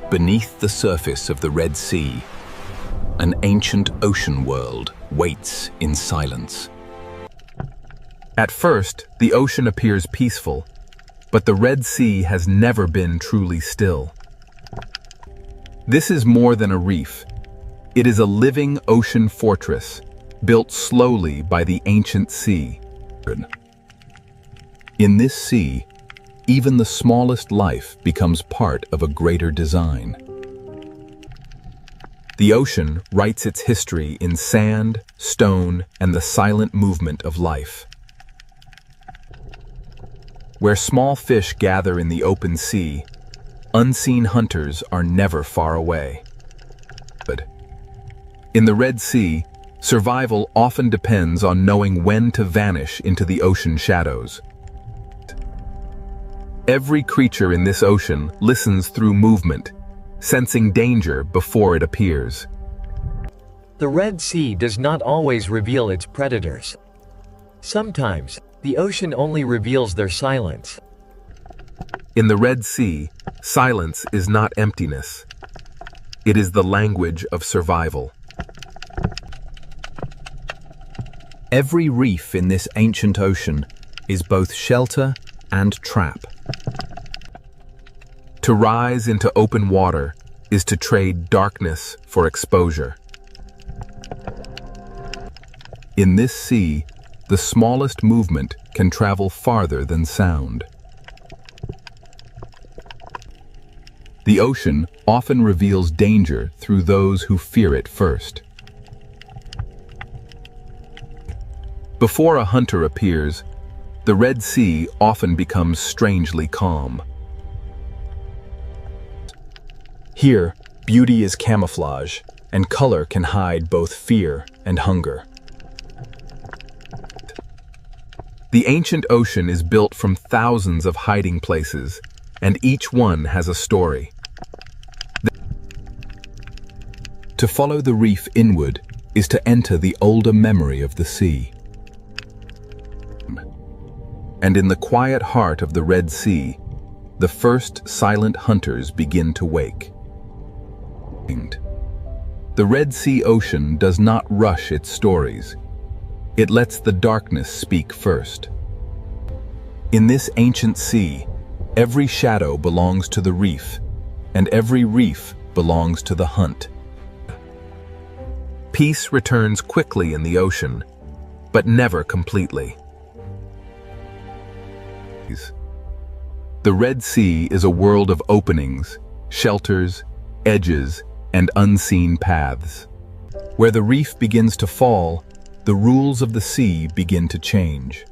Beneath the surface of the Red Sea, an ancient ocean world waits in silence. At first, the ocean appears peaceful, but the Red Sea has never been truly still. This is more than a reef. It is a living ocean fortress, built slowly by the ancient sea. In this sea, even the smallest life becomes part of a greater design. The ocean writes its history in sand, stone, and the silent movement of life. Where small fish gather in the open sea, unseen hunters are never far away. But in the Red Sea, survival often depends on knowing when to vanish into the ocean shadows. Every creature in this ocean listens through movement, sensing danger before it appears. The Red Sea does not always reveal its predators. Sometimes, the ocean only reveals their silence. In the Red Sea, silence is not emptiness. It is the language of survival. Every reef in this ancient ocean is both shelter and trap. To rise into open water is to trade darkness for exposure. In this sea, the smallest movement can travel farther than sound. The ocean often reveals danger through those who fear it first. Before a hunter appears, the Red Sea often becomes strangely calm. Here, beauty is camouflage, and color can hide both fear and hunger. The ancient ocean is built from thousands of hiding places, and each one has a story. To follow the reef inward is to enter the older memory of the sea. And in the quiet heart of the Red Sea, the first silent hunters begin to wake. The Red Sea ocean does not rush its stories. It lets the darkness speak first. In this ancient sea, every shadow belongs to the reef, and every reef belongs to the hunt. Peace returns quickly in the ocean, but never completely. The Red Sea is a world of openings, shelters, edges, and unseen paths. Where the reef begins to fall, the rules of the sea begin to change.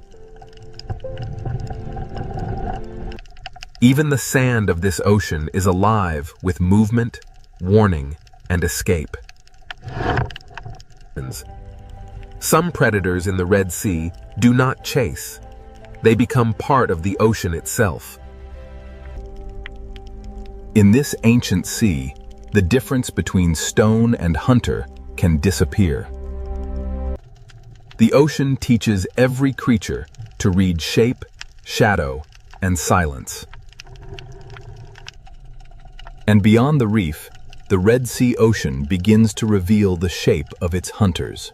Even the sand of this ocean is alive with movement, warning, and escape. Some predators in the Red Sea do not chase. They become part of the ocean itself. In this ancient sea, the difference between stone and hunter can disappear. The ocean teaches every creature to read shape, shadow, and silence. And beyond the reef, the Red Sea ocean begins to reveal the shape of its hunters.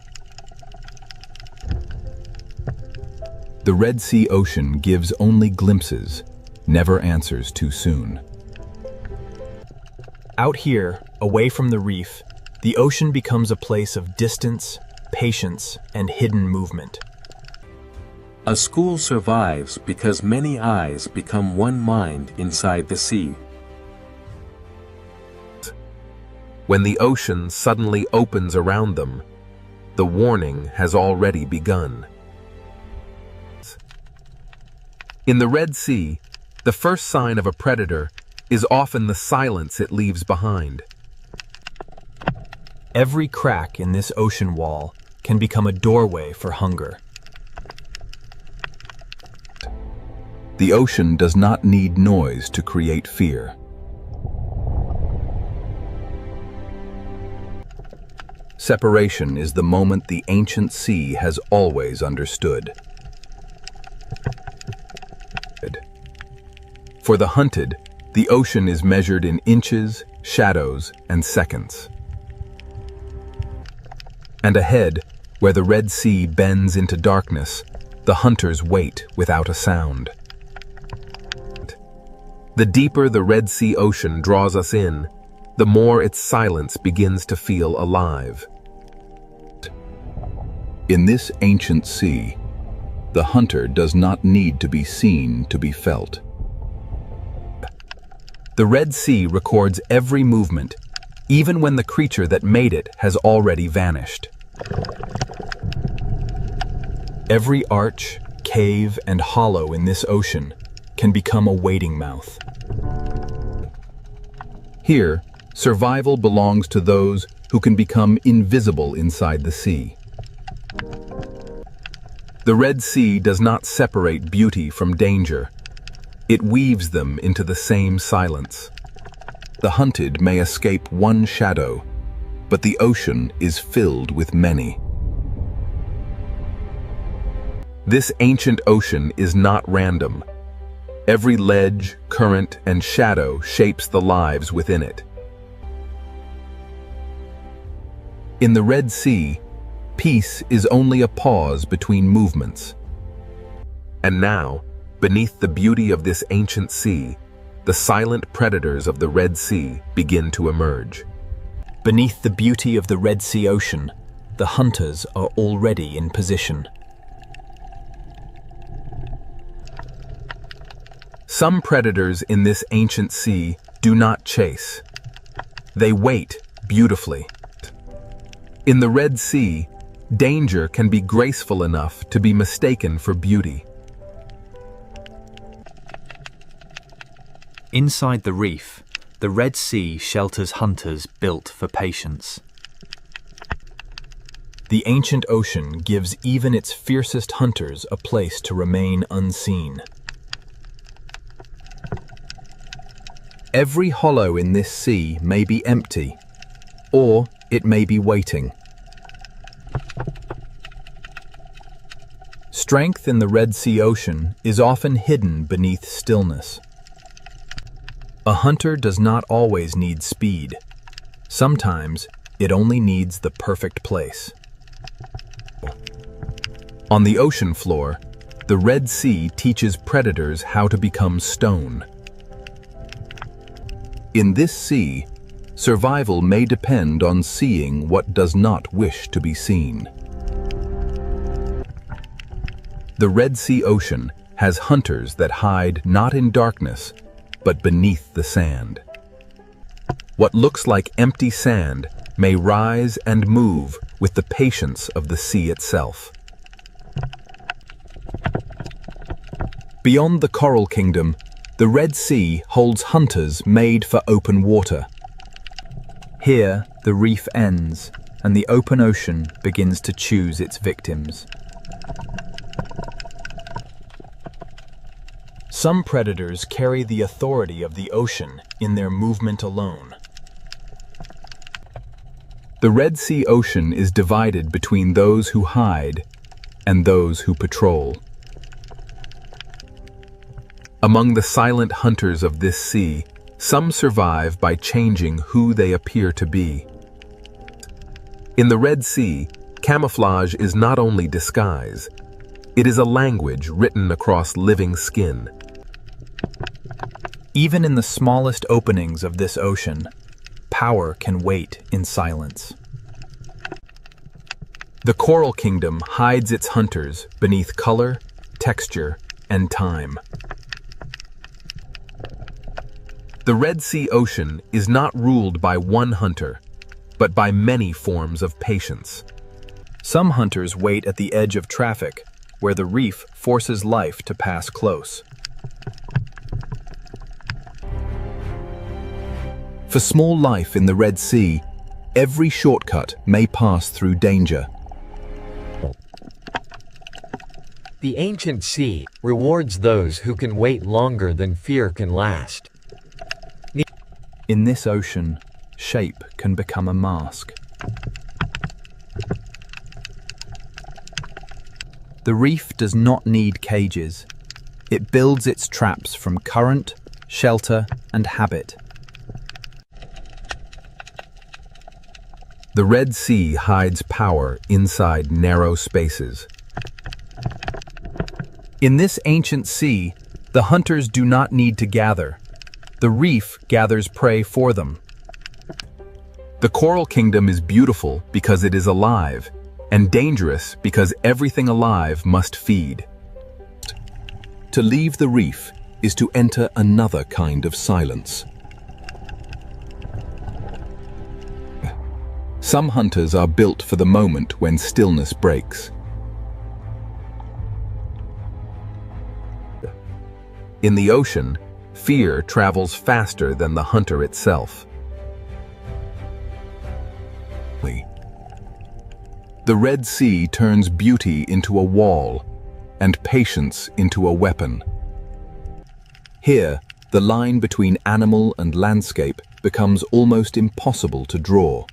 The Red Sea ocean gives only glimpses, never answers too soon. Out here, away from the reef, the ocean becomes a place of distance, patience, and hidden movement. A school survives because many eyes become one mind inside the sea. When the ocean suddenly opens around them, the warning has already begun. In the Red Sea, the first sign of a predator is often the silence it leaves behind. Every crack in this ocean wall can become a doorway for hunger. The ocean does not need noise to create fear. Separation is the moment the ancient sea has always understood. For the hunted, the ocean is measured in inches, shadows, and seconds. And ahead, where the Red Sea bends into darkness, the hunters wait without a sound. The deeper the Red Sea ocean draws us in, the more its silence begins to feel alive. In this ancient sea, the hunter does not need to be seen to be felt. The Red Sea records every movement, even when the creature that made it has already vanished. Every arch, cave, and hollow in this ocean can become a waiting mouth. Here, survival belongs to those who can become invisible inside the sea. The Red Sea does not separate beauty from danger. It weaves them into the same silence. The hunted may escape one shadow, but the ocean is filled with many. This ancient ocean is not random. Every ledge, current, and shadow shapes the lives within it. In the Red Sea, peace is only a pause between movements. And now, beneath the beauty of this ancient sea, the silent predators of the Red Sea begin to emerge. Beneath the beauty of the Red Sea ocean, the hunters are already in position. Some predators in this ancient sea do not chase. They wait beautifully. In the Red Sea, danger can be graceful enough to be mistaken for beauty. Inside the reef, the Red Sea shelters hunters built for patience. The ancient ocean gives even its fiercest hunters a place to remain unseen. Every hollow in this sea may be empty, or it may be waiting. Strength in the Red Sea ocean is often hidden beneath stillness. A hunter does not always need speed. Sometimes it only needs the perfect place. On the ocean floor, the Red Sea teaches predators how to become stone. In this sea, survival may depend on seeing what does not wish to be seen. The Red Sea ocean has hunters that hide not in darkness, but beneath the sand. What looks like empty sand may rise and move with the patience of the sea itself. Beyond the Coral Kingdom, the Red Sea holds hunters made for open water. Here, the reef ends, and the open ocean begins to choose its victims. Some predators carry the authority of the ocean in their movement alone. The Red Sea ocean is divided between those who hide and those who patrol. Among the silent hunters of this sea, some survive by changing who they appear to be. In the Red Sea, camouflage is not only disguise, it is a language written across living skin. Even in the smallest openings of this ocean, power can wait in silence. The Coral Kingdom hides its hunters beneath color, texture, and time. The Red Sea ocean is not ruled by one hunter, but by many forms of patience. Some hunters wait at the edge of traffic, where the reef forces life to pass close. For small life in the Red Sea, every shortcut may pass through danger. The ancient sea rewards those who can wait longer than fear can last. In this ocean, shape can become a mask. The reef does not need cages. It builds its traps from current, shelter, and habit. The Red Sea hides power inside narrow spaces. In this ancient sea, the hunters do not need to gather. The reef gathers prey for them. The coral kingdom is beautiful because it is alive, and dangerous because everything alive must feed. To leave the reef is to enter another kind of silence. Some hunters are built for the moment when stillness breaks. In the ocean, fear travels faster than the hunter itself. The Red Sea turns beauty into a wall and patience into a weapon. Here, the line between animal and landscape becomes almost impossible to draw.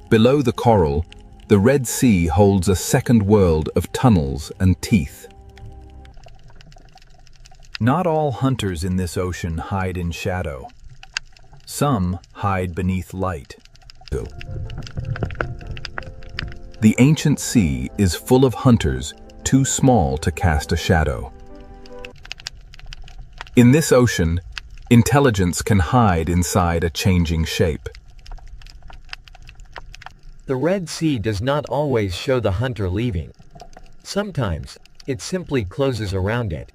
Below the coral, the Red Sea holds a second world of tunnels and teeth. Not all hunters in this ocean hide in shadow. Some hide beneath light. The ancient sea is full of hunters too small to cast a shadow. In this ocean, intelligence can hide inside a changing shape. The Red Sea does not always show the hunter leaving. Sometimes, it simply closes around it.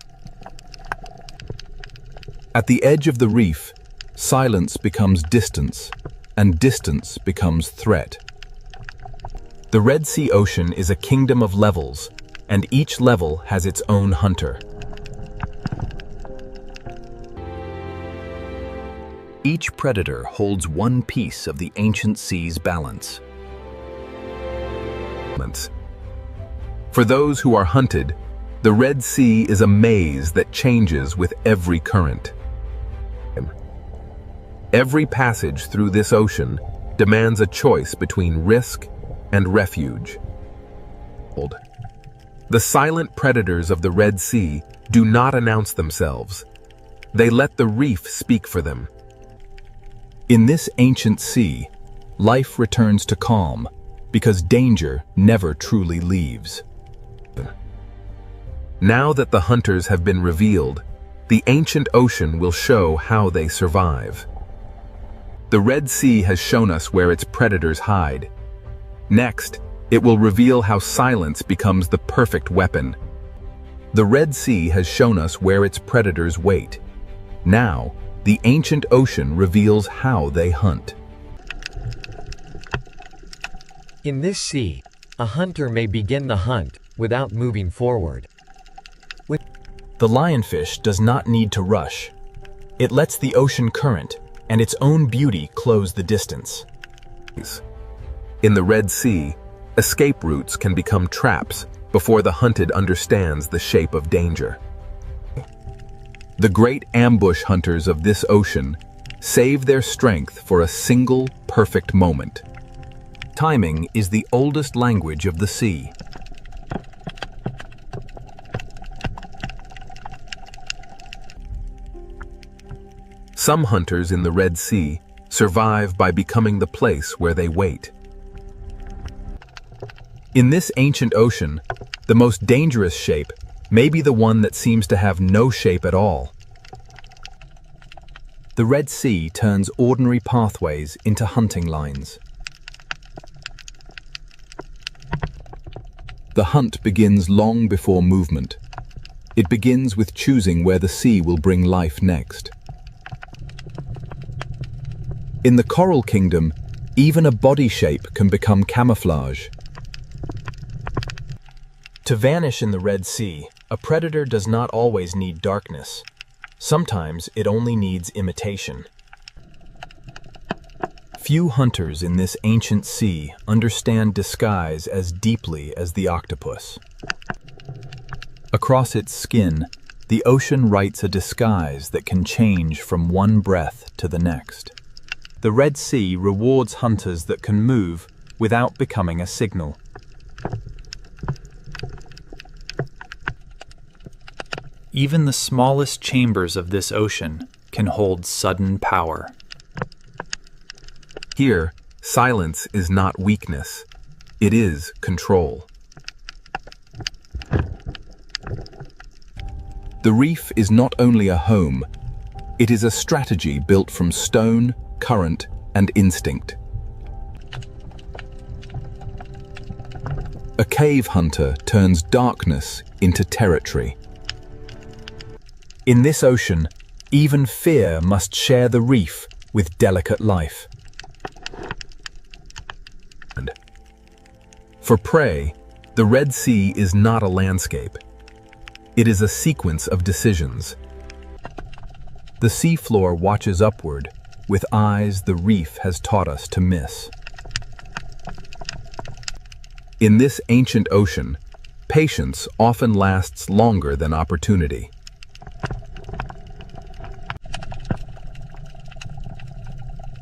At the edge of the reef, silence becomes distance, and distance becomes threat. The Red Sea Ocean is a kingdom of levels, and each level has its own hunter. Each predator holds one piece of the ancient sea's balance. For those who are hunted, the Red Sea is a maze that changes with every current. Every passage through this ocean demands a choice between risk and refuge. The silent predators of the Red Sea do not announce themselves. They let the reef speak for them. In this ancient sea, life returns to calm because danger never truly leaves. Now that the hunters have been revealed, the ancient ocean will show how they survive. The Red Sea has shown us where its predators hide. Next, it will reveal how silence becomes the perfect weapon. The Red Sea has shown us where its predators wait. Now, the ancient ocean reveals how they hunt. In this sea, a hunter may begin the hunt without moving forward. The lionfish does not need to rush. It lets the ocean current and its own beauty close the distance. In the Red Sea, escape routes can become traps before the hunted understands the shape of danger. The great ambush hunters of this ocean save their strength for a single perfect moment. Timing is the oldest language of the sea. Some hunters in the Red Sea survive by becoming the place where they wait. In this ancient ocean, the most dangerous shape may be the one that seems to have no shape at all. The Red Sea turns ordinary pathways into hunting lines. The hunt begins long before movement. It begins with choosing where the sea will bring life next. In the coral kingdom, even a body shape can become camouflage. To vanish in the Red Sea, a predator does not always need darkness. Sometimes it only needs imitation. Few hunters in this ancient sea understand disguise as deeply as the octopus. Across its skin, the ocean writes a disguise that can change from one breath to the next. The Red Sea rewards hunters that can move without becoming a signal. Even the smallest chambers of this ocean can hold sudden power. Here, silence is not weakness, it is control. The reef is not only a home, it is a strategy built from stone, current, and instinct. A cave hunter turns darkness into territory. In this ocean, even fear must share the reef with delicate life. For prey, the Red Sea is not a landscape. It is a sequence of decisions. The seafloor watches upward, with eyes the reef has taught us to miss. In this ancient ocean, patience often lasts longer than opportunity.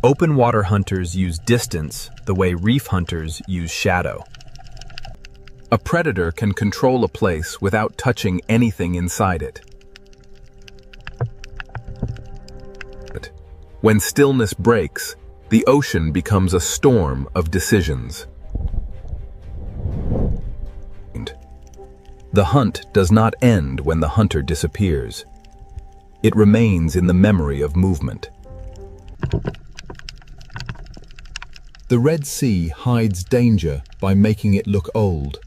Open water hunters use distance the way reef hunters use shadow. A predator can control a place without touching anything inside it. When stillness breaks, the ocean becomes a storm of decisions. The hunt does not end when the hunter disappears. It remains in the memory of movement. The Red Sea hides danger by making it look old.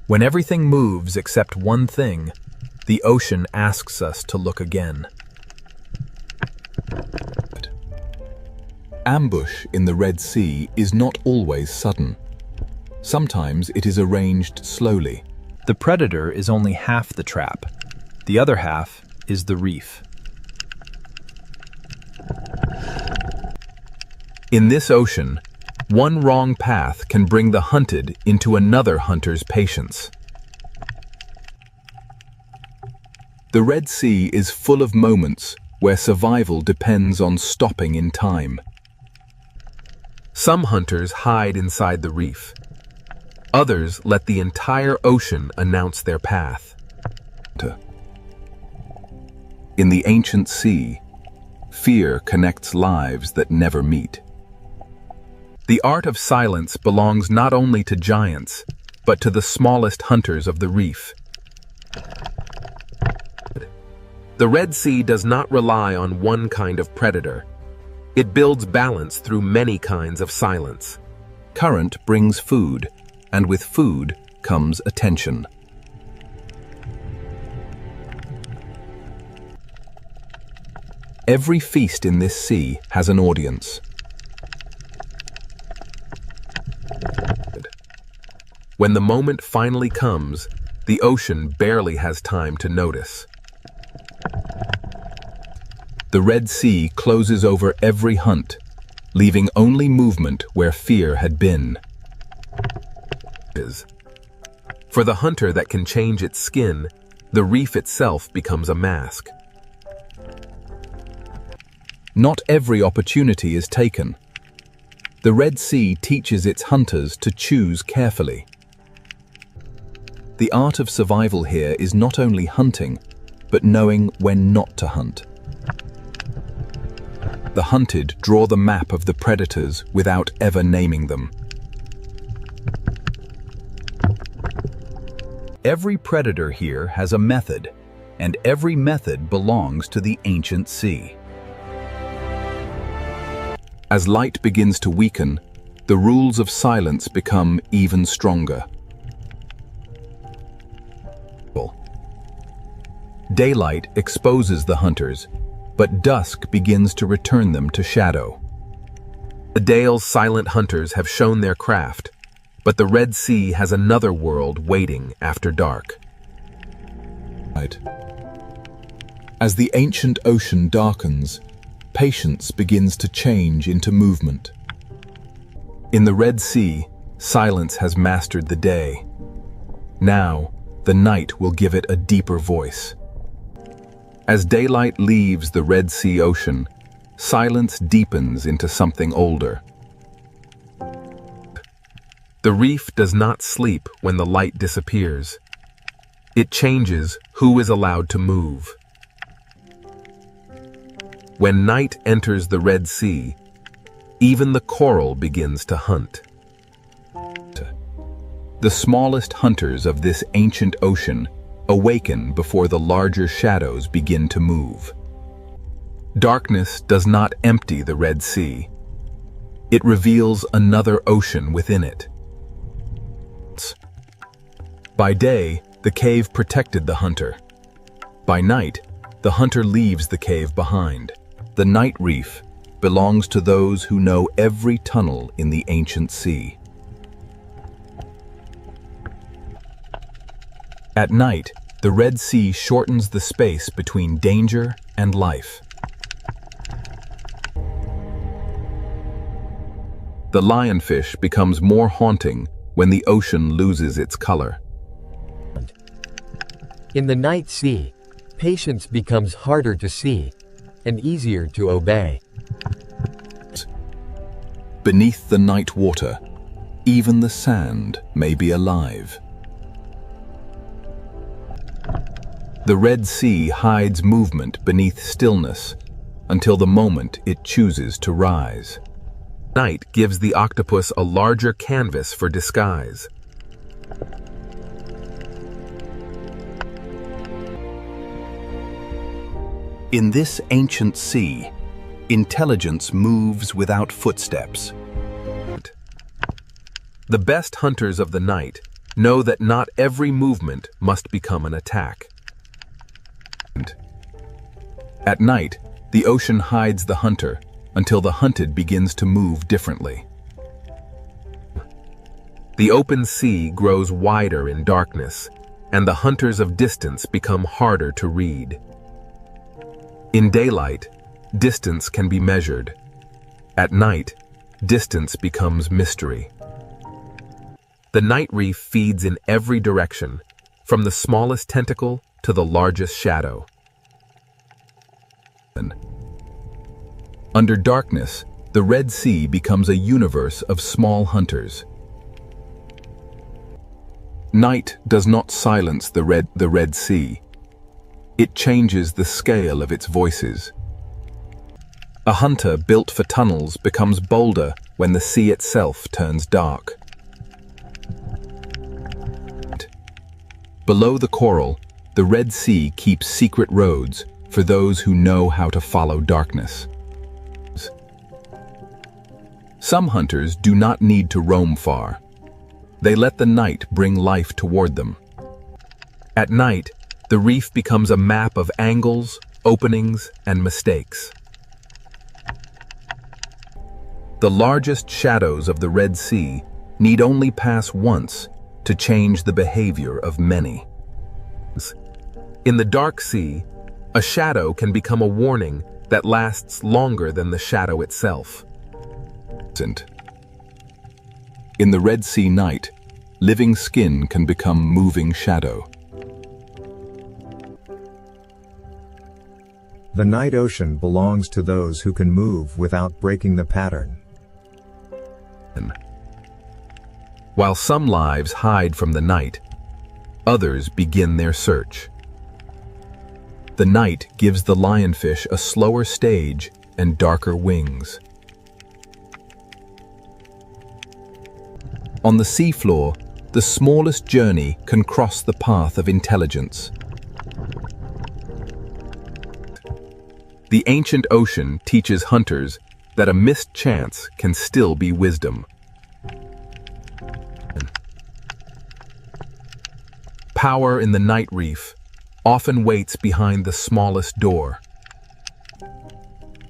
When everything moves except one thing, the ocean asks us to look again. Ambush in the Red Sea is not always sudden. Sometimes it is arranged slowly. The predator is only half the trap. The other half is the reef. In this ocean, one wrong path can bring the hunted into another hunter's patience. The Red Sea is full of moments where survival depends on stopping in time. Some hunters hide inside the reef. Others let the entire ocean announce their path. In the ancient sea, fear connects lives that never meet. The art of silence belongs not only to giants, but to the smallest hunters of the reef. The Red Sea does not rely on one kind of predator. It builds balance through many kinds of silence. Current brings food, and with food comes attention. Every feast in this sea has an audience. When the moment finally comes, the ocean barely has time to notice. The Red Sea closes over every hunt, leaving only movement where fear had been. For the hunter that can change its skin, the reef itself becomes a mask. Not every opportunity is taken. The Red Sea teaches its hunters to choose carefully. The art of survival here is not only hunting, but knowing when not to hunt. The hunted draw the map of the predators without ever naming them. Every predator here has a method, and every method belongs to the ancient sea. As light begins to weaken, the rules of silence become even stronger. Daylight exposes the hunters, but dusk begins to return them to shadow. The Dale's silent hunters have shown their craft, but the Red Sea has another world waiting after dark. As the ancient ocean darkens, patience begins to change into movement. In the Red Sea, silence has mastered the day. Now, the night will give it a deeper voice. As daylight leaves the Red Sea ocean, silence deepens into something older. The reef does not sleep when the light disappears. It changes who is allowed to move. When night enters the Red Sea, even the coral begins to hunt. The smallest hunters of this ancient ocean awaken before the larger shadows begin to move. Darkness does not empty the Red Sea. It reveals another ocean within it. By day, the cave protected the hunter. By night, the hunter leaves the cave behind. The night reef belongs to those who know every tunnel in the ancient sea. At night, the Red Sea shortens the space between danger and life. The lionfish becomes more haunting when the ocean loses its color. In the night sea, patience becomes harder to see and easier to obey. Beneath the night water, even the sand may be alive. The Red Sea hides movement beneath stillness until the moment it chooses to rise. Night gives the octopus a larger canvas for disguise. In this ancient sea, intelligence moves without footsteps. The best hunters of the night know that not every movement must become an attack. At night, the ocean hides the hunter until the hunted begins to move differently. The open sea grows wider in darkness, and the hunters of distance become harder to read. In daylight, distance can be measured. At night, distance becomes mystery. The night reef feeds in every direction, from the smallest tentacle to the largest shadow. Under darkness, the Red Sea becomes a universe of small hunters. Night does not silence the Red Sea. It changes the scale of its voices. A hunter built for tunnels becomes bolder when the sea itself turns dark. Below the coral, the Red Sea keeps secret roads for those who know how to follow darkness. Some hunters do not need to roam far. They let the night bring life toward them. At night, the reef becomes a map of angles, openings, and mistakes. The largest shadows of the Red Sea need only pass once to change the behavior of many. In the dark sea, a shadow can become a warning that lasts longer than the shadow itself. In the Red Sea night, living skin can become moving shadow. The night ocean belongs to those who can move without breaking the pattern. While some lives hide from the night, others begin their search. The night gives the lionfish a slower stage and darker wings. On the seafloor, the smallest journey can cross the path of intelligence. The ancient ocean teaches hunters that a missed chance can still be wisdom. Power in the night reef often waits behind the smallest door.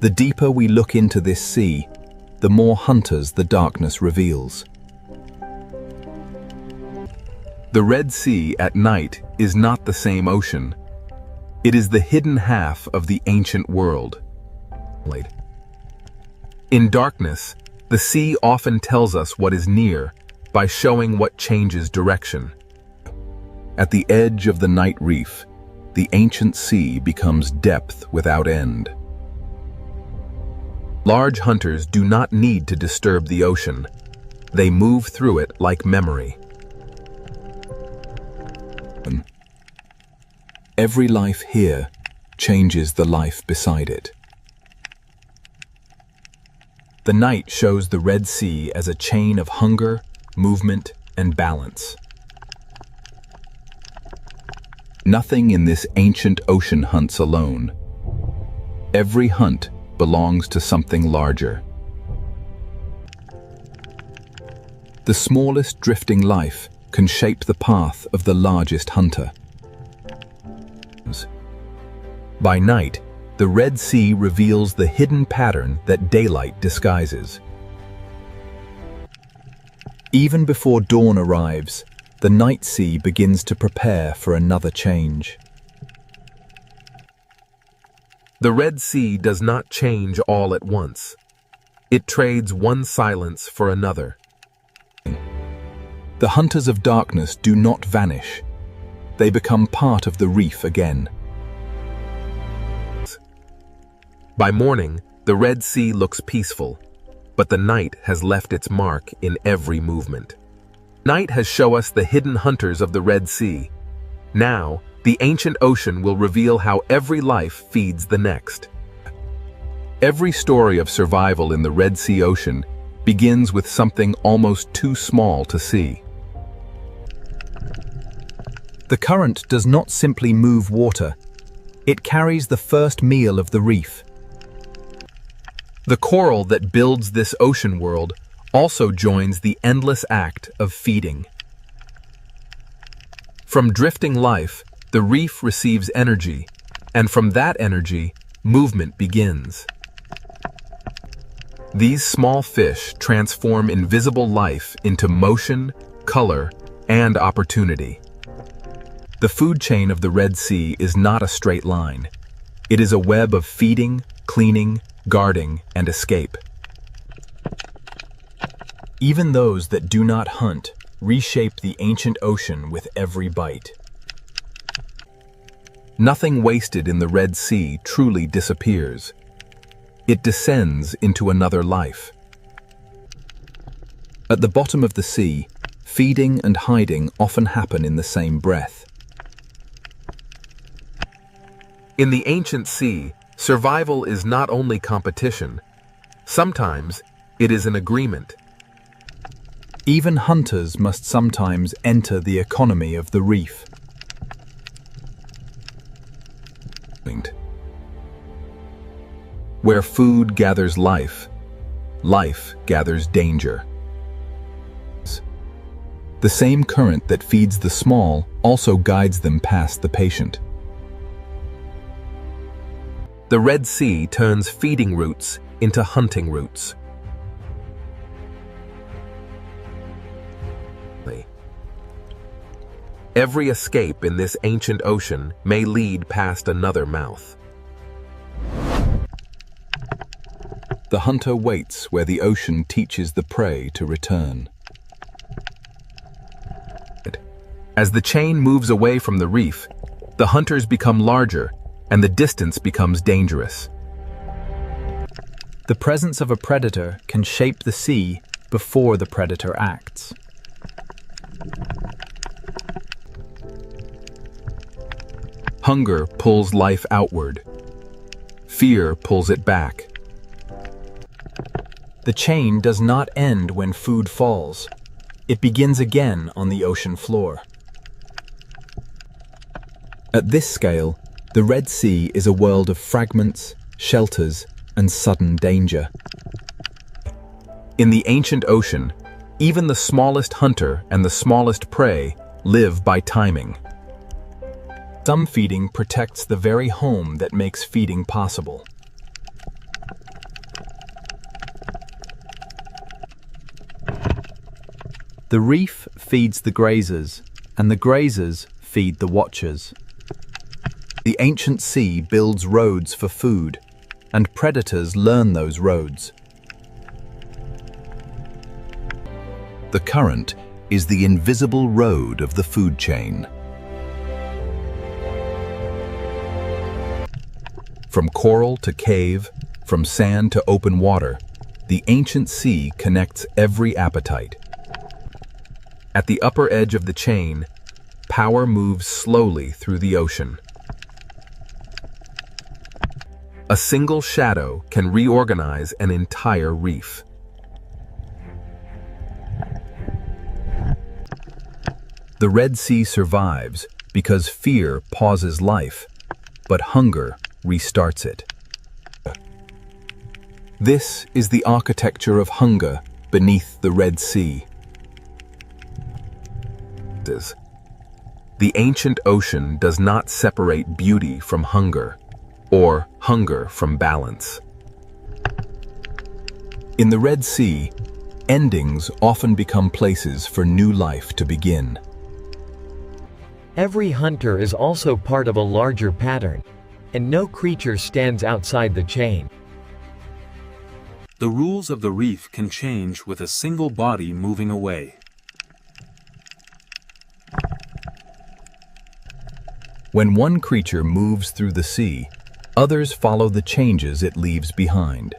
The deeper we look into this sea, the more hunters the darkness reveals. The Red Sea at night is not the same ocean. It is the hidden half of the ancient world. In darkness, the sea often tells us what is near by showing what changes direction. At the edge of the night reef, the ancient sea becomes depth without end. Large hunters do not need to disturb the ocean. They move through it like memory. Every life here changes the life beside it. The night shows the Red Sea as a chain of hunger, movement, and balance. Nothing in this ancient ocean hunts alone. Every hunt belongs to something larger. The smallest drifting life can shape the path of the largest hunter. By night, the Red Sea reveals the hidden pattern that daylight disguises. Even before dawn arrives, the night sea begins to prepare for another change. The Red Sea does not change all at once. It trades one silence for another. The hunters of darkness do not vanish. They become part of the reef again. By morning, the Red Sea looks peaceful, but the night has left its mark in every movement. Night has shown us the hidden hunters of the Red Sea. Now, the ancient ocean will reveal how every life feeds the next. Every story of survival in the Red Sea ocean begins with something almost too small to see. The current does not simply move water. It carries the first meal of the reef. The coral that builds this ocean world also joins the endless act of feeding. From drifting life, the reef receives energy, and from that energy, movement begins. These small fish transform invisible life into motion, color, and opportunity. The food chain of the Red Sea is not a straight line. It is a web of feeding, cleaning, guarding, and escape. Even those that do not hunt reshape the ancient ocean with every bite. Nothing wasted in the Red Sea truly disappears. It descends into another life. At the bottom of the sea, feeding and hiding often happen in the same breath. In the ancient sea, survival is not only competition. Sometimes it is an agreement. Even hunters must sometimes enter the economy of the reef. Where food gathers life, life gathers danger. The same current that feeds the small also guides them past the patient. The Red Sea turns feeding routes into hunting routes. Every escape in this ancient ocean may lead past another mouth. The hunter waits where the ocean teaches the prey to return. As the chain moves away from the reef, the hunters become larger and the distance becomes dangerous. The presence of a predator can shape the sea before the predator acts. Hunger pulls life outward. Fear pulls it back. The chain does not end when food falls. It begins again on the ocean floor. At this scale, the Red Sea is a world of fragments, shelters, and sudden danger. In the ancient ocean, even the smallest hunter and the smallest prey live by timing. Some feeding protects the very home that makes feeding possible. The reef feeds the grazers, and the grazers feed the watchers. The ancient sea builds roads for food, and predators learn those roads. The current is the invisible road of the food chain. From coral to cave, from sand to open water, the ancient sea connects every appetite. At the upper edge of the chain, power moves slowly through the ocean. A single shadow can reorganize an entire reef. The Red Sea survives because fear pauses life, but hunger restarts it. This is the architecture of hunger beneath the Red Sea. The ancient ocean does not separate beauty from hunger, or hunger from balance. In the Red Sea, endings often become places for new life to begin. Every hunter is also part of a larger pattern, and no creature stands outside the chain. The rules of the reef can change with a single body moving away. When one creature moves through the sea, others follow the changes it leaves behind.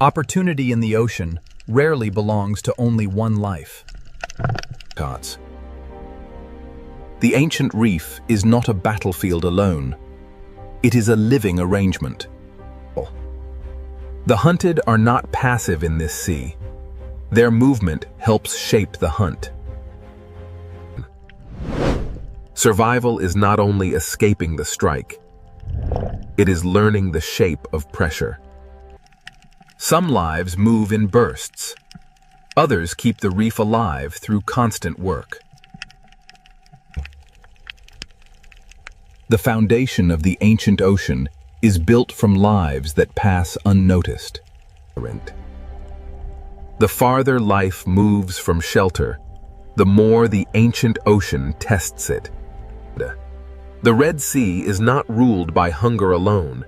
Opportunity in the ocean rarely belongs to only one life. The ancient reef is not a battlefield alone. It is a living arrangement. The hunted are not passive in this sea. Their movement helps shape the hunt. Survival is not only escaping the strike, it is learning the shape of pressure. Some lives move in bursts. Others keep the reef alive through constant work. The foundation of the ancient ocean is built from lives that pass unnoticed. The farther life moves from shelter, the more the ancient ocean tests it. The Red Sea is not ruled by hunger alone.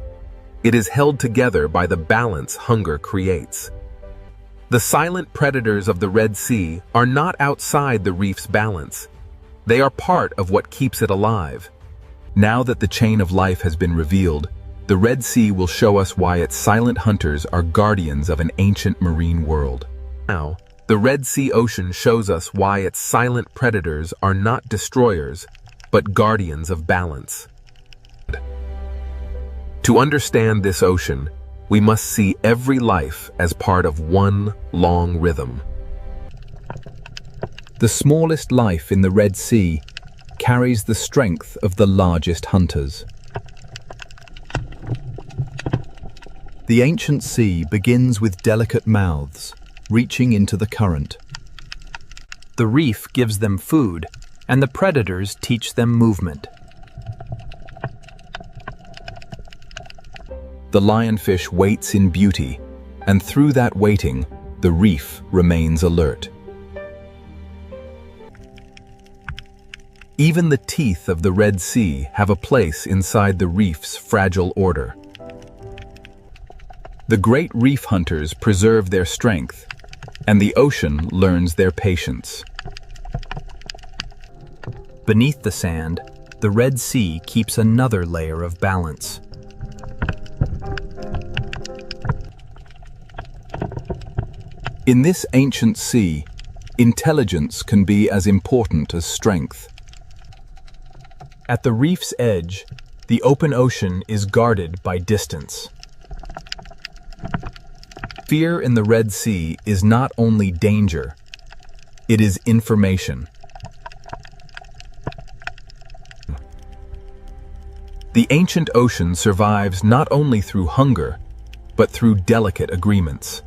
It is held together by the balance hunger creates. The silent predators of the Red Sea are not outside the reef's balance. They are part of what keeps it alive. Now that the chain of life has been revealed, the Red Sea will show us why its silent hunters are guardians of an ancient marine world. Now, the Red Sea ocean shows us why its silent predators are not destroyers, but guardians of balance. To understand this ocean, we must see every life as part of one long rhythm. The smallest life in the Red Sea carries the strength of the largest hunters. The ancient sea begins with delicate mouths, reaching into the current. The reef gives them food, and the predators teach them movement. The lionfish waits in beauty, and through that waiting, the reef remains alert. Even the teeth of the Red Sea have a place inside the reef's fragile order. The great reef hunters preserve their strength, and the ocean learns their patience. Beneath the sand, the Red Sea keeps another layer of balance. In this ancient sea, intelligence can be as important as strength. At the reef's edge, the open ocean is guarded by distance. Fear in the Red Sea is not only danger, it is information. The ancient ocean survives not only through hunger, but through delicate agreements.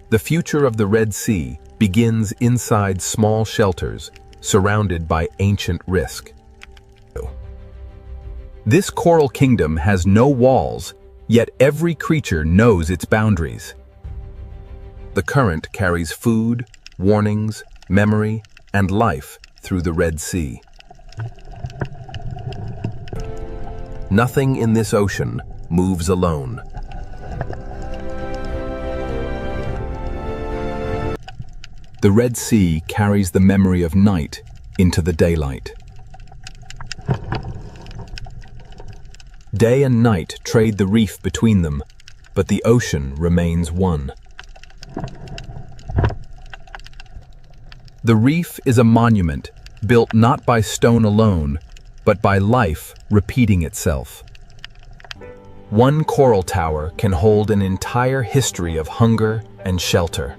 The future of the Red Sea begins inside small shelters surrounded by ancient risk. This coral kingdom has no walls, yet every creature knows its boundaries. The current carries food, warnings, memory, and life through the Red Sea. Nothing in this ocean moves alone. The Red Sea carries the memory of night into the daylight. Day and night trade the reef between them, but the ocean remains one. The reef is a monument built not by stone alone, but by life repeating itself. One coral tower can hold an entire history of hunger and shelter.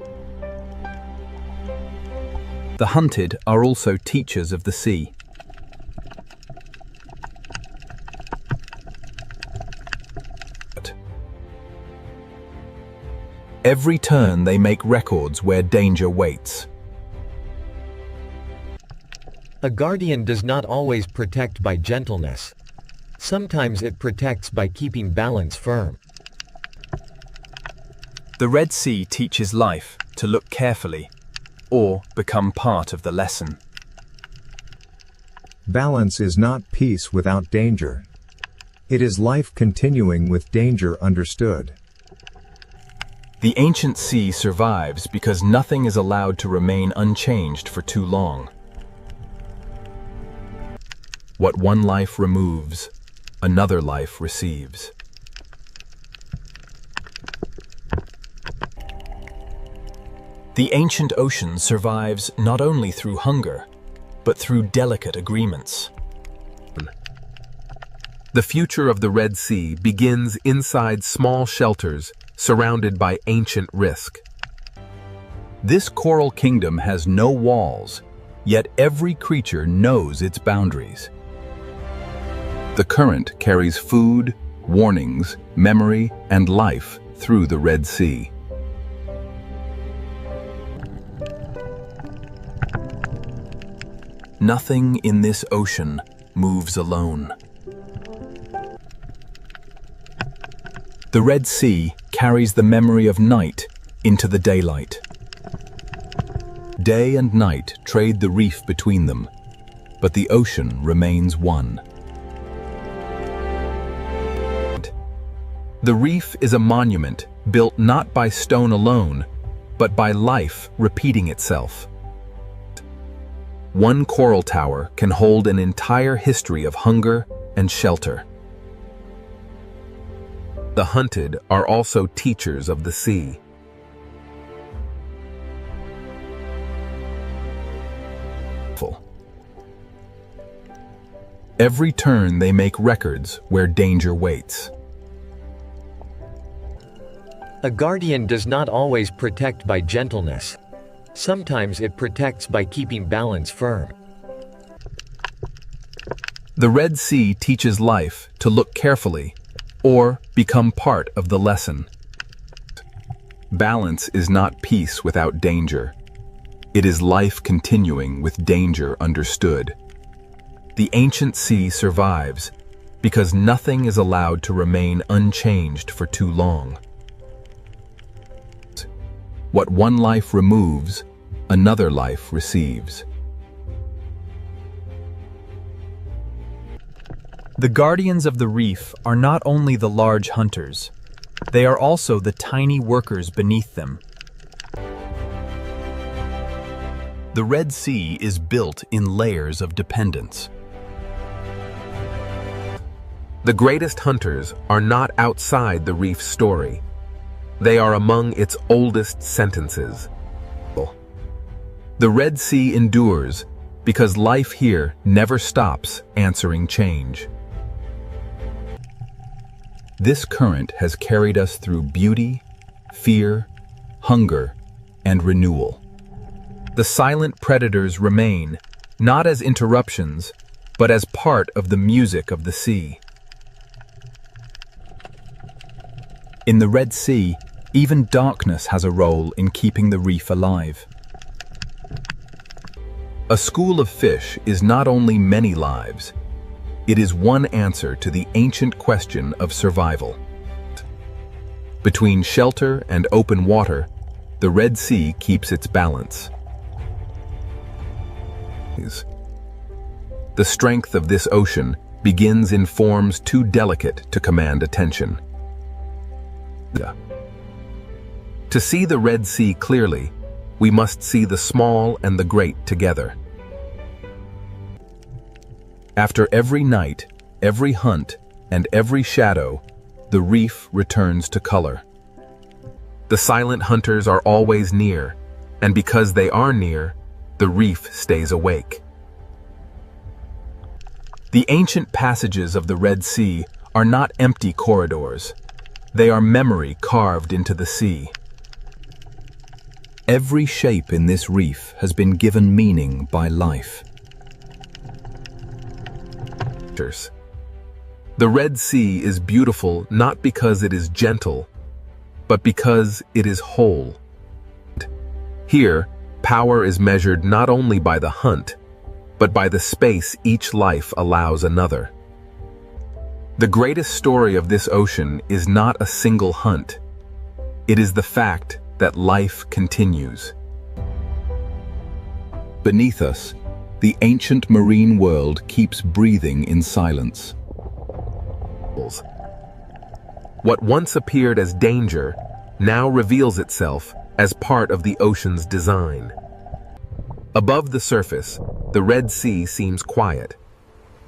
The hunted are also teachers of the sea. Every turn they make records where danger waits. A guardian does not always protect by gentleness. Sometimes it protects by keeping balance firm. The Red Sea teaches life to look carefully, or become part of the lesson. Balance is not peace without danger. It is life continuing with danger understood. The ancient sea survives because nothing is allowed to remain unchanged for too long. What one life removes, another life receives. The ancient ocean survives not only through hunger, but through delicate agreements. The future of the Red Sea begins inside small shelters surrounded by ancient risk. This coral kingdom has no walls, yet every creature knows its boundaries. The current carries food, warnings, memory, and life through the Red Sea. Nothing in this ocean moves alone. The Red Sea carries the memory of night into the daylight. Day and night trade the reef between them, but the ocean remains one. The reef is a monument built not by stone alone, but by life repeating itself. One coral tower can hold an entire history of hunger and shelter. The hunted are also teachers of the sea. Every turn they make records where danger waits. A guardian does not always protect by gentleness. Sometimes it protects by keeping balance firm. The Red Sea teaches life to look carefully, or become part of the lesson. Balance is not peace without danger. It is life continuing with danger understood. The ancient sea survives because nothing is allowed to remain unchanged for too long. What one life removes, another life receives. The guardians of the reef are not only the large hunters, they are also the tiny workers beneath them. The Red Sea is built in layers of dependence. The greatest hunters are not outside the reef's story. They are among its oldest sentences. The Red Sea endures because life here never stops answering change. This current has carried us through beauty, fear, hunger, and renewal. The silent predators remain, not as interruptions, but as part of the music of the sea. In the Red Sea, even darkness has a role in keeping the reef alive. A school of fish is not only many lives, it is one answer to the ancient question of survival. Between shelter and open water, the Red Sea keeps its balance. The strength of this ocean begins in forms too delicate to command attention. To see the Red Sea clearly, we must see the small and the great together. After every night, every hunt, and every shadow, the reef returns to color. The silent hunters are always near, and because they are near, the reef stays awake. The ancient passages of the Red Sea are not empty corridors. They are memory carved into the sea. Every shape in this reef has been given meaning by life. The Red Sea is beautiful not because it is gentle, but because it is whole. Here, power is measured not only by the hunt, but by the space each life allows another. The greatest story of this ocean is not a single hunt. It is the fact that life continues. Beneath us, the ancient marine world keeps breathing in silence. What once appeared as danger now reveals itself as part of the ocean's design. Above the surface, the Red Sea seems quiet.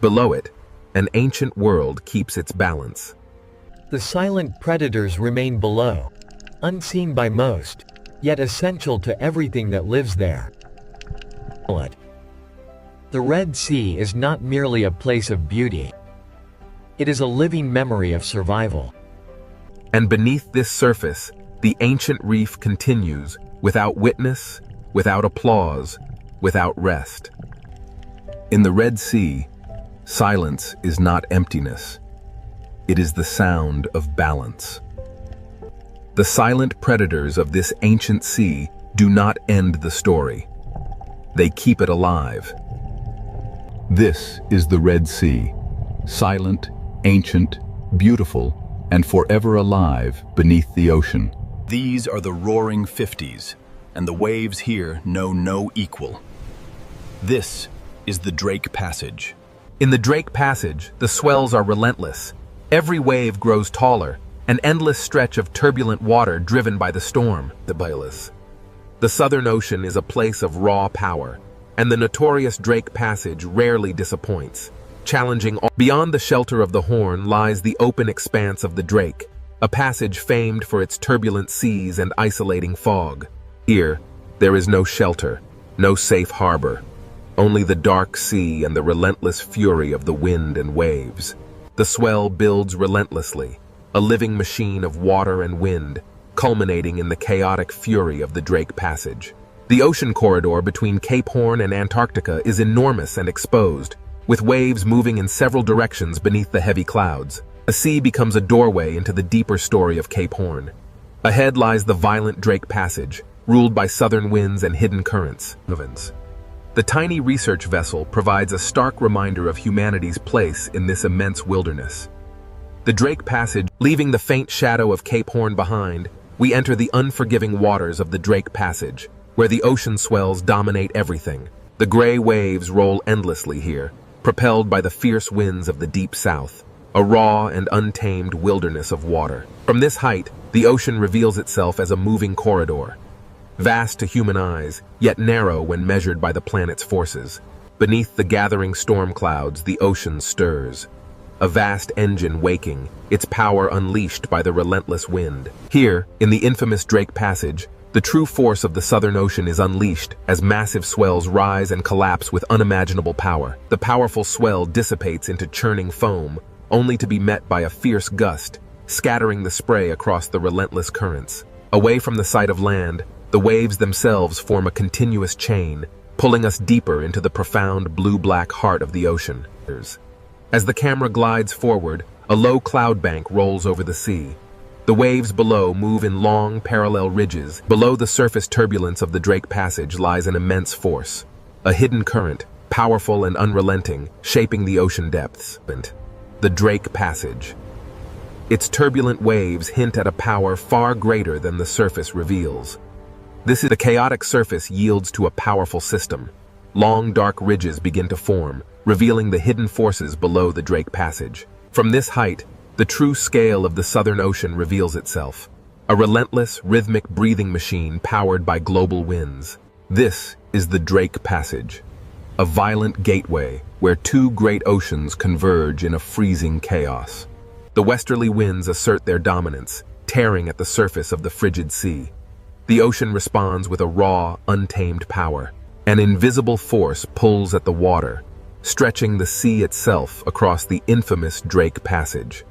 Below it, an ancient world keeps its balance. The silent predators remain below, unseen by most, yet essential to everything that lives there. The Red Sea is not merely a place of beauty. It is a living memory of survival. And beneath this surface, the ancient reef continues, without witness, without applause, without rest. In the Red Sea, silence is not emptiness. It is the sound of balance. The silent predators of this ancient sea do not end the story. They keep it alive. This is the Red Sea, silent, ancient, beautiful, and forever alive beneath the ocean. These are the roaring 50s, and the waves here know no equal. This is the Drake Passage. In the Drake Passage, the swells are relentless. Every wave grows taller, an endless stretch of turbulent water driven by the storm. The Southern Ocean is a place of raw power, and the notorious Drake Passage rarely disappoints. Challenging all. Beyond the shelter of the Horn lies the open expanse of the Drake, a passage famed for its turbulent seas and isolating fog. Here, there is no shelter, no safe harbor, only the dark sea and the relentless fury of the wind and waves. The swell builds relentlessly, a living machine of water and wind, culminating in the chaotic fury of the Drake Passage. The ocean corridor between Cape Horn and Antarctica is enormous and exposed, with waves moving in several directions beneath the heavy clouds. The sea becomes a doorway into the deeper story of Cape Horn. Ahead lies the violent Drake Passage, ruled by southern winds and hidden currents. The tiny research vessel provides a stark reminder of humanity's place in this immense wilderness. The Drake Passage, leaving the faint shadow of Cape Horn behind, we enter the unforgiving waters of the Drake Passage, where the ocean swells dominate everything. The gray waves roll endlessly here, propelled by the fierce winds of the deep south, a raw and untamed wilderness of water. From this height, the ocean reveals itself as a moving corridor, vast to human eyes, yet narrow when measured by the planet's forces. Beneath the gathering storm clouds, the ocean stirs, a vast engine waking, its power unleashed by the relentless wind. Here, in the infamous Drake Passage, the true force of the Southern Ocean is unleashed as massive swells rise and collapse with unimaginable power. The powerful swell dissipates into churning foam, only to be met by a fierce gust, scattering the spray across the relentless currents. Away from the sight of land, the waves themselves form a continuous chain, pulling us deeper into the profound blue-black heart of the ocean. As the camera glides forward, a low cloud bank rolls over the sea. The waves below move in long, parallel ridges. Below the surface turbulence of the Drake Passage lies an immense force, a hidden current, powerful and unrelenting, shaping the ocean depths. The Drake Passage. Its turbulent waves hint at a power far greater than the surface reveals. The chaotic surface yields to a powerful system. Long, dark ridges begin to form, revealing the hidden forces below the Drake Passage. From this height, the true scale of the Southern Ocean reveals itself, a relentless, rhythmic breathing machine powered by global winds. This is the Drake Passage, a violent gateway where two great oceans converge in a freezing chaos. The westerly winds assert their dominance, tearing at the surface of the frigid sea. The ocean responds with a raw, untamed power. An invisible force pulls at the water, stretching the sea itself across the infamous Drake Passage.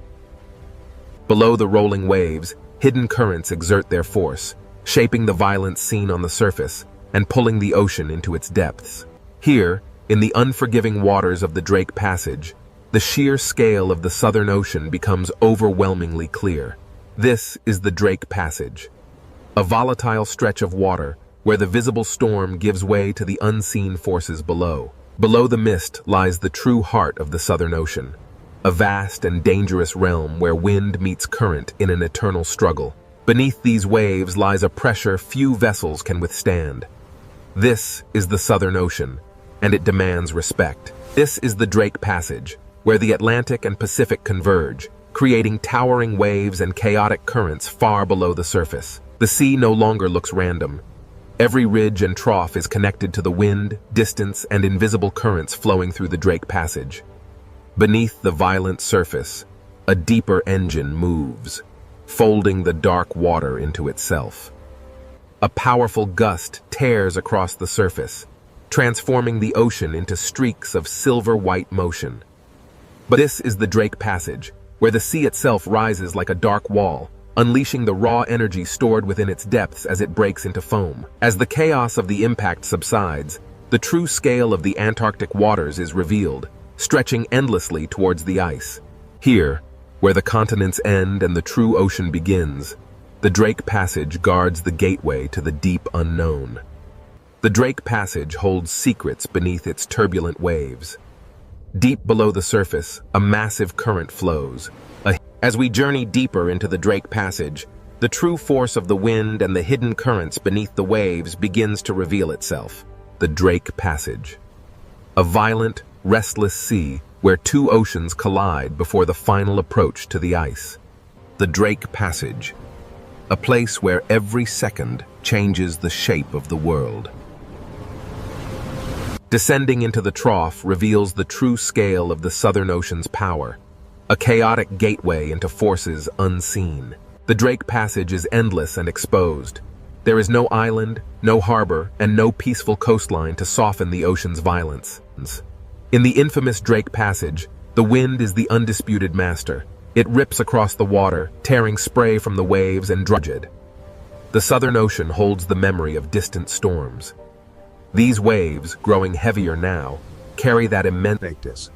Below the rolling waves, hidden currents exert their force, shaping the violence seen on the surface and pulling the ocean into its depths. Here, in the unforgiving waters of the Drake Passage, the sheer scale of the Southern Ocean becomes overwhelmingly clear. This is the Drake Passage, a volatile stretch of water where the visible storm gives way to the unseen forces below. Below the mist lies the true heart of the Southern Ocean, a vast and dangerous realm where wind meets current in an eternal struggle. Beneath these waves lies a pressure few vessels can withstand. This is the Southern Ocean, and it demands respect. This is the Drake Passage, where the Atlantic and Pacific converge, creating towering waves and chaotic currents far below the surface. The sea no longer looks random. Every ridge and trough is connected to the wind, distance, and invisible currents flowing through the Drake Passage. Beneath the violent surface, a deeper engine moves, folding the dark water into itself. A powerful gust tears across the surface, transforming the ocean into streaks of silver-white motion. But this is the Drake Passage, where the sea itself rises like a dark wall, unleashing the raw energy stored within its depths as it breaks into foam. As the chaos of the impact subsides, the true scale of the Antarctic waters is revealed, stretching endlessly towards the ice. Here, where the continents end and the true ocean begins, the Drake Passage guards the gateway to the deep unknown. The Drake Passage holds secrets beneath its turbulent waves. Deep below the surface, a massive current flows. As we journey deeper into the Drake Passage, the true force of the wind and the hidden currents beneath the waves begins to reveal itself. The Drake Passage, a violent, restless sea where two oceans collide before the final approach to the ice. The Drake Passage, a place where every second changes the shape of the world. Descending into the trough reveals the true scale of the Southern Ocean's power, a chaotic gateway into forces unseen. The Drake Passage is endless and exposed. There is no island, no harbor, and no peaceful coastline to soften the ocean's violence. In the infamous Drake Passage, the wind is the undisputed master. It rips across the water, tearing spray from the waves and drudged. The Southern Ocean holds the memory of distant storms. These waves, growing heavier now, carry that immense.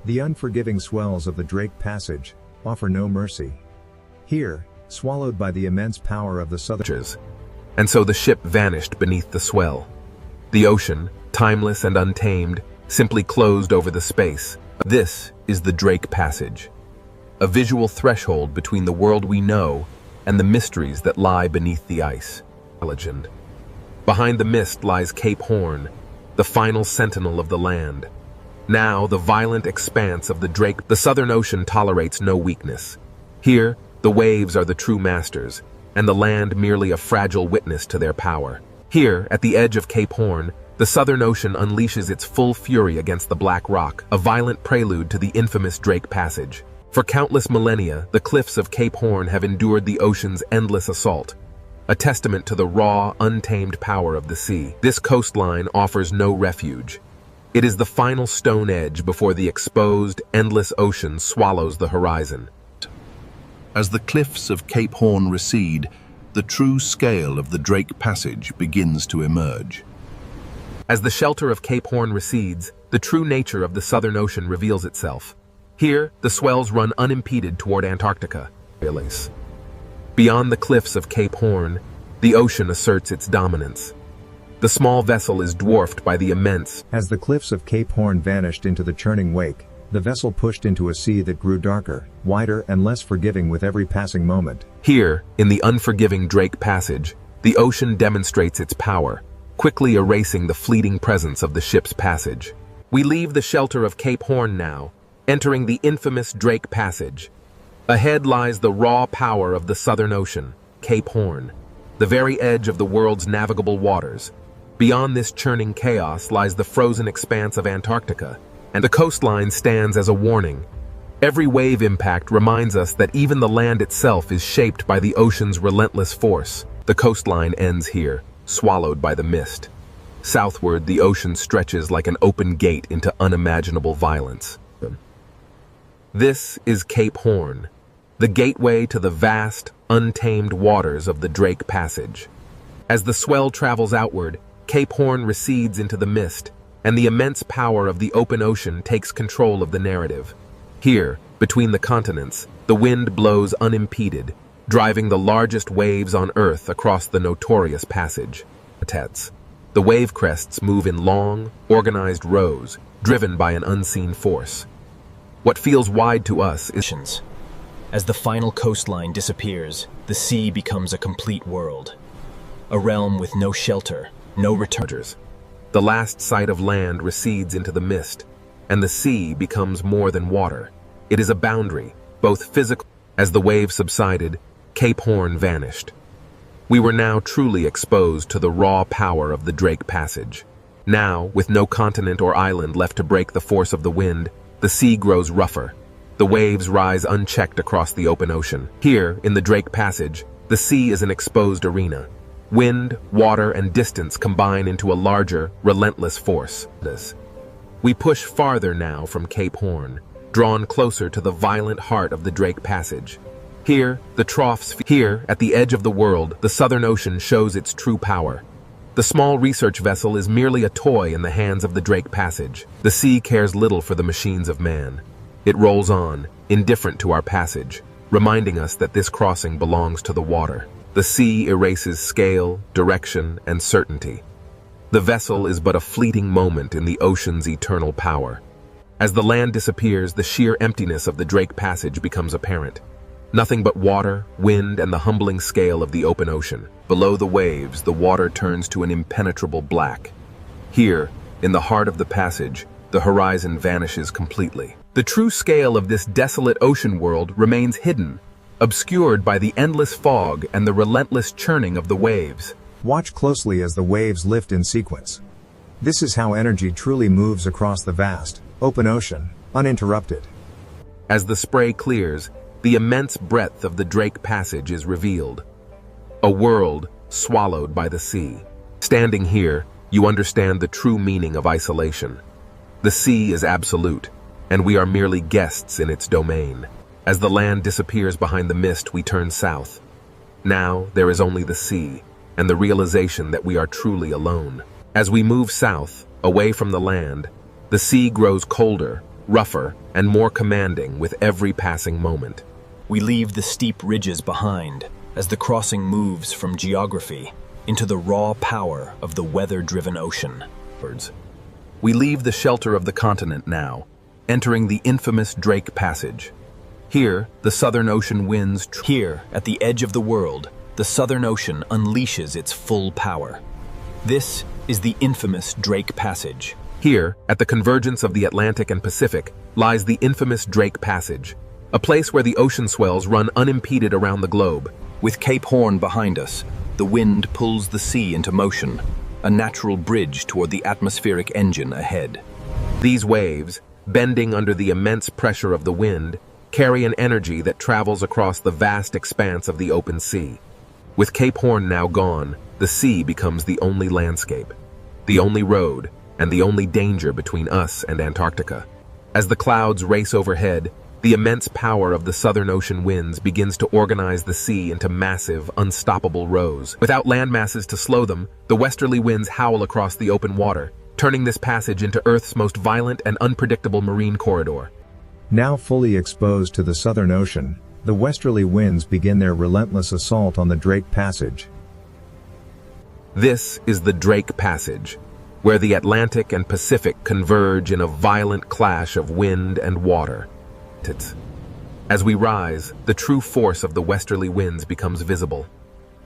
The unforgiving swells of the Drake Passage offer no mercy. Here, swallowed by the immense power of the Southern. And so the ship vanished beneath the swell. The ocean, timeless and untamed, simply closed over the space. This is the Drake Passage, a visual threshold between the world we know and the mysteries that lie beneath the ice. Legend. Behind the mist lies Cape Horn, the final sentinel of the land. Now, the violent expanse of the Southern Ocean tolerates no weakness. Here, the waves are the true masters, and the land merely a fragile witness to their power. Here, at the edge of Cape Horn, the Southern Ocean unleashes its full fury against the Black Rock, a violent prelude to the infamous Drake Passage. For countless millennia, the cliffs of Cape Horn have endured the ocean's endless assault, a testament to the raw, untamed power of the sea. This coastline offers no refuge. It is the final stone edge before the exposed, endless ocean swallows the horizon. As the cliffs of Cape Horn recede, the true scale of the Drake Passage begins to emerge. As the shelter of Cape Horn recedes, the true nature of the Southern Ocean reveals itself. Here, the swells run unimpeded toward Antarctica. Beyond the cliffs of Cape Horn, the ocean asserts its dominance. The small vessel is dwarfed by the immense. As the cliffs of Cape Horn vanished into the churning wake, the vessel pushed into a sea that grew darker, wider, and less forgiving with every passing moment. Here, in the unforgiving Drake Passage, the ocean demonstrates its power, quickly erasing the fleeting presence of the ship's passage. We leave the shelter of Cape Horn now, entering the infamous Drake Passage. Ahead lies the raw power of the Southern Ocean, Cape Horn, the very edge of the world's navigable waters. Beyond this churning chaos lies the frozen expanse of Antarctica, and the coastline stands as a warning. Every wave impact reminds us that even the land itself is shaped by the ocean's relentless force. The coastline ends here, swallowed by the mist. Southward, the ocean stretches like an open gate into unimaginable violence. This is Cape Horn, the gateway to the vast, untamed waters of the Drake Passage. As the swell travels outward, Cape Horn recedes into the mist, and the immense power of the open ocean takes control of the narrative. Here, between the continents, the wind blows unimpeded, driving the largest waves on Earth across the notorious passage. The wave crests move in long, organized rows, driven by an unseen force. What feels wide to us is... As the final coastline disappears, the sea becomes a complete world. A realm with no shelter, no returners. The last sight of land recedes into the mist, and the sea becomes more than water. It is a boundary, both physical. As the waves subsided, Cape Horn vanished. We were now truly exposed to the raw power of the Drake Passage. Now, with no continent or island left to break the force of the wind, the sea grows rougher. The waves rise unchecked across the open ocean. Here, in the Drake Passage, the sea is an exposed arena. Wind, water, and distance combine into a larger, relentless force. We push farther now from Cape Horn, drawn closer to the violent heart of the Drake Passage. Here, here, at the edge of the world, the Southern Ocean shows its true power. The small research vessel is merely a toy in the hands of the Drake Passage. The sea cares little for the machines of man. It rolls on, indifferent to our passage, reminding us that this crossing belongs to the water. The sea erases scale, direction, and certainty. The vessel is but a fleeting moment in the ocean's eternal power. As the land disappears, the sheer emptiness of the Drake Passage becomes apparent. Nothing but water, wind, and the humbling scale of the open ocean. Below the waves, the water turns to an impenetrable black. Here, in the heart of the passage, the horizon vanishes completely. The true scale of this desolate ocean world remains hidden, obscured by the endless fog and the relentless churning of the waves. Watch closely as the waves lift in sequence. This is how energy truly moves across the vast, open ocean, uninterrupted. As the spray clears, the immense breadth of the Drake Passage is revealed. A world swallowed by the sea. Standing here, you understand the true meaning of isolation. The sea is absolute, and we are merely guests in its domain. As the land disappears behind the mist, we turn south. Now, there is only the sea, and the realization that we are truly alone. As we move south, away from the land, the sea grows colder, rougher, and more commanding with every passing moment. We leave the steep ridges behind as the crossing moves from geography into the raw power of the weather-driven ocean. We leave the shelter of the continent now, entering the infamous Drake Passage. Here, the Southern Ocean winds. Here, at the edge of the world, the Southern Ocean unleashes its full power. This is the infamous Drake Passage. Here, at the convergence of the Atlantic and Pacific, lies the infamous Drake Passage, a place where the ocean swells run unimpeded around the globe. With Cape Horn behind us, the wind pulls the sea into motion, a natural bridge toward the atmospheric engine ahead. These waves, bending under the immense pressure of the wind, carry an energy that travels across the vast expanse of the open sea. With Cape Horn now gone, the sea becomes the only landscape, the only road, and the only danger between us and Antarctica. As the clouds race overhead, the immense power of the Southern Ocean winds begins to organize the sea into massive, unstoppable rows. Without land masses to slow them, the westerly winds howl across the open water, turning this passage into Earth's most violent and unpredictable marine corridor. Now fully exposed to the Southern Ocean, the westerly winds begin their relentless assault on the Drake Passage. This is the Drake Passage, where the Atlantic and Pacific converge in a violent clash of wind and water. As we rise, the true force of the westerly winds becomes visible.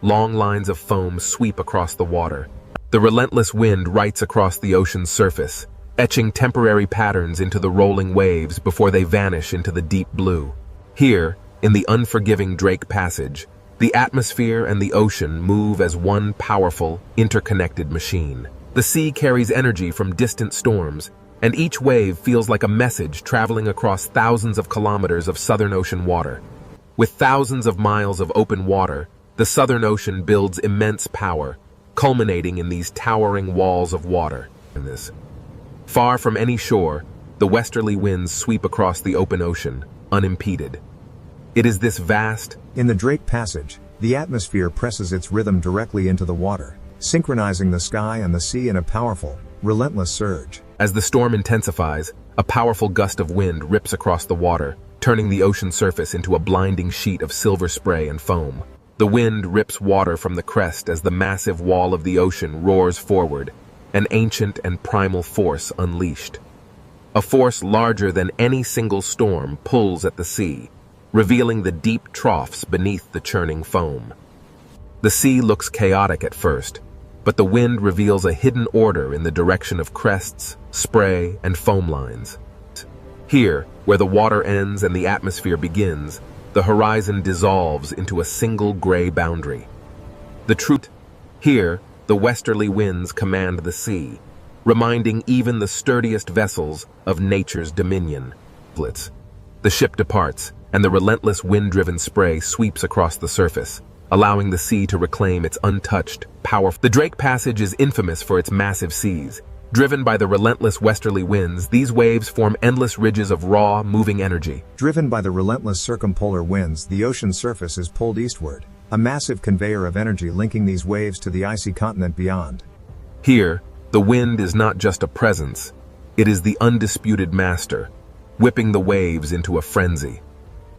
Long lines of foam sweep across the water. The relentless wind writes across the ocean's surface, etching temporary patterns into the rolling waves before they vanish into the deep blue. Here, in the unforgiving Drake Passage, the atmosphere and the ocean move as one powerful, interconnected machine. The sea carries energy from distant storms, and each wave feels like a message traveling across thousands of kilometers of Southern Ocean water. With thousands of miles of open water, the Southern Ocean builds immense power, culminating in these towering walls of water. Far from any shore, the westerly winds sweep across the open ocean, unimpeded. It is this vast... In the Drake Passage, the atmosphere presses its rhythm directly into the water, synchronizing the sky and the sea in a powerful, relentless surge. As the storm intensifies, a powerful gust of wind rips across the water, turning the ocean surface into a blinding sheet of silver spray and foam. The wind rips water from the crest as the massive wall of the ocean roars forward, an ancient and primal force unleashed. A force larger than any single storm pulls at the sea, revealing the deep troughs beneath the churning foam. The sea looks chaotic at first, but the wind reveals a hidden order in the direction of crests, spray, and foam lines. Here, where the water ends and the atmosphere begins, the horizon dissolves into a single gray boundary. The truth, here, the westerly winds command the sea, reminding even the sturdiest vessels of nature's dominion. The ship departs, and the relentless wind-driven spray sweeps across the surface, allowing the sea to reclaim its untouched, powerful... The Drake Passage is infamous for its massive seas. Driven by the relentless westerly winds, these waves form endless ridges of raw, moving energy. Driven by the relentless circumpolar winds, the ocean surface is pulled eastward, a massive conveyor of energy linking these waves to the icy continent beyond. Here, the wind is not just a presence, it is the undisputed master, whipping the waves into a frenzy.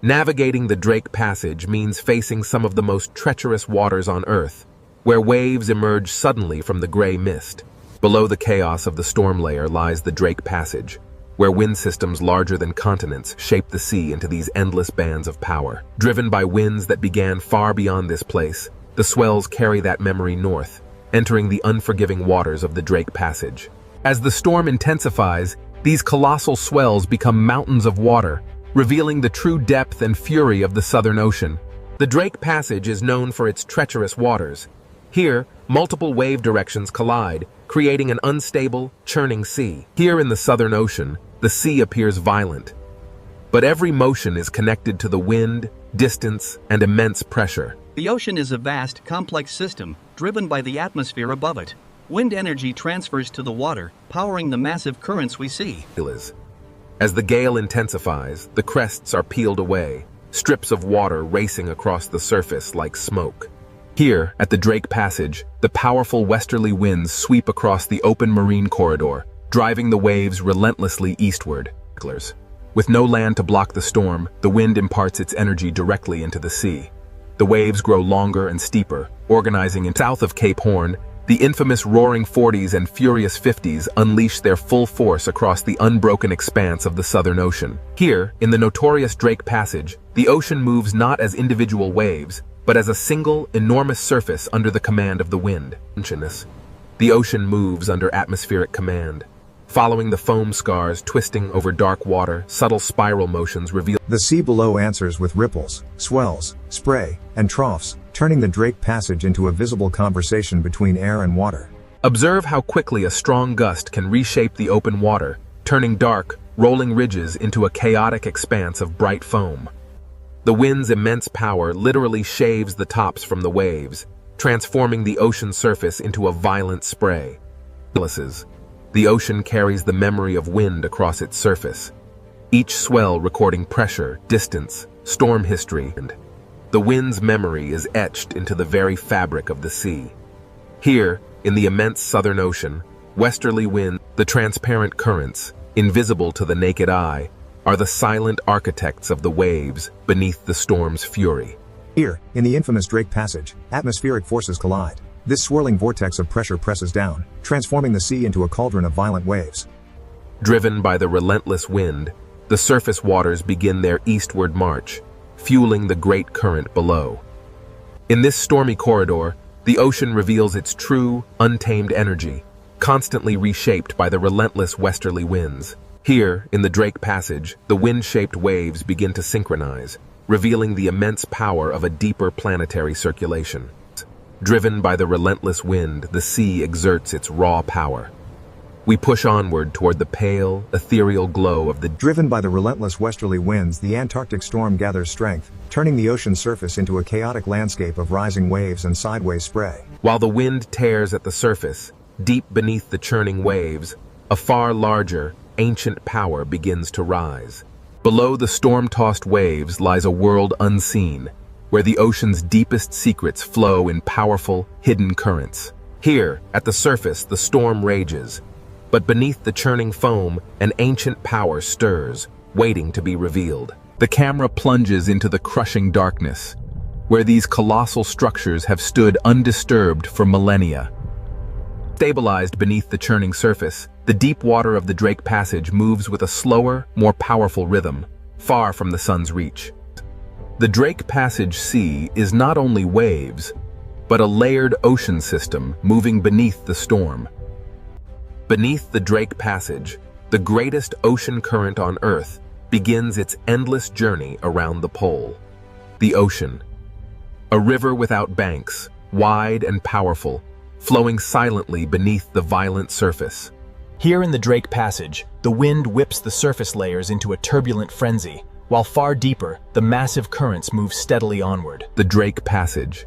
Navigating the Drake Passage means facing some of the most treacherous waters on Earth, where waves emerge suddenly from the gray mist. Below the chaos of the storm layer lies the Drake Passage, where wind systems larger than continents shape the sea into these endless bands of power. Driven by winds that began far beyond this place, the swells carry that memory north, entering the unforgiving waters of the Drake Passage. As the storm intensifies, these colossal swells become mountains of water, revealing the true depth and fury of the Southern Ocean. The Drake Passage is known for its treacherous waters. Here, multiple wave directions collide, creating an unstable, churning sea. Here in the Southern Ocean, the sea appears violent. But every motion is connected to the wind, distance, and immense pressure. The ocean is a vast, complex system, driven by the atmosphere above it. Wind energy transfers to the water, powering the massive currents we see. As the gale intensifies, the crests are peeled away, strips of water racing across the surface like smoke. Here, at the Drake Passage, the powerful westerly winds sweep across the open marine corridor, driving the waves relentlessly eastward. With no land to block the storm, the wind imparts its energy directly into the sea. The waves grow longer and steeper, organizing in south of Cape Horn. The infamous roaring 40s and furious 50s unleash their full force across the unbroken expanse of the Southern Ocean. Here, in the notorious Drake Passage, the ocean moves not as individual waves, but as a single, enormous surface under the command of the wind. The ocean moves under atmospheric command. Following the foam scars twisting over dark water, subtle spiral motions reveal... The sea below answers with ripples, swells, spray, and troughs, turning the Drake Passage into a visible conversation between air and water. Observe how quickly a strong gust can reshape the open water, turning dark, rolling ridges into a chaotic expanse of bright foam. The wind's immense power literally shaves the tops from the waves, transforming the ocean surface into a violent spray. The ocean carries the memory of wind across its surface, each swell recording pressure, distance, storm history, and the wind's memory is etched into the very fabric of the sea. Here, in the immense Southern Ocean, westerly wind, the transparent currents, invisible to the naked eye, are the silent architects of the waves beneath the storm's fury. Here, in the infamous Drake Passage, atmospheric forces collide. This swirling vortex of pressure presses down, transforming the sea into a cauldron of violent waves. Driven by the relentless wind, the surface waters begin their eastward march, fueling the great current below. In this stormy corridor, the ocean reveals its true, untamed energy, constantly reshaped by the relentless westerly winds. Here, in the Drake Passage, the wind-shaped waves begin to synchronize, revealing the immense power of a deeper planetary circulation. Driven by the relentless wind, the sea exerts its raw power. we push onward toward the pale, ethereal glow of the... Driven by the relentless westerly winds, the Antarctic storm gathers strength, turning the ocean surface into a chaotic landscape of rising waves and sideways spray. While the wind tears at the surface, deep beneath the churning waves, a far larger, ancient power begins to rise. Below the storm-tossed waves lies a world unseen, where the ocean's deepest secrets flow in powerful, hidden currents. Here, at the surface, the storm rages, but beneath the churning foam, an ancient power stirs, waiting to be revealed. The camera plunges into the crushing darkness, where these colossal structures have stood undisturbed for millennia. Stabilized beneath the churning surface, the deep water of the Drake Passage moves with a slower, more powerful rhythm, far from the sun's reach. The Drake Passage Sea is not only waves, but a layered ocean system moving beneath the storm. Beneath the Drake Passage, the greatest ocean current on Earth begins its endless journey around the pole. The ocean. A river without banks, wide and powerful, flowing silently beneath the violent surface. Here in the Drake Passage, the wind whips the surface layers into a turbulent frenzy, while far deeper, the massive currents move steadily onward. The Drake Passage.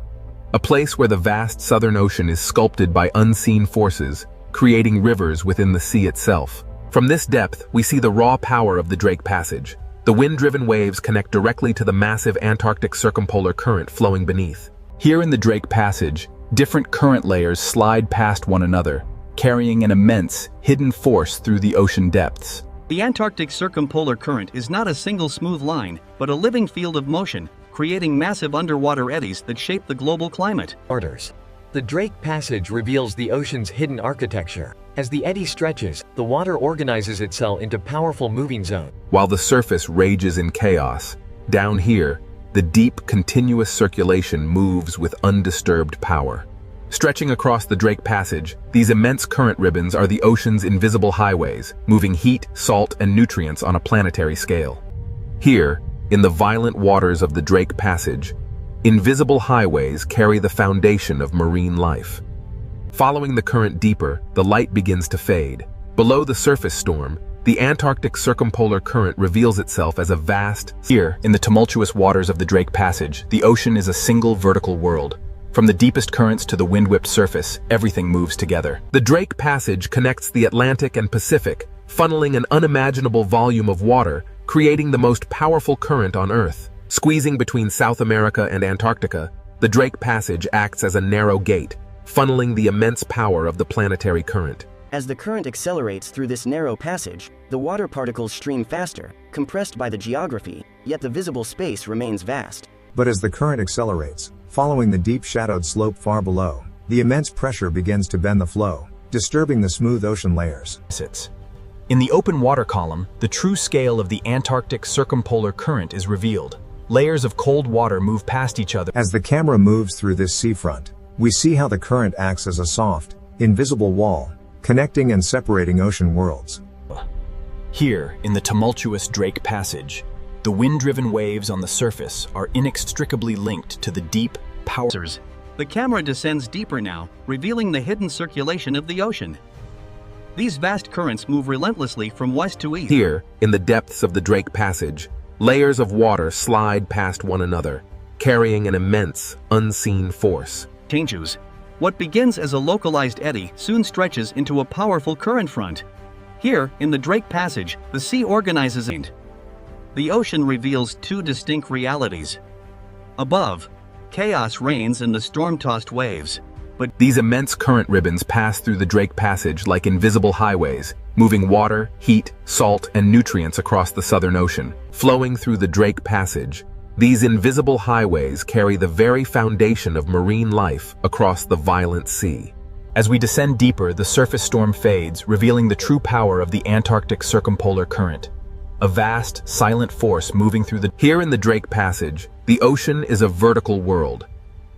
A place where the vast Southern Ocean is sculpted by unseen forces, creating rivers within the sea itself. From this depth, we see the raw power of the Drake Passage. The wind-driven waves connect directly to the massive Antarctic circumpolar current flowing beneath. Here in the Drake Passage, different current layers slide past one another, carrying an immense, hidden force through the ocean depths. The Antarctic circumpolar current is not a single smooth line, but a living field of motion, creating massive underwater eddies that shape the global climate. The Drake Passage reveals the ocean's hidden architecture. As the eddy stretches, the water organizes itself into powerful moving zones. While the surface rages in chaos, down here, the deep, continuous circulation moves with undisturbed power. Stretching across the Drake Passage, these immense current ribbons are the ocean's invisible highways, moving heat, salt, and nutrients on a planetary scale. Here, in the violent waters of the Drake Passage, invisible highways carry the foundation of marine life. Following the current deeper, the light begins to fade. Below the surface storm, the Antarctic circumpolar current reveals itself as a vast... Here, in the tumultuous waters of the Drake Passage, the ocean is a single vertical world. From the deepest currents to the wind-whipped surface, everything moves together. The Drake Passage connects the Atlantic and Pacific, funneling an unimaginable volume of water, creating the most powerful current on Earth. Squeezing between South America and Antarctica, the Drake Passage acts as a narrow gate, funneling the immense power of the planetary current. As the current accelerates through this narrow passage, the water particles stream faster, compressed by the geography, yet the visible space remains vast. But as the current accelerates, following the deep shadowed slope far below, the immense pressure begins to bend the flow, disturbing the smooth ocean layers. In the open water column, the true scale of the Antarctic circumpolar current is revealed. Layers of cold water move past each other. As the camera moves through this seafront, we see how the current acts as a soft, invisible wall, connecting and separating ocean worlds. Here, in the tumultuous Drake Passage, the wind-driven waves on the surface are inextricably linked to the deep, powers. The camera descends deeper now, revealing the hidden circulation of the ocean. These vast currents move relentlessly from west to east. Here, in the depths of the Drake Passage, layers of water slide past one another, carrying an immense, unseen force. Changes. What begins as a localized eddy soon stretches into a powerful current front. Here, in the Drake Passage, the sea organizes and the ocean reveals two distinct realities. Above, chaos reigns in the storm-tossed waves. But these immense current ribbons pass through the Drake Passage like invisible highways, moving water, heat, salt, and nutrients across the Southern Ocean. Flowing through the Drake Passage, these invisible highways carry the very foundation of marine life across the violent sea. As we descend deeper, the surface storm fades, revealing the true power of the Antarctic circumpolar current. A vast, silent force moving through the... Here in the Drake Passage, the ocean is a vertical world.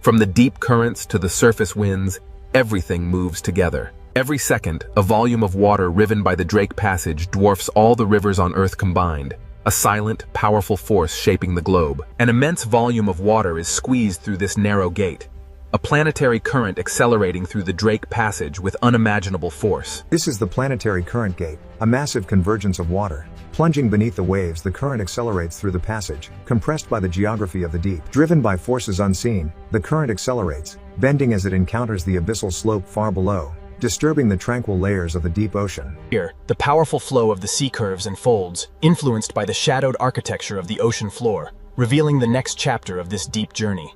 From the deep currents to the surface winds, everything moves together. Every second, a volume of water riven by the Drake Passage dwarfs all the rivers on Earth combined, a silent, powerful force shaping the globe. An immense volume of water is squeezed through this narrow gate, a planetary current accelerating through the Drake Passage with unimaginable force. This is the planetary current gate, a massive convergence of water. Plunging beneath the waves, the current accelerates through the passage, compressed by the geography of the deep. Driven by forces unseen, the current accelerates, bending as it encounters the abyssal slope far below, disturbing the tranquil layers of the deep ocean. Here, the powerful flow of the sea curves and folds, influenced by the shadowed architecture of the ocean floor, revealing the next chapter of this deep journey.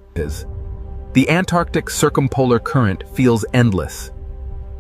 The Antarctic circumpolar current feels endless.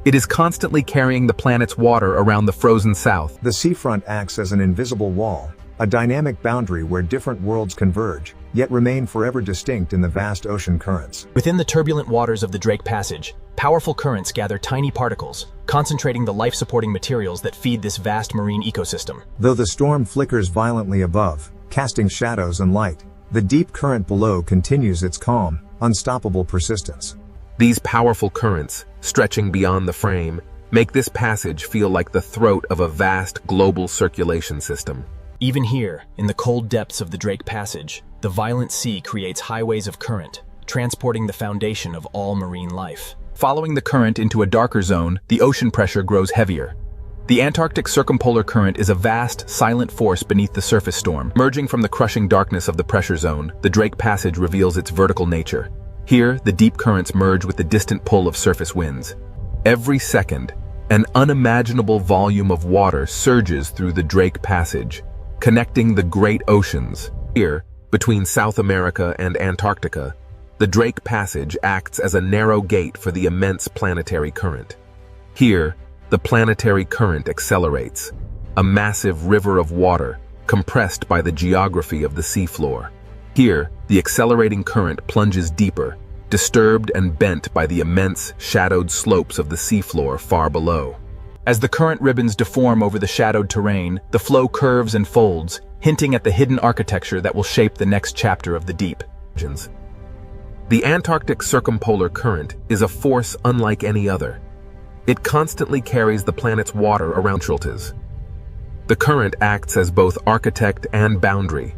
It is constantly carrying the planet's water around the frozen south. The seafront acts as an invisible wall, a dynamic boundary where different worlds converge, yet remain forever distinct in the vast ocean currents. Within the turbulent waters of the Drake Passage, powerful currents gather tiny particles, concentrating the life-supporting materials that feed this vast marine ecosystem. Though the storm flickers violently above, casting shadows and light, the deep current below continues its calm, unstoppable persistence. These powerful currents, stretching beyond the frame, make this passage feel like the throat of a vast global circulation system. Even here, in the cold depths of the Drake Passage, the violent sea creates highways of current, transporting the foundation of all marine life. Following the current into a darker zone, the ocean pressure grows heavier. The Antarctic circumpolar current is a vast, silent force beneath the surface storm. Emerging from the crushing darkness of the pressure zone, the Drake Passage reveals its vertical nature. Here, the deep currents merge with the distant pull of surface winds. Every second, an unimaginable volume of water surges through the Drake Passage, connecting the great oceans. Here, between South America and Antarctica, the Drake Passage acts as a narrow gate for the immense planetary current. Here, the planetary current accelerates, a massive river of water compressed by the geography of the seafloor. Here, the accelerating current plunges deeper, disturbed and bent by the immense, shadowed slopes of the seafloor far below. As the current ribbons deform over the shadowed terrain, the flow curves and folds, hinting at the hidden architecture that will shape the next chapter of the deep. The Antarctic circumpolar current is a force unlike any other. It constantly carries the planet's water around shelters. The current acts as both architect and boundary,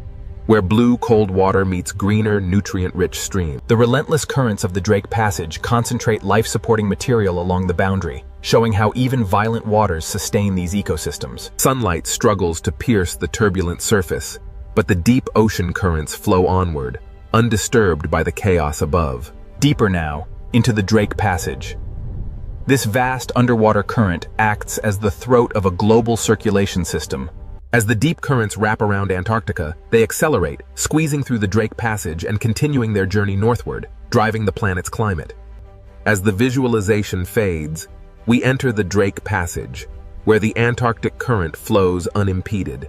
where blue cold water meets greener, nutrient-rich streams. The relentless currents of the Drake Passage concentrate life-supporting material along the boundary, showing how even violent waters sustain these ecosystems. Sunlight struggles to pierce the turbulent surface, but the deep ocean currents flow onward, undisturbed by the chaos above. Deeper now, into the Drake Passage. This vast underwater current acts as the throat of a global circulation system. As the deep currents wrap around Antarctica, they accelerate, squeezing through the Drake Passage and continuing their journey northward, driving the planet's climate. As the visualization fades, we enter the Drake Passage, where the Antarctic current flows unimpeded.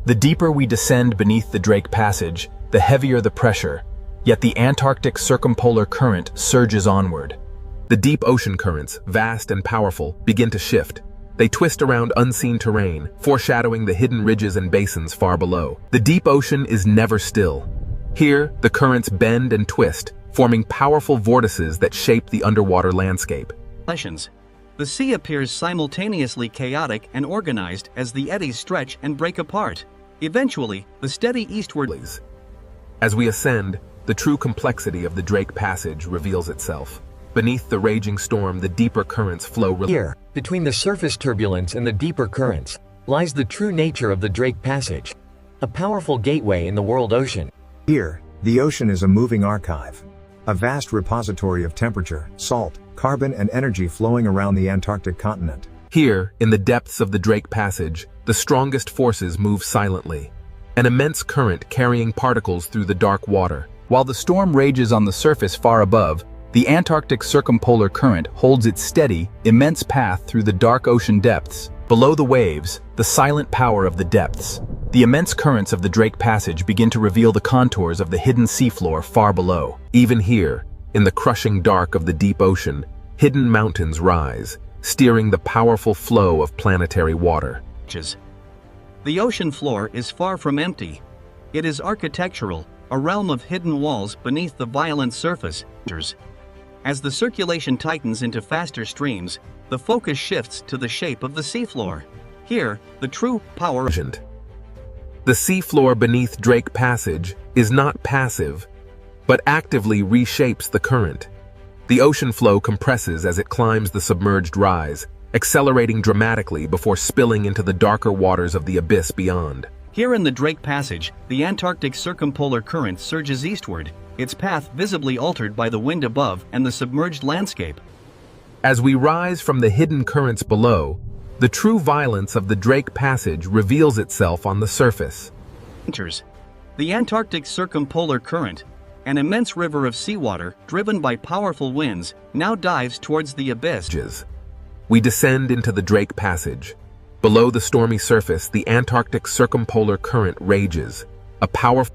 The deeper we descend beneath the Drake Passage, the heavier the pressure, yet the Antarctic circumpolar current surges onward. The deep ocean currents, vast and powerful, begin to shift. They twist around unseen terrain, foreshadowing the hidden ridges and basins far below. The deep ocean is never still. Here, the currents bend and twist, forming powerful vortices that shape the underwater landscape. The sea appears simultaneously chaotic and organized as the eddies stretch and break apart. Eventually, the steady eastward. As we ascend, the true complexity of the Drake Passage reveals itself. Beneath the raging storm, the deeper currents flow. Here, between the surface turbulence and the deeper currents, lies the true nature of the Drake Passage, a powerful gateway in the world ocean. Here, the ocean is a moving archive, a vast repository of temperature, salt, carbon and energy flowing around the Antarctic continent. Here, in the depths of the Drake Passage, the strongest forces move silently, an immense current carrying particles through the dark water. While the storm rages on the surface far above, the Antarctic circumpolar current holds its steady, immense path through the dark ocean depths. Below the waves, the silent power of the depths. The immense currents of the Drake Passage begin to reveal the contours of the hidden seafloor far below. Even here, in the crushing dark of the deep ocean, hidden mountains rise, steering the powerful flow of planetary water. The ocean floor is far from empty. It is architectural, a realm of hidden walls beneath the violent surface. As the circulation tightens into faster streams, the focus shifts to the shape of the seafloor. Here, the true power. The seafloor beneath Drake Passage is not passive, but actively reshapes the current. The ocean flow compresses as it climbs the submerged rise, accelerating dramatically before spilling into the darker waters of the abyss beyond. Here in the Drake Passage, the Antarctic circumpolar current surges eastward, its path visibly altered by the wind above and the submerged landscape. As we rise from the hidden currents below, the true violence of the Drake Passage reveals itself on the surface. The Antarctic circumpolar current, an immense river of seawater driven by powerful winds, now dives towards the abyss. We descend into the Drake Passage. Below the stormy surface, the Antarctic circumpolar current rages.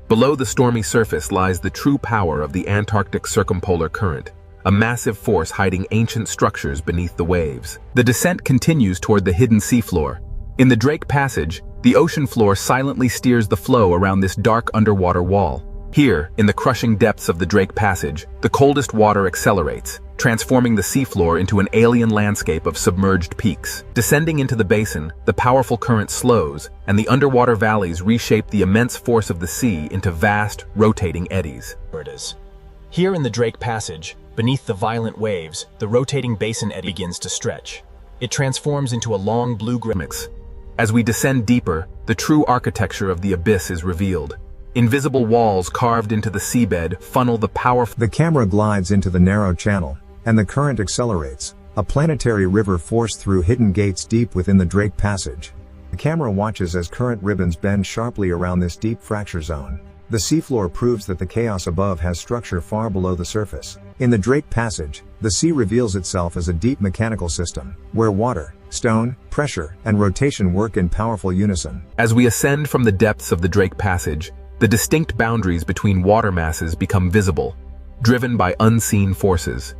Below the stormy surface lies the true power of the Antarctic circumpolar current, a massive force hiding ancient structures beneath the waves. The descent continues toward the hidden seafloor. In the Drake Passage, the ocean floor silently steers the flow around this dark underwater wall. Here, in the crushing depths of the Drake Passage, the coldest water accelerates, transforming the seafloor into an alien landscape of submerged peaks. Descending into the basin, the powerful current slows, and the underwater valleys reshape the immense force of the sea into vast, rotating eddies. Here in the Drake Passage, beneath the violent waves, the rotating basin eddy begins to stretch. It transforms into a long blue mix. As we descend deeper, the true architecture of the abyss is revealed. Invisible walls carved into the seabed funnel the powerful... The camera glides into the narrow channel, and the current accelerates, a planetary river forced through hidden gates deep within the Drake Passage. The camera watches as current ribbons bend sharply around this deep fracture zone. The seafloor proves that the chaos above has structure far below the surface. In the Drake Passage, the sea reveals itself as a deep mechanical system, where water, stone, pressure, and rotation work in powerful unison. As we ascend from the depths of the Drake Passage, the distinct boundaries between water masses become visible, driven by unseen forces.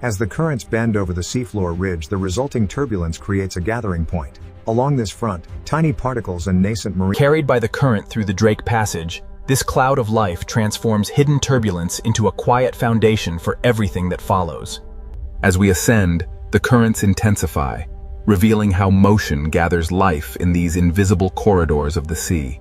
As the currents bend over the seafloor ridge, the resulting turbulence creates a gathering point. Along this front, tiny particles and nascent marine... Carried by the current through the Drake Passage, this cloud of life transforms hidden turbulence into a quiet foundation for everything that follows. As we ascend, the currents intensify, revealing how motion gathers life in these invisible corridors of the sea.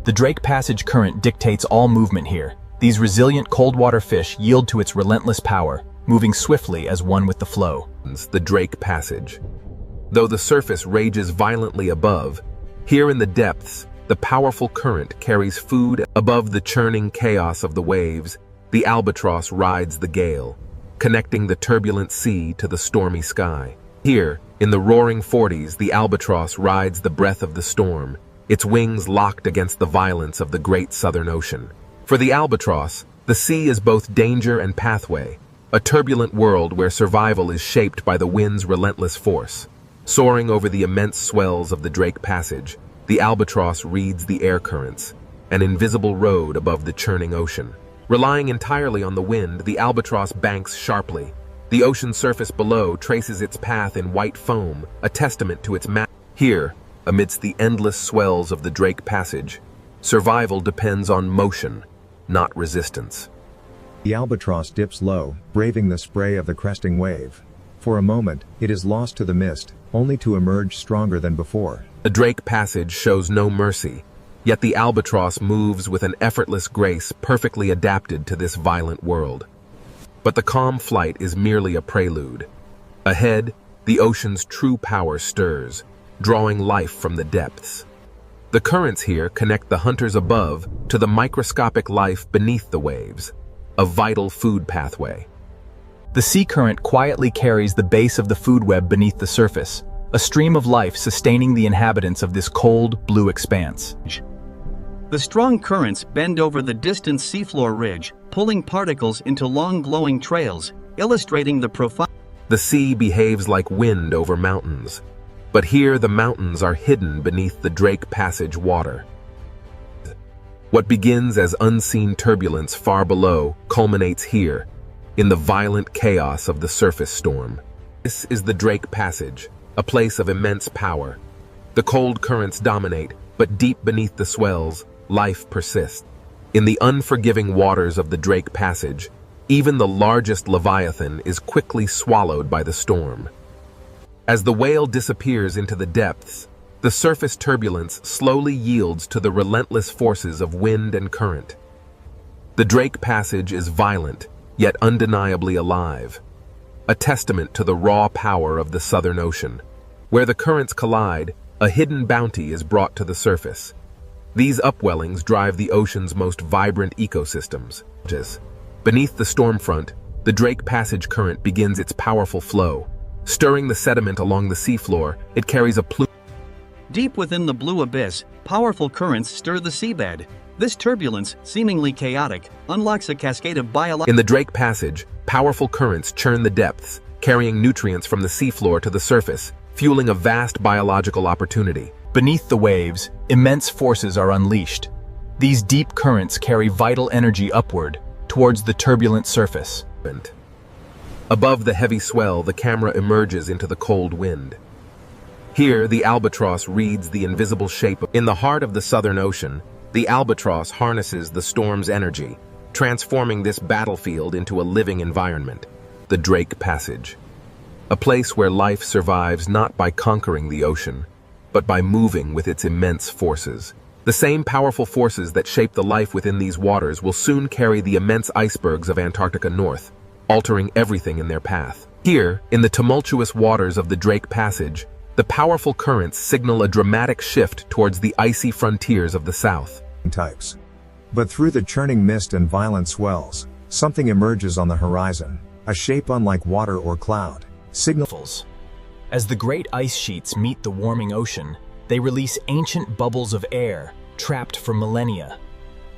The Drake Passage current dictates all movement here. These resilient cold-water fish yield to its relentless power, moving swiftly as one with the flow. The Drake Passage. Though the surface rages violently above, here in the depths, the powerful current carries food. Above the churning chaos of the waves, the albatross rides the gale, connecting the turbulent sea to the stormy sky. Here, in the roaring 40s, the albatross rides the breath of the storm, its wings locked against the violence of the great southern ocean. For the albatross, the sea is both danger and pathway, a turbulent world where survival is shaped by the wind's relentless force. Soaring over the immense swells of the Drake Passage, the albatross reads the air currents, an invisible road above the churning ocean. Relying entirely on the wind, the albatross banks sharply. The ocean surface below traces its path in white foam, a testament to its mass. Here, amidst the endless swells of the Drake Passage, survival depends on motion, not resistance. The albatross dips low, braving the spray of the cresting wave. For a moment, it is lost to the mist, only to emerge stronger than before. The Drake Passage shows no mercy, yet the albatross moves with an effortless grace perfectly adapted to this violent world. But the calm flight is merely a prelude. Ahead, the ocean's true power stirs, drawing life from the depths. The currents here connect the hunters above to the microscopic life beneath the waves, a vital food pathway. The sea current quietly carries the base of the food web beneath the surface, a stream of life sustaining the inhabitants of this cold, blue expanse. The strong currents bend over the distant seafloor ridge, pulling particles into long glowing trails, illustrating the profound... The sea behaves like wind over mountains, but here the mountains are hidden beneath the Drake Passage water. What begins as unseen turbulence far below culminates here, in the violent chaos of the surface storm. This is the Drake Passage, a place of immense power. The cold currents dominate, but deep beneath the swells, life persists. In the unforgiving waters of the Drake Passage, even the largest leviathan is quickly swallowed by the storm. As the whale disappears into the depths, the surface turbulence slowly yields to the relentless forces of wind and current. The Drake Passage is violent, yet undeniably alive. A testament to the raw power of the Southern Ocean. Where the currents collide, a hidden bounty is brought to the surface. These upwellings drive the ocean's most vibrant ecosystems. Beneath the storm front, the Drake Passage current begins its powerful flow. Stirring the sediment along the seafloor, it carries a plume. Deep within the blue abyss, powerful currents stir the seabed. This turbulence, seemingly chaotic, unlocks a cascade of In the Drake Passage, powerful currents churn the depths, carrying nutrients from the seafloor to the surface, fueling a vast biological opportunity. Beneath the waves, immense forces are unleashed. These deep currents carry vital energy upward, towards the turbulent surface. Above the heavy swell, the camera emerges into the cold wind. Here, the albatross reads the invisible shape in the heart of the Southern Ocean. The albatross harnesses the storm's energy, transforming this battlefield into a living environment. The Drake Passage. A place where life survives not by conquering the ocean, but by moving with its immense forces. The same powerful forces that shape the life within these waters will soon carry the immense icebergs of Antarctica north, altering everything in their path. Here, in the tumultuous waters of the Drake Passage, the powerful currents signal a dramatic shift towards the icy frontiers of the south. Types. But through the churning mist and violent swells, something emerges on the horizon, a shape unlike water or cloud. Signals. As the great ice sheets meet the warming ocean, they release ancient bubbles of air, trapped for millennia.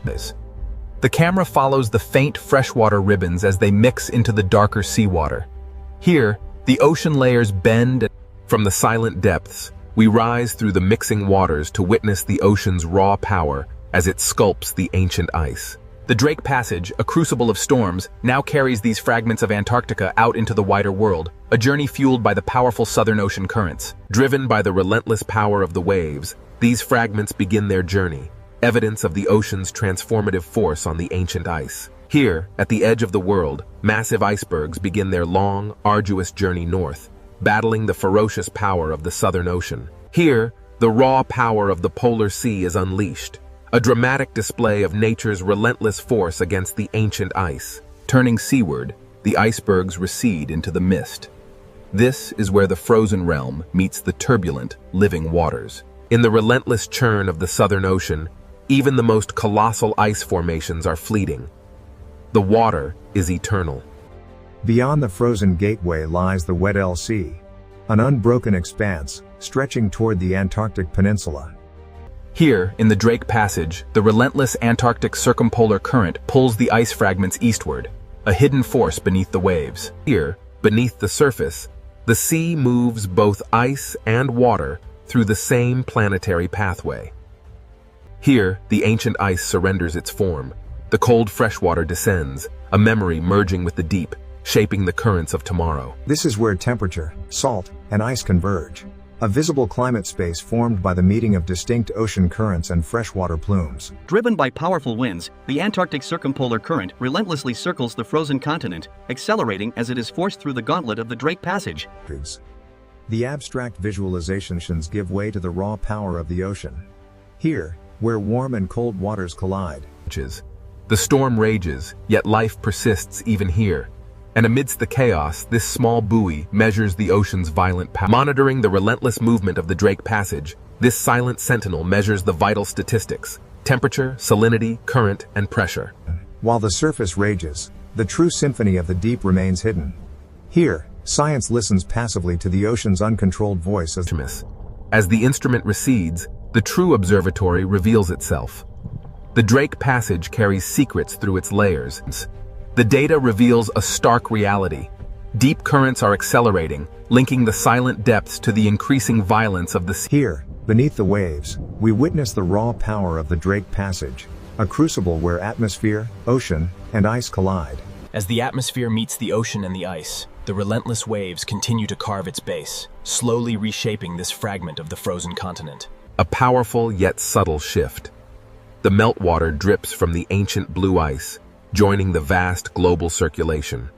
The camera follows the faint freshwater ribbons as they mix into the darker seawater. Here, the ocean layers bend. From the silent depths, we rise through the mixing waters to witness the ocean's raw power as it sculpts the ancient ice. The Drake Passage, a crucible of storms, now carries these fragments of Antarctica out into the wider world, a journey fueled by the powerful Southern Ocean currents. Driven by the relentless power of the waves, these fragments begin their journey, evidence of the ocean's transformative force on the ancient ice. Here, at the edge of the world, massive icebergs begin their long, arduous journey north, battling the ferocious power of the Southern Ocean. Here, the raw power of the polar sea is unleashed, a dramatic display of nature's relentless force against the ancient ice. Turning seaward, the icebergs recede into the mist. This is where the frozen realm meets the turbulent, living waters. In the relentless churn of the Southern Ocean, even the most colossal ice formations are fleeting. The water is eternal. Beyond the frozen gateway lies the Weddell Sea, an unbroken expanse, stretching toward the Antarctic Peninsula. Here, in the Drake Passage, the relentless Antarctic circumpolar current pulls the ice fragments eastward, a hidden force beneath the waves. Here, beneath the surface, the sea moves both ice and water through the same planetary pathway. Here, the ancient ice surrenders its form. The cold freshwater descends, a memory merging with the deep, shaping the currents of tomorrow. This is where temperature, salt, and ice converge. A visible climate space formed by the meeting of distinct ocean currents and freshwater plumes. Driven by powerful winds, the Antarctic circumpolar current relentlessly circles the frozen continent, accelerating as it is forced through the gauntlet of the Drake Passage. The abstract visualizations give way to the raw power of the ocean. Here, where warm and cold waters collide. The storm rages, yet life persists even here. And amidst the chaos, this small buoy measures the ocean's violent power. Monitoring the relentless movement of the Drake Passage, this silent sentinel measures the vital statistics: temperature, salinity, current, and pressure. While the surface rages, the true symphony of the deep remains hidden. Here, science listens passively to the ocean's uncontrolled voice as the instrument recedes, the true observatory reveals itself. The Drake Passage carries secrets through its layers. The data reveals a stark reality. Deep currents are accelerating, linking the silent depths to the increasing violence of the sea. Here, beneath the waves, we witness the raw power of the Drake Passage, a crucible where atmosphere, ocean, and ice collide. As the atmosphere meets the ocean and the ice, the relentless waves continue to carve its base, slowly reshaping this fragment of the frozen continent. A powerful yet subtle shift. The meltwater drips from the ancient blue ice, joining the vast global circulation.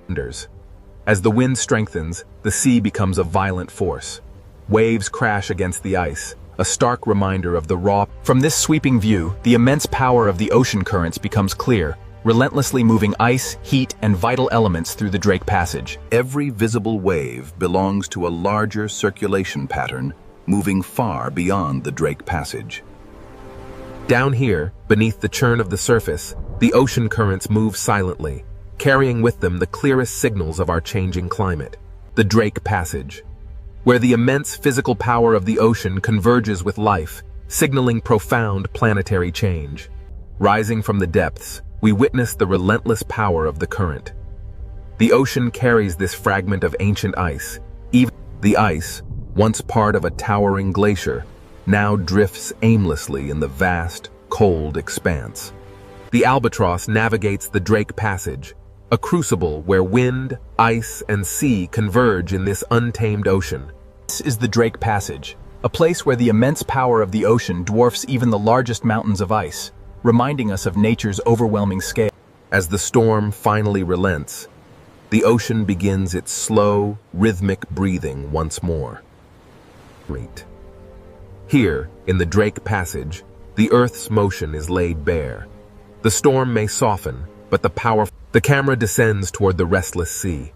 As the wind strengthens, the sea becomes a violent force. Waves crash against the ice, a stark reminder of the raw. From this sweeping view, the immense power of the ocean currents becomes clear, relentlessly moving ice, heat, and vital elements through the Drake Passage. Every visible wave belongs to a larger circulation pattern moving far beyond the Drake Passage. Down here, beneath the churn of the surface, the ocean currents move silently, carrying with them the clearest signals of our changing climate, the Drake Passage, where the immense physical power of the ocean converges with life, signaling profound planetary change. Rising from the depths, we witness the relentless power of the current. The ocean carries this fragment of ancient ice. Even the ice, once part of a towering glacier, now drifts aimlessly in the vast, cold expanse. The albatross navigates the Drake Passage, a crucible where wind, ice, and sea converge in this untamed ocean. This is the Drake Passage, a place where the immense power of the ocean dwarfs even the largest mountains of ice, reminding us of nature's overwhelming scale. As the storm finally relents, the ocean begins its slow, rhythmic breathing once more. Here, in the Drake Passage, the Earth's motion is laid bare. The storm may soften, but the camera descends toward the restless sea.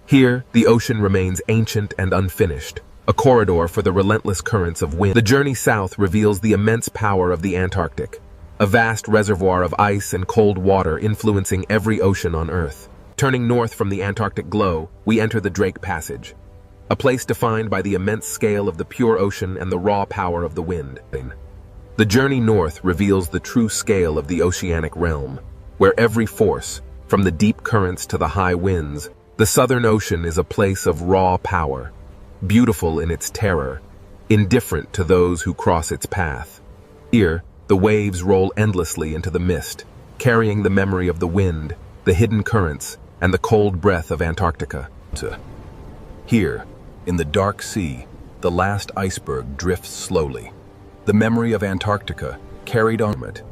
Here, the ocean remains ancient and unfinished, a corridor for the relentless currents of wind. The journey south reveals the immense power of the Antarctic, a vast reservoir of ice and cold water influencing every ocean on Earth. Turning north from the Antarctic glow, we enter the Drake Passage, a place defined by the immense scale of the pure ocean and the raw power of the wind. The journey north reveals the true scale of the oceanic realm, where every force, from the deep currents to the high winds, the Southern Ocean is a place of raw power, beautiful in its terror, indifferent to those who cross its path. Here, the waves roll endlessly into the mist, carrying the memory of the wind, the hidden currents, and the cold breath of Antarctica. Here, in the dark sea, the last iceberg drifts slowly, the memory of Antarctica carried on it.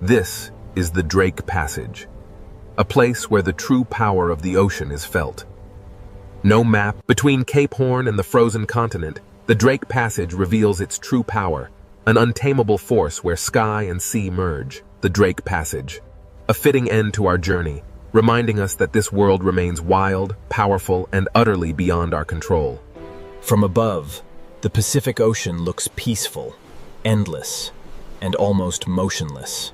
This is the Drake Passage, a place where the true power of the ocean is felt. No map between Cape Horn and the frozen continent, the Drake Passage reveals its true power, an untamable force where sky and sea merge, the Drake Passage. A fitting end to our journey, reminding us that this world remains wild, powerful, and utterly beyond our control. From above, the Pacific Ocean looks peaceful, endless, and almost motionless.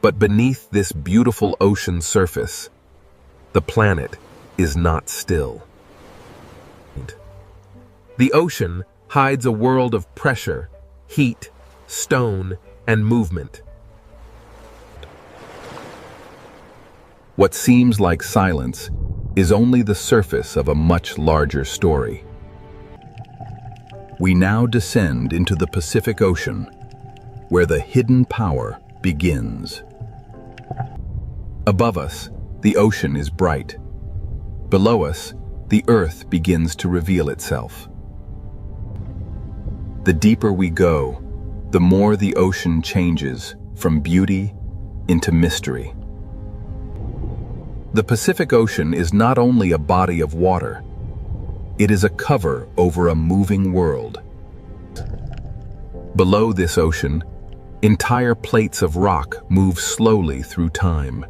But beneath this beautiful ocean surface, the planet is not still. The ocean hides a world of pressure, heat, stone, and movement. What seems like silence is only the surface of a much larger story. We now descend into the Pacific Ocean, where the hidden power begins. Above us, the ocean is bright. Below us, the earth begins to reveal itself. The deeper we go, the more the ocean changes from beauty into mystery. The Pacific Ocean is not only a body of water, it is a cover over a moving world. Below this ocean, entire plates of rock move slowly through time.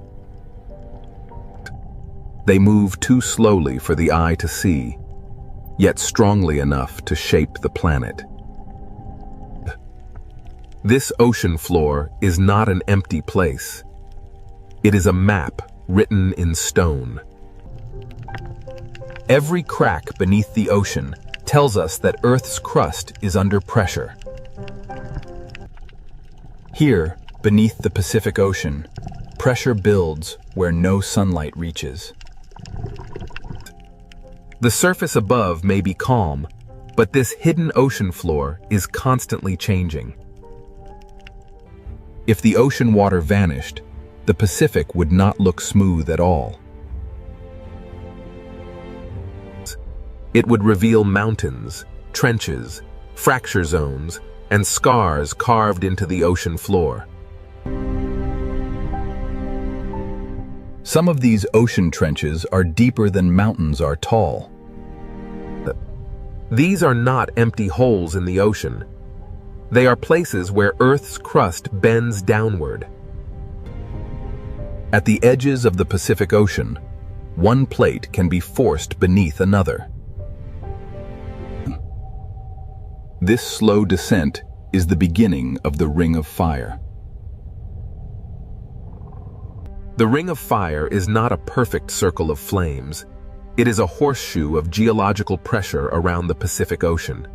They move too slowly for the eye to see, yet strongly enough to shape the planet. This ocean floor is not an empty place. It is a map written in stone. Every crack beneath the ocean tells us that Earth's crust is under pressure. Here, beneath the Pacific Ocean, pressure builds where no sunlight reaches. The surface above may be calm, but this hidden ocean floor is constantly changing. If the ocean water vanished, the Pacific would not look smooth at all. It would reveal mountains, trenches, fracture zones, and scars carved into the ocean floor. Some of these ocean trenches are deeper than mountains are tall. These are not empty holes in the ocean. They are places where Earth's crust bends downward. At the edges of the Pacific Ocean, one plate can be forced beneath another. This slow descent is the beginning of the Ring of Fire. The Ring of Fire is not a perfect circle of flames. It is a horseshoe of geological pressure around the Pacific Ocean.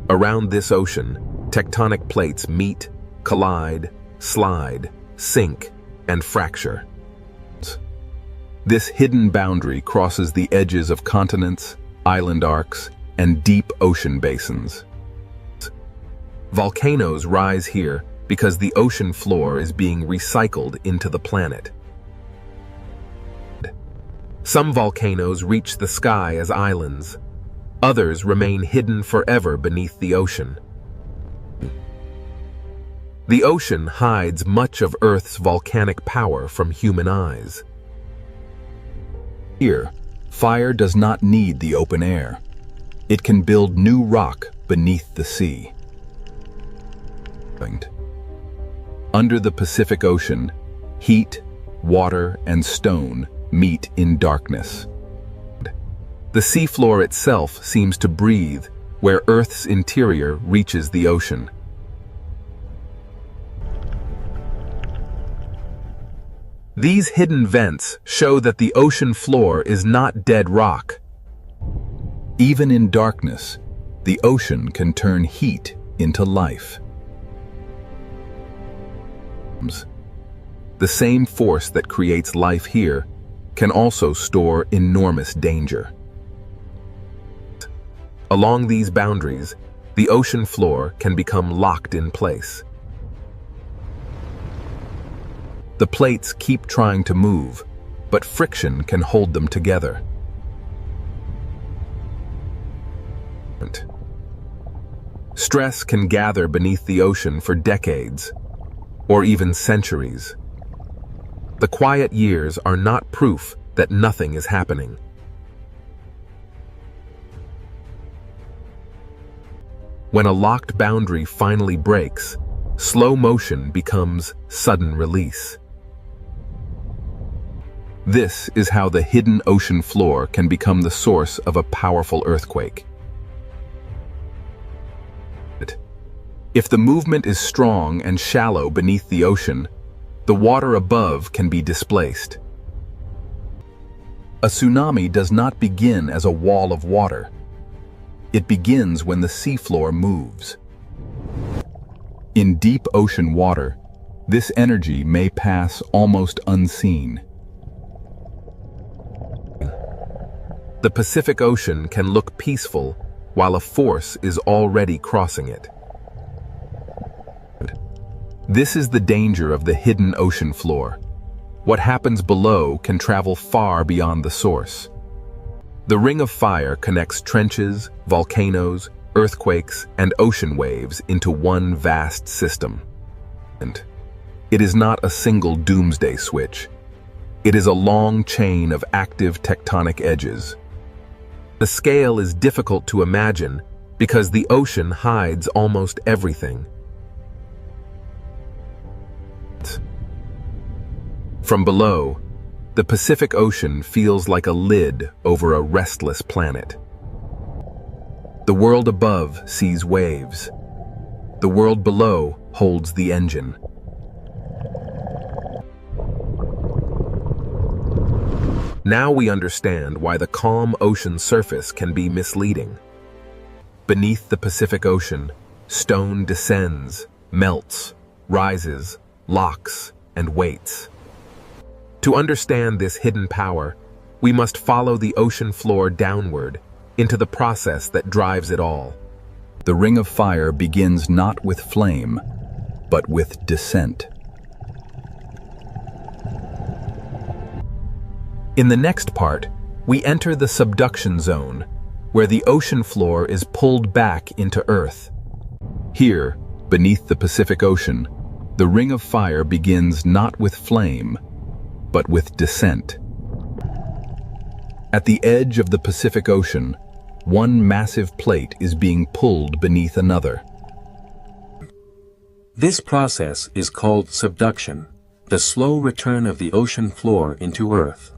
Around this ocean, tectonic plates meet, collide, slide, sink, and fracture. This hidden boundary crosses the edges of continents, island arcs, and deep ocean basins. Volcanoes rise here because the ocean floor is being recycled into the planet. Some volcanoes reach the sky as islands. Others remain hidden forever beneath the ocean. The ocean hides much of Earth's volcanic power from human eyes. Here, fire does not need the open air. It can build new rock beneath the sea. Under the Pacific Ocean, heat, water, and stone meet in darkness. The seafloor itself seems to breathe where Earth's interior reaches the ocean. These hidden vents show that the ocean floor is not dead rock. Even in darkness, the ocean can turn heat into life. The same force that creates life here can also store enormous danger. Along these boundaries, the ocean floor can become locked in place. The plates keep trying to move, but friction can hold them together. Stress can gather beneath the ocean for decades, or even centuries. The quiet years are not proof that nothing is happening. When a locked boundary finally breaks, slow motion becomes sudden release. This is how the hidden ocean floor can become the source of a powerful earthquake. If the movement is strong and shallow beneath the ocean, the water above can be displaced. A tsunami does not begin as a wall of water. It begins when the seafloor moves. In deep ocean water, this energy may pass almost unseen. The Pacific Ocean can look peaceful while a force is already crossing it. This is the danger of the hidden ocean floor. What happens below can travel far beyond the source. The Ring of Fire connects trenches, volcanoes, earthquakes, and ocean waves into one vast system. And it is not a single doomsday switch. It is a long chain of active tectonic edges. The scale is difficult to imagine because the ocean hides almost everything. From below, the Pacific Ocean feels like a lid over a restless planet. The world above sees waves. The world below holds the engine. Now we understand why the calm ocean surface can be misleading. Beneath the Pacific Ocean, stone descends, melts, rises, locks, and waits. To understand this hidden power, we must follow the ocean floor downward into the process that drives it all. The Ring of Fire begins not with flame, but with descent. In the next part, we enter the subduction zone, where the ocean floor is pulled back into Earth. Here, beneath the Pacific Ocean, the Ring of Fire begins not with flame, but with descent. At the edge of the Pacific Ocean, one massive plate is being pulled beneath another. This process is called subduction. The slow return of the ocean floor into Earth.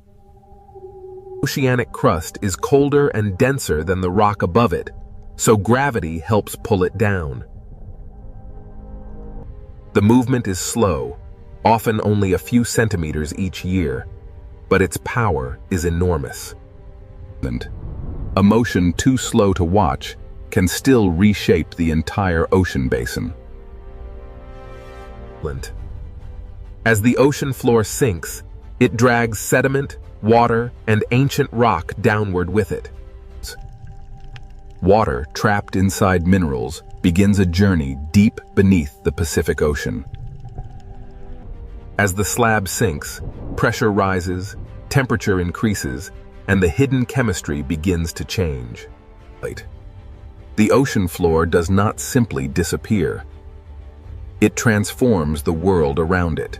Oceanic crust is colder and denser than the rock above it, so gravity helps pull it down. The movement is slow, often only a few centimeters each year, but its power is enormous. A motion too slow to watch can still reshape the entire ocean basin. As the ocean floor sinks, it drags sediment, water, and ancient rock downward with it. Water trapped inside minerals begins a journey deep beneath the Pacific Ocean. As the slab sinks, pressure rises, temperature increases, and the hidden chemistry begins to change. The ocean floor does not simply disappear. It transforms the world around it.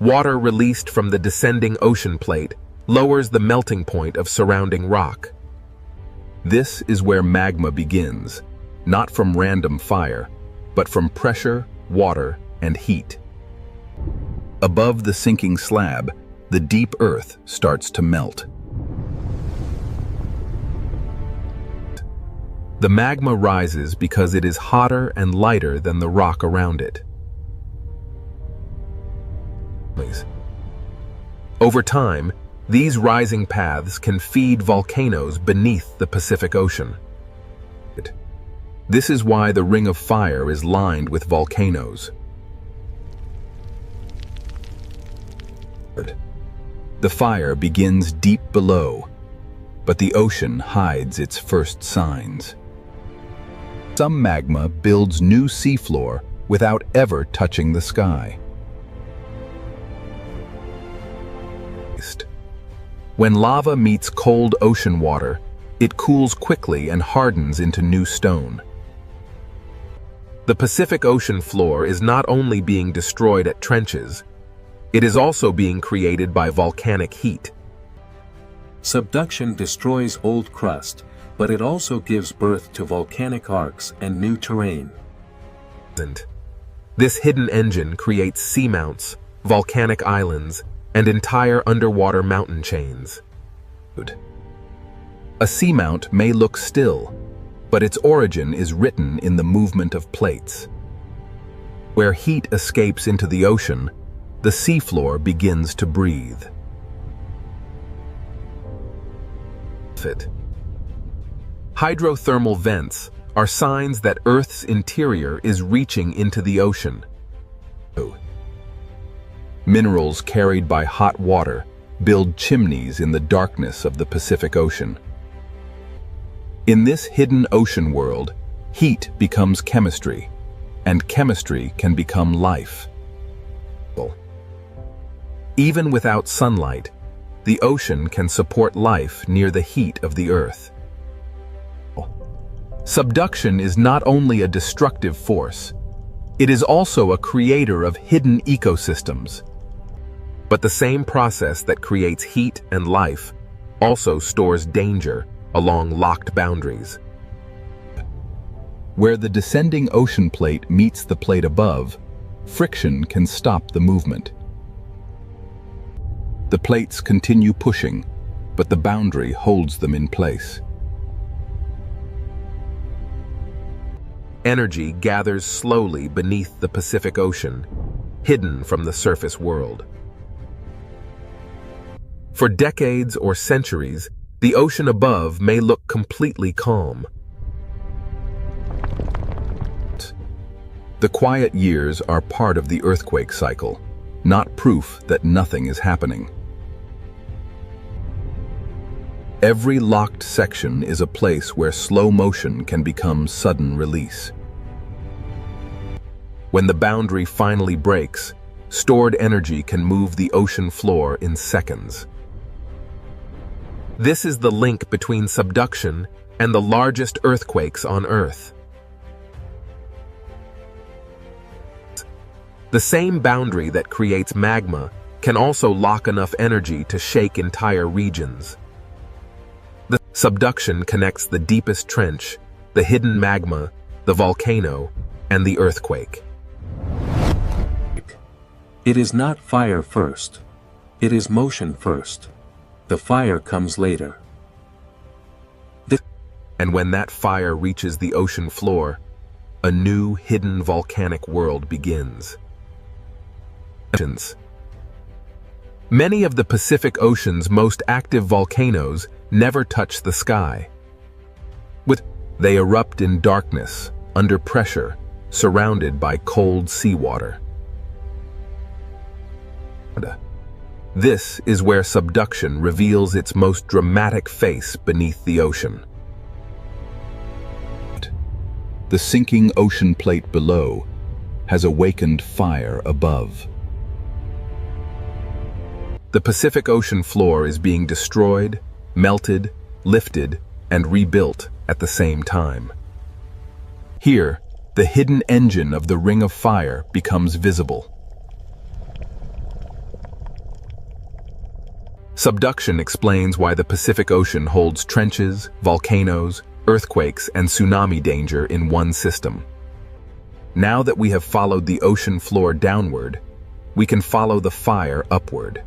Water released from the descending ocean plate lowers the melting point of surrounding rock. This is where magma begins, not from random fire, but from pressure, water, and heat. Above the sinking slab, the deep earth starts to melt. The magma rises because it is hotter and lighter than the rock around it. Over time, these rising paths can feed volcanoes beneath the Pacific Ocean. This is why the Ring of Fire is lined with volcanoes. The fire begins deep below, but the ocean hides its first signs. Some magma builds new seafloor without ever touching the sky. When lava meets cold ocean water, it cools quickly and hardens into new stone. The Pacific Ocean floor is not only being destroyed at trenches, it is also being created by volcanic heat. Subduction destroys old crust, but it also gives birth to volcanic arcs and new terrain. This hidden engine creates seamounts, volcanic islands, and entire underwater mountain chains. A seamount may look still, but its origin is written in the movement of plates. Where heat escapes into the ocean, the seafloor begins to breathe. Hydrothermal vents are signs that Earth's interior is reaching into the ocean. Minerals carried by hot water build chimneys in the darkness of the Pacific Ocean. In this hidden ocean world, heat becomes chemistry, and chemistry can become life. Even without sunlight, the ocean can support life near the heat of the Earth. Subduction is not only a destructive force, it is also a creator of hidden ecosystems. But the same process that creates heat and life also stores danger along locked boundaries. Where the descending ocean plate meets the plate above, friction can stop the movement. The plates continue pushing, but the boundary holds them in place. Energy gathers slowly beneath the Pacific Ocean, hidden from the surface world. For decades or centuries, the ocean above may look completely calm. The quiet years are part of the earthquake cycle, not proof that nothing is happening. Every locked section is a place where slow motion can become sudden release. When the boundary finally breaks, stored energy can move the ocean floor in seconds. This is the link between subduction and the largest earthquakes on Earth. The same boundary that creates magma can also lock enough energy to shake entire regions. The subduction connects the deepest trench, the hidden magma, the volcano, and the earthquake. It is not fire first. It is motion first. The fire comes later. And when that fire reaches the ocean floor, a new hidden volcanic world begins. Many of the Pacific Ocean's most active volcanoes never touch the sky. They erupt in darkness, under pressure, surrounded by cold seawater. This is where subduction reveals its most dramatic face beneath the ocean. The sinking ocean plate below has awakened fire above. The Pacific Ocean floor is being destroyed, melted, lifted, and rebuilt at the same time. Here, the hidden engine of the Ring of Fire becomes visible. Subduction explains why the Pacific Ocean holds trenches, volcanoes, earthquakes, and tsunami danger in one system. Now that we have followed the ocean floor downward, we can follow the fire upward.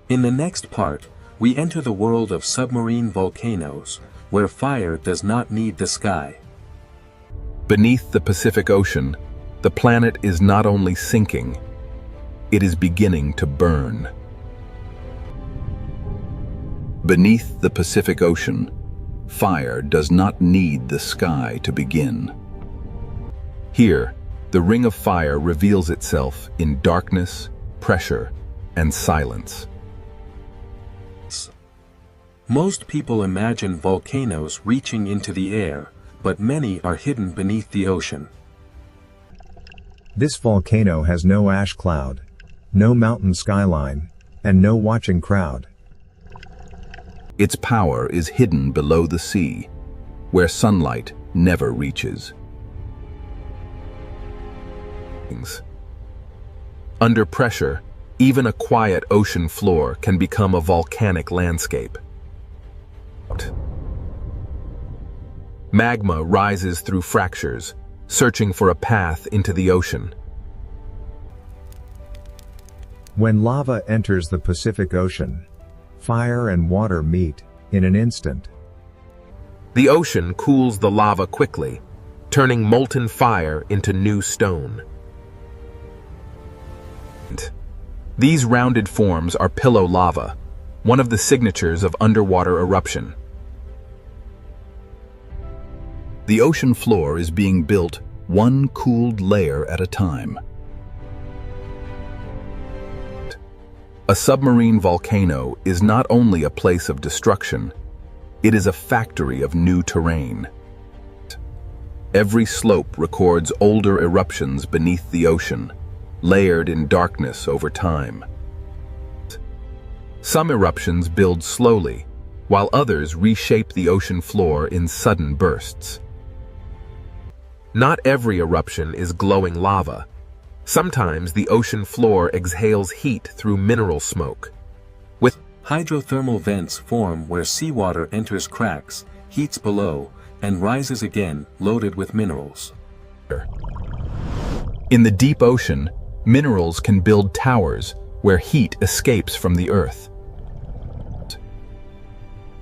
In the next part, we enter the world of submarine volcanoes, where fire does not need the sky. Beneath the Pacific Ocean, the planet is not only sinking, it is beginning to burn. Beneath the Pacific Ocean, fire does not need the sky to begin. Here, the Ring of Fire reveals itself in darkness, pressure, and silence. Most people imagine volcanoes reaching into the air, but many are hidden beneath the ocean. This volcano has no ash cloud, no mountain skyline, and no watching crowd. Its power is hidden below the sea, where sunlight never reaches. Under pressure, even a quiet ocean floor can become a volcanic landscape. Magma rises through fractures, searching for a path into the ocean. When lava enters the Pacific Ocean, fire and water meet in an instant. The ocean cools the lava quickly, turning molten fire into new stone. These rounded forms are pillow lava, one of the signatures of underwater eruption. The ocean floor is being built one cooled layer at a time. A submarine volcano is not only a place of destruction, it is a factory of new terrain. Every slope records older eruptions beneath the ocean, layered in darkness over time. Some eruptions build slowly, while others reshape the ocean floor in sudden bursts. Not every eruption is glowing lava. Sometimes the ocean floor exhales heat through mineral smoke. Hydrothermal vents form where seawater enters cracks, heats below, and rises again, loaded with minerals. In the deep ocean, minerals can build towers where heat escapes from the earth.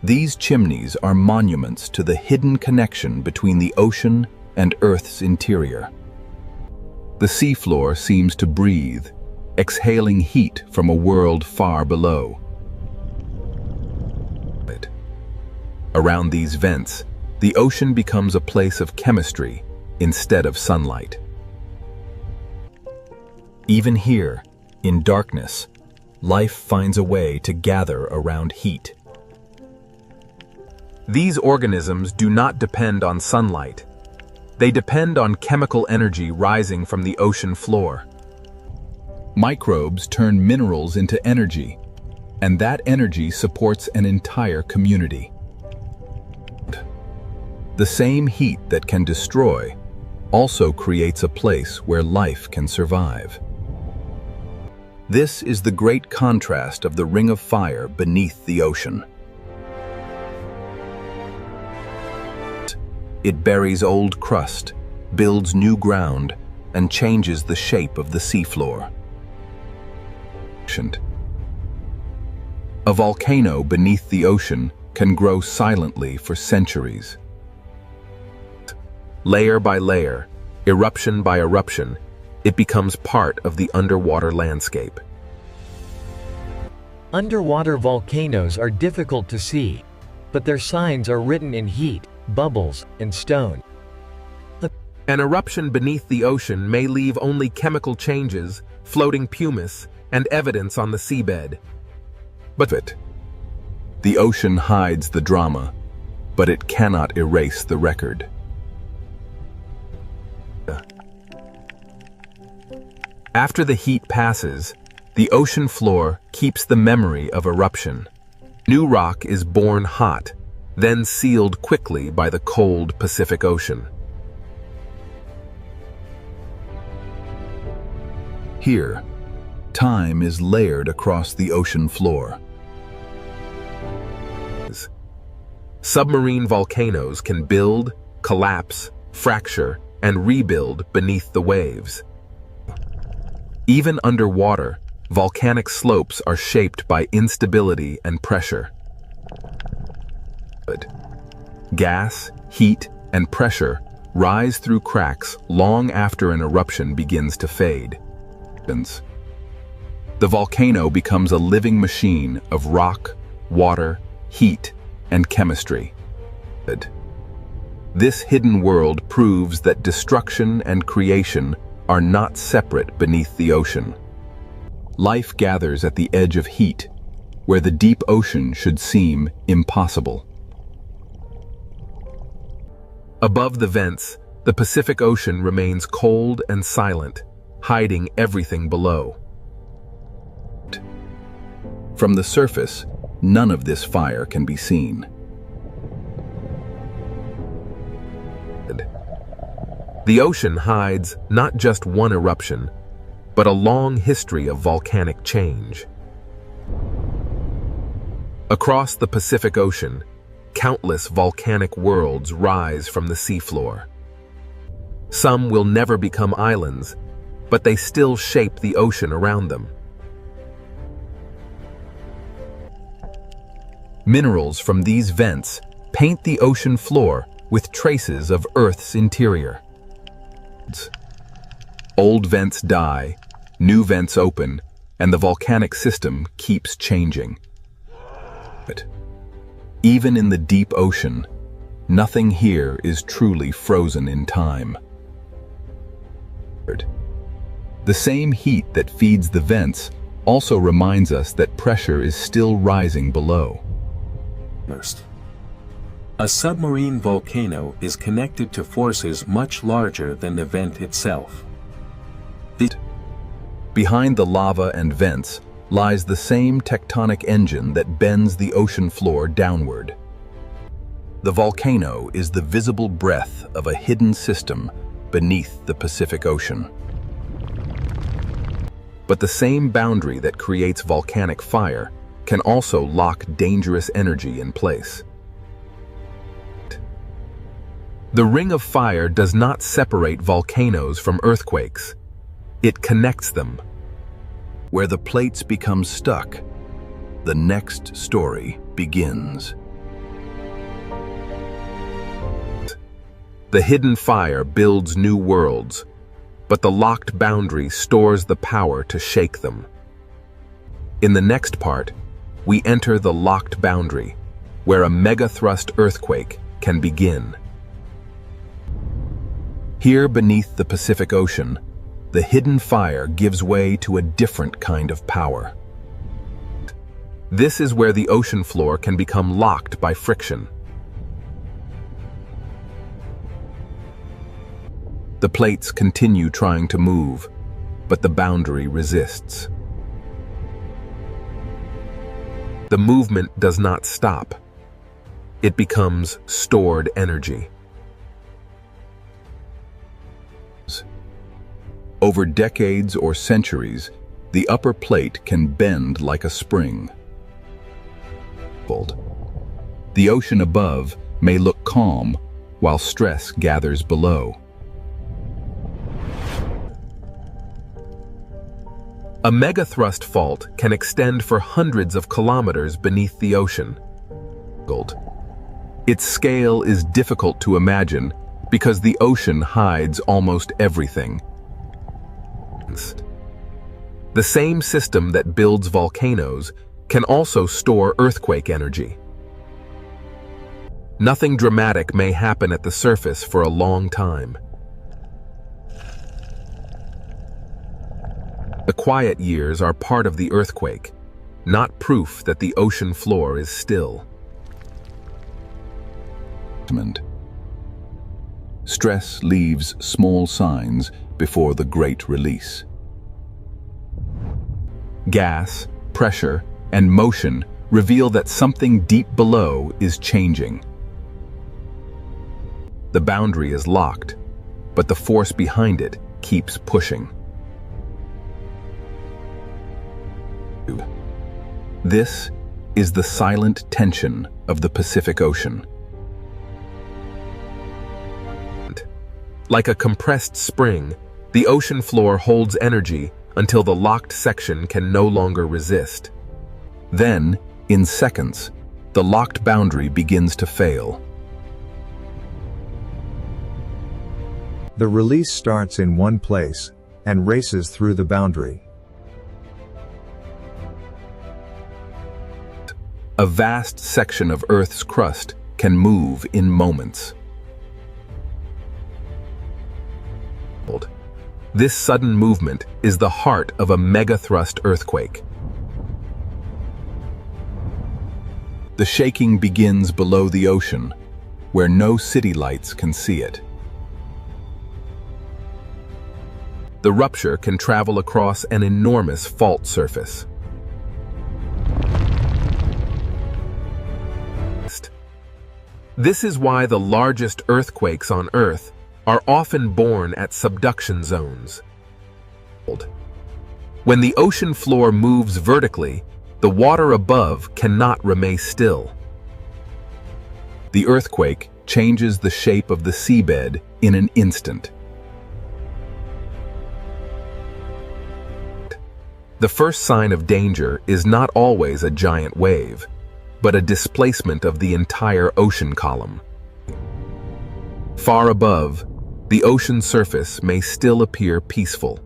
These chimneys are monuments to the hidden connection between the ocean and Earth's interior. The seafloor seems to breathe, exhaling heat from a world far below. Around these vents, the ocean becomes a place of chemistry instead of sunlight. Even here, in darkness, life finds a way to gather around heat. These organisms do not depend on sunlight. They depend on chemical energy rising from the ocean floor. Microbes turn minerals into energy, and that energy supports an entire community. The same heat that can destroy also creates a place where life can survive. This is the great contrast of the Ring of Fire beneath the ocean. It buries old crust, builds new ground, and changes the shape of the seafloor. A volcano beneath the ocean can grow silently for centuries. Layer by layer, eruption by eruption, it becomes part of the underwater landscape. Underwater volcanoes are difficult to see, but their signs are written in heat, bubbles, and stone. An eruption beneath the ocean may leave only chemical changes, floating pumice, and evidence on the seabed. But the ocean hides the drama, but it cannot erase the record. After the heat passes, the ocean floor keeps the memory of eruption. New rock is born hot, then sealed quickly by the cold Pacific Ocean. Here, time is layered across the ocean floor. Submarine volcanoes can build, collapse, fracture, and rebuild beneath the waves. Even underwater, volcanic slopes are shaped by instability and pressure. Gas, heat, and pressure rise through cracks long after an eruption begins to fade. The volcano becomes a living machine of rock, water, heat, and chemistry. This hidden world proves that destruction and creation are not separate beneath the ocean. Life gathers at the edge of heat, where the deep ocean should seem impossible. Above the vents, the Pacific Ocean remains cold and silent, hiding everything below. From the surface, none of this fire can be seen. The ocean hides not just one eruption, but a long history of volcanic change. Across the Pacific Ocean, countless volcanic worlds rise from the seafloor. Some will never become islands, but they still shape the ocean around them. Minerals from these vents paint the ocean floor with traces of Earth's interior. Old vents die, new vents open, and the volcanic system keeps changing. But even in the deep ocean, nothing here is truly frozen in time. The same heat that feeds the vents also reminds us that pressure is still rising below. A submarine volcano is connected to forces much larger than the vent itself. Behind the lava and vents lies the same tectonic engine that bends the ocean floor downward. The volcano is the visible breath of a hidden system beneath the Pacific Ocean. But the same boundary that creates volcanic fire can also lock dangerous energy in place. The Ring of Fire does not separate volcanoes from earthquakes. It connects them. Where the plates become stuck, the next story begins. The hidden fire builds new worlds, but the locked boundary stores the power to shake them. In the next part, we enter the locked boundary, where a megathrust earthquake can begin. Here beneath the Pacific Ocean, the hidden fire gives way to a different kind of power. This is where the ocean floor can become locked by friction. The plates continue trying to move, but the boundary resists. The movement does not stop. It becomes stored energy. Over decades or centuries, the upper plate can bend like a spring. The ocean above may look calm, while stress gathers below. A megathrust fault can extend for hundreds of kilometers beneath the ocean. Its scale is difficult to imagine because the ocean hides almost everything. The same system that builds volcanoes can also store earthquake energy. Nothing dramatic may happen at the surface for a long time. The quiet years are part of the earthquake, not proof that the ocean floor is still. Stress leaves small signs before the great release. Gas, pressure, and motion reveal that something deep below is changing. The boundary is locked, but the force behind it keeps pushing. This is the silent tension of the Pacific Ocean. Like a compressed spring, the ocean floor holds energy until the locked section can no longer resist. Then, in seconds, the locked boundary begins to fail. The release starts in one place and races through the boundary. A vast section of Earth's crust can move in moments. This sudden movement is the heart of a megathrust earthquake. The shaking begins below the ocean, where no city lights can see it. The rupture can travel across an enormous fault surface. This is why the largest earthquakes on Earth are often born at subduction zones. When the ocean floor moves vertically, the water above cannot remain still. The earthquake changes the shape of the seabed in an instant. The first sign of danger is not always a giant wave, but a displacement of the entire ocean column. Far above, the ocean surface may still appear peaceful.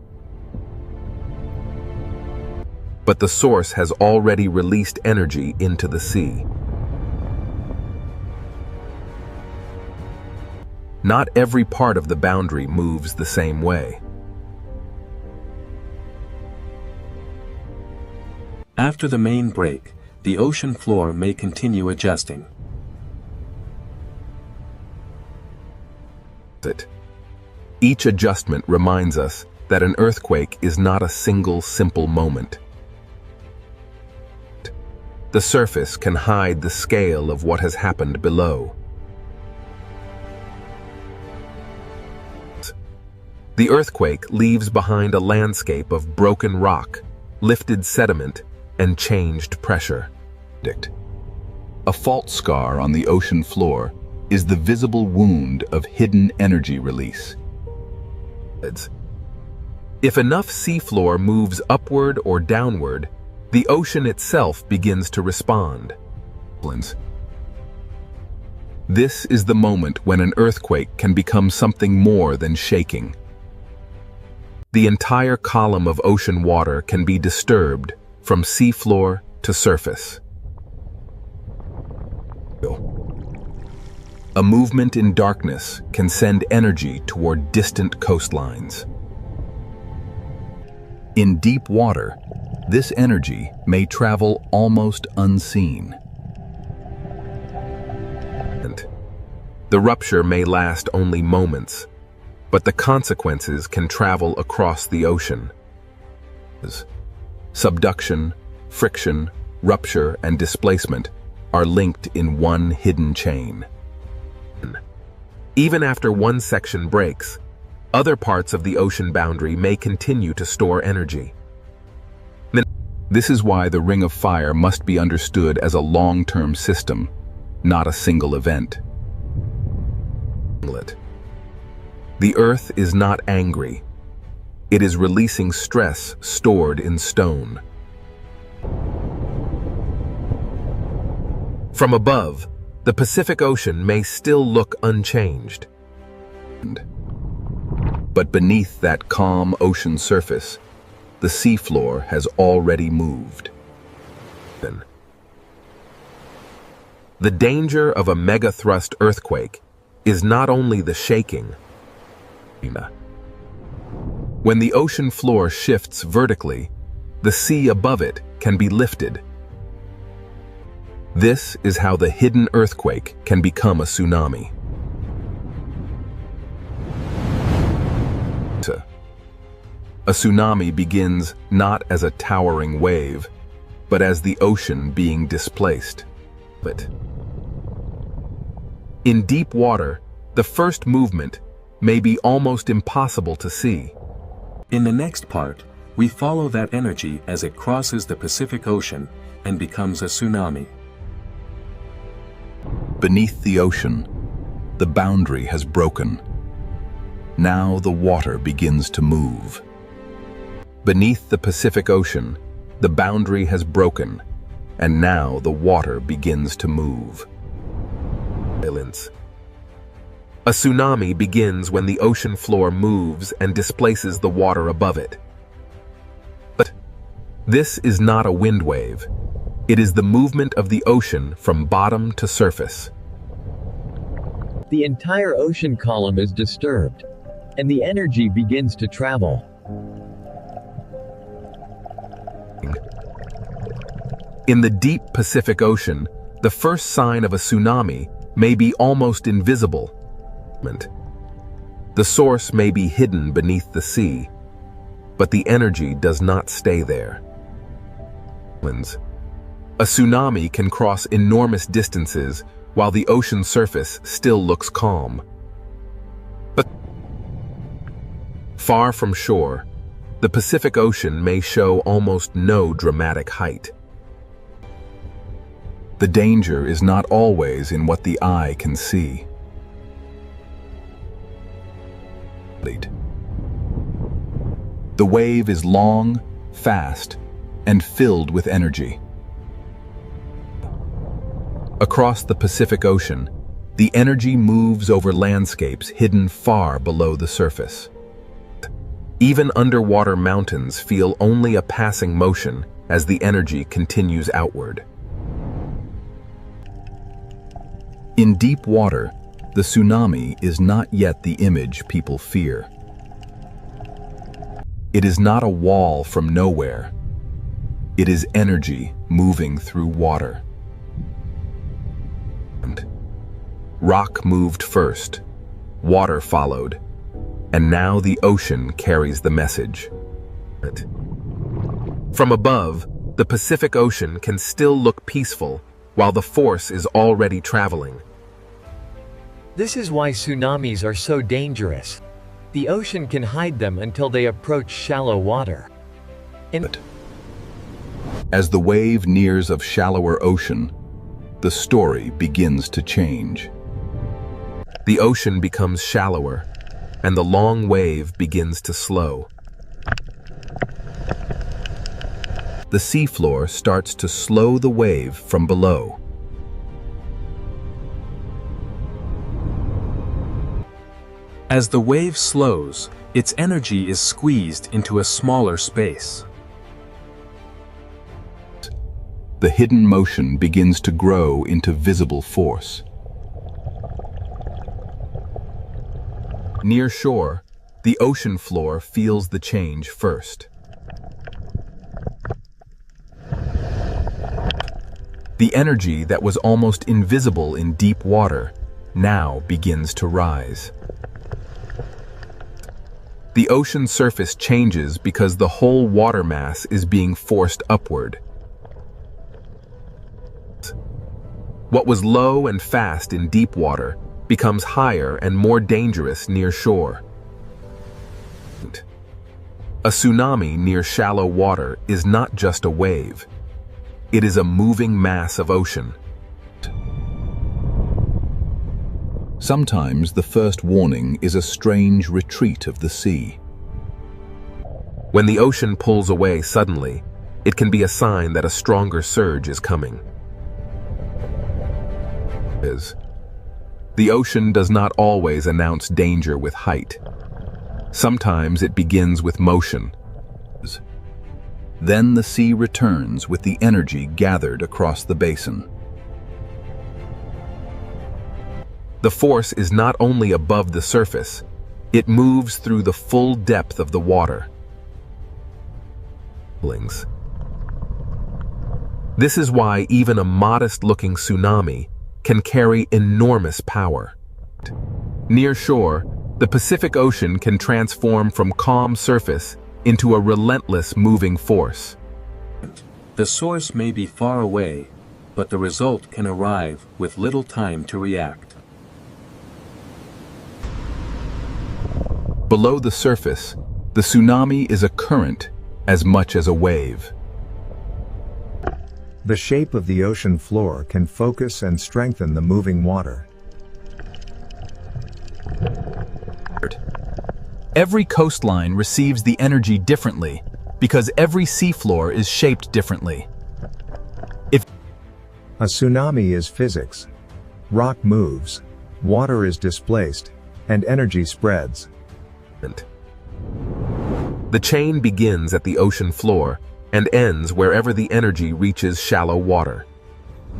But the source has already released energy into the sea. Not every part of the boundary moves the same way. After the main break, the ocean floor may continue adjusting. Each adjustment reminds us that an earthquake is not a single simple moment. The surface can hide the scale of what has happened below. The earthquake leaves behind a landscape of broken rock, lifted sediment, and changed pressure. A fault scar on the ocean floor is the visible wound of hidden energy release. If enough seafloor moves upward or downward, the ocean itself begins to respond. This is the moment when an earthquake can become something more than shaking. The entire column of ocean water can be disturbed from seafloor to surface. A movement in darkness can send energy toward distant coastlines. In deep water, this energy may travel almost unseen. The rupture may last only moments, but the consequences can travel across the ocean. Subduction, friction, rupture, and displacement are linked in one hidden chain. Even after one section breaks, other parts of the ocean boundary may continue to store energy. This is why the Ring of Fire must be understood as a long-term system, not a single event. The Earth is not angry. It is releasing stress stored in stone. From above, the Pacific Ocean may still look unchanged. But beneath that calm ocean surface, the seafloor has already moved. The danger of a megathrust earthquake is not only the shaking. When the ocean floor shifts vertically, the sea above it can be lifted. This is how the hidden earthquake can become a tsunami. A tsunami begins not as a towering wave, but as the ocean being displaced. In deep water, the first movement may be almost impossible to see. In the next part, we follow that energy as it crosses the Pacific Ocean and becomes a tsunami. Beneath the ocean, the boundary has broken. Now the water begins to move. Beneath the Pacific Ocean, the boundary has broken, and now the water begins to move. A tsunami begins when the ocean floor moves and displaces the water above it. But this is not a wind wave. It is the movement of the ocean from bottom to surface. The entire ocean column is disturbed, and the energy begins to travel. In the deep Pacific Ocean, the first sign of a tsunami may be almost invisible. The source may be hidden beneath the sea, but the energy does not stay there. A tsunami can cross enormous distances while the ocean surface still looks calm. But far from shore, the Pacific Ocean may show almost no dramatic height. The danger is not always in what the eye can see. The wave is long, fast, and filled with energy. Across the Pacific Ocean, the energy moves over landscapes hidden far below the surface. Even underwater mountains feel only a passing motion as the energy continues outward. In deep water, the tsunami is not yet the image people fear. It is not a wall from nowhere. It is energy moving through water. Rock moved first, water followed, and now the ocean carries the message. From above, the Pacific Ocean can still look peaceful while the force is already traveling. This is why tsunamis are so dangerous. The ocean can hide them until they approach shallow water. As the wave nears of shallower ocean, the story begins to change. The ocean becomes shallower, and the long wave begins to slow. The seafloor starts to slow the wave from below. As the wave slows, its energy is squeezed into a smaller space. The hidden motion begins to grow into visible force. Near shore, the ocean floor feels the change first. The energy that was almost invisible in deep water now begins to rise. The ocean surface changes because the whole water mass is being forced upward. What was low and fast in deep water becomes higher and more dangerous near shore. A tsunami near shallow water is not just a wave. It is a moving mass of ocean. Sometimes the first warning is a strange retreat of the sea. When the ocean pulls away suddenly, it can be a sign that a stronger surge is coming. The ocean does not always announce danger with height. Sometimes it begins with motion. Then the sea returns with the energy gathered across the basin. The force is not only above the surface, it moves through the full depth of the water. This is why even a modest-looking tsunami can carry enormous power. Near shore, the Pacific Ocean can transform from calm surface into a relentless moving force. The source may be far away, but the result can arrive with little time to react. Below the surface, the tsunami is a current as much as a wave. The shape of the ocean floor can focus and strengthen the moving water. Every coastline receives the energy differently because every seafloor is shaped differently. A tsunami is physics. Rock moves, water is displaced, and energy spreads. The chain begins at the ocean floor and ends wherever the energy reaches shallow water.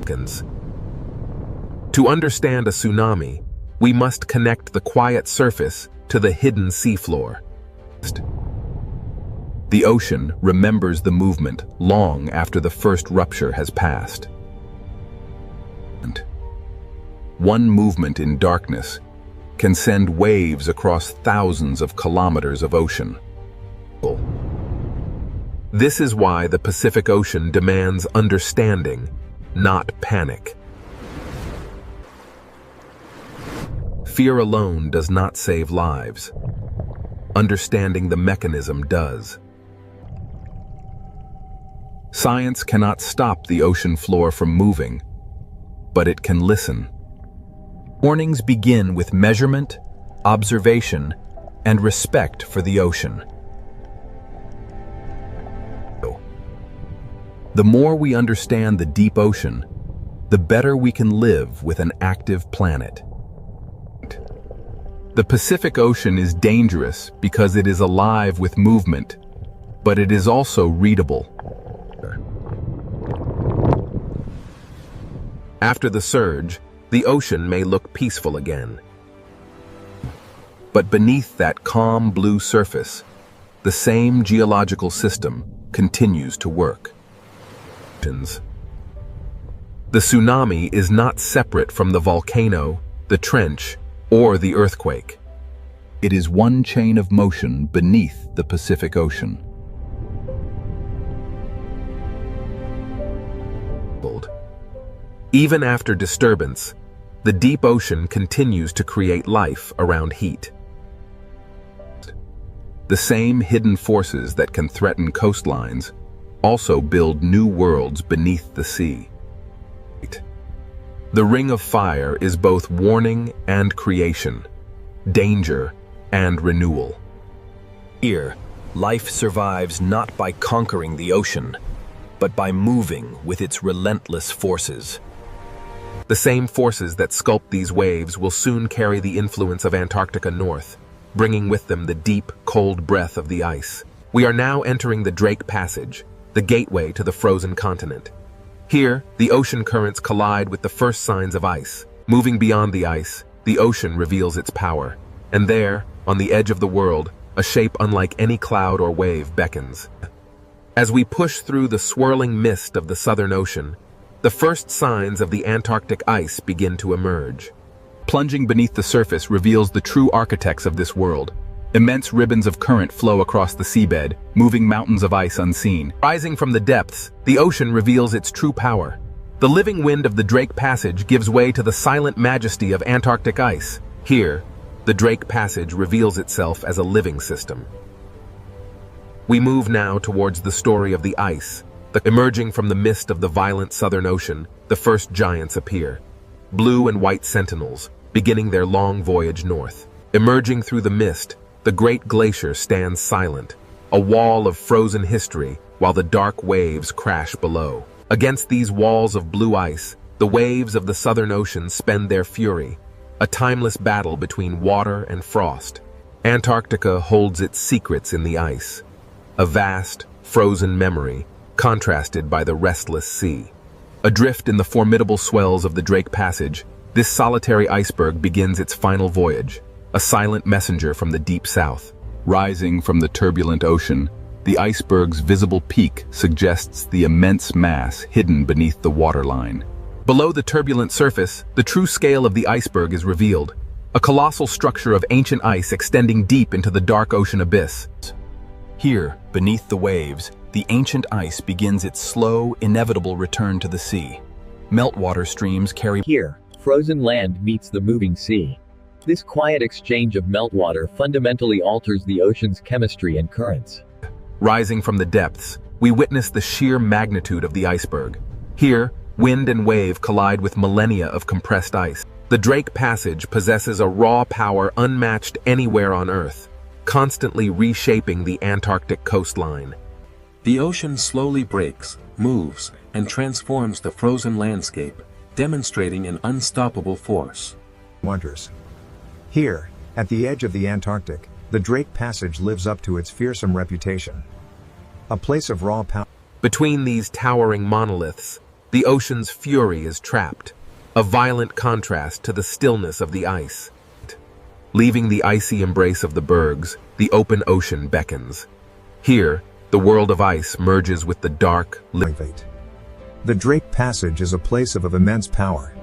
To understand a tsunami, we must connect the quiet surface to the hidden seafloor. The ocean remembers the movement long after the first rupture has passed. One movement in darkness can send waves across thousands of kilometers of ocean. This is why the Pacific Ocean demands understanding, not panic. Fear alone does not save lives. Understanding the mechanism does. Science cannot stop the ocean floor from moving, but it can listen. Warnings begin with measurement, observation, and respect for the ocean. The more we understand the deep ocean, the better we can live with an active planet. The Pacific Ocean is dangerous because it is alive with movement, but it is also readable. After the surge, the ocean may look peaceful again. But beneath that calm blue surface, the same geological system continues to work. The tsunami is not separate from the volcano, the trench, or the earthquake. It is one chain of motion beneath the Pacific Ocean. Even after disturbance, the deep ocean continues to create life around heat. The same hidden forces that can threaten coastlines also build new worlds beneath the sea. The Ring of Fire is both warning and creation, danger and renewal. Here, life survives not by conquering the ocean, but by moving with its relentless forces. The same forces that sculpt these waves will soon carry the influence of Antarctica north, bringing with them the deep, cold breath of the ice. We are now entering the Drake Passage, the gateway to the frozen continent. Here, the ocean currents collide with the first signs of ice. Moving beyond the ice, the ocean reveals its power. And there, on the edge of the world, a shape unlike any cloud or wave beckons. As we push through the swirling mist of the Southern Ocean, the first signs of the Antarctic ice begin to emerge. Plunging beneath the surface reveals the true architects of this world. Immense ribbons of current flow across the seabed, moving mountains of ice unseen. Rising from the depths, the ocean reveals its true power. The living wind of the Drake Passage gives way to the silent majesty of Antarctic ice. Here, the Drake Passage reveals itself as a living system. We move now towards the story of the ice. Emerging from the mist of the violent Southern Ocean, the first giants appear. Blue and white sentinels, beginning their long voyage north. Emerging through the mist, the great glacier stands silent, a wall of frozen history, while the dark waves crash below. Against these walls of blue ice, the waves of the Southern Ocean spend their fury, a timeless battle between water and frost. Antarctica holds its secrets in the ice, a vast, frozen memory, contrasted by the restless sea. Adrift in the formidable swells of the Drake Passage, this solitary iceberg begins its final voyage, a silent messenger from the deep south. Rising from the turbulent ocean, the iceberg's visible peak suggests the immense mass hidden beneath the waterline. Below the turbulent surface, the true scale of the iceberg is revealed, a colossal structure of ancient ice extending deep into the dark ocean abyss. Here, beneath the waves, the ancient ice begins its slow, inevitable return to the sea. Meltwater streams carry. Here, frozen land meets the moving sea. This quiet exchange of meltwater fundamentally alters the ocean's chemistry and currents. Rising from the depths, we witness the sheer magnitude of the iceberg. Here, wind and wave collide with millennia of compressed ice. The Drake Passage possesses a raw power unmatched anywhere on Earth, constantly reshaping the Antarctic coastline. The ocean slowly breaks, moves, and transforms the frozen landscape, demonstrating an unstoppable force. Wonders. Here, at the edge of the Antarctic, the Drake Passage lives up to its fearsome reputation. A place of raw power. Between these towering monoliths, the ocean's fury is trapped, a violent contrast to the stillness of the ice. Leaving the icy embrace of the bergs, the open ocean beckons. Here, the world of ice merges with the dark, The Drake Passage is a place of immense power.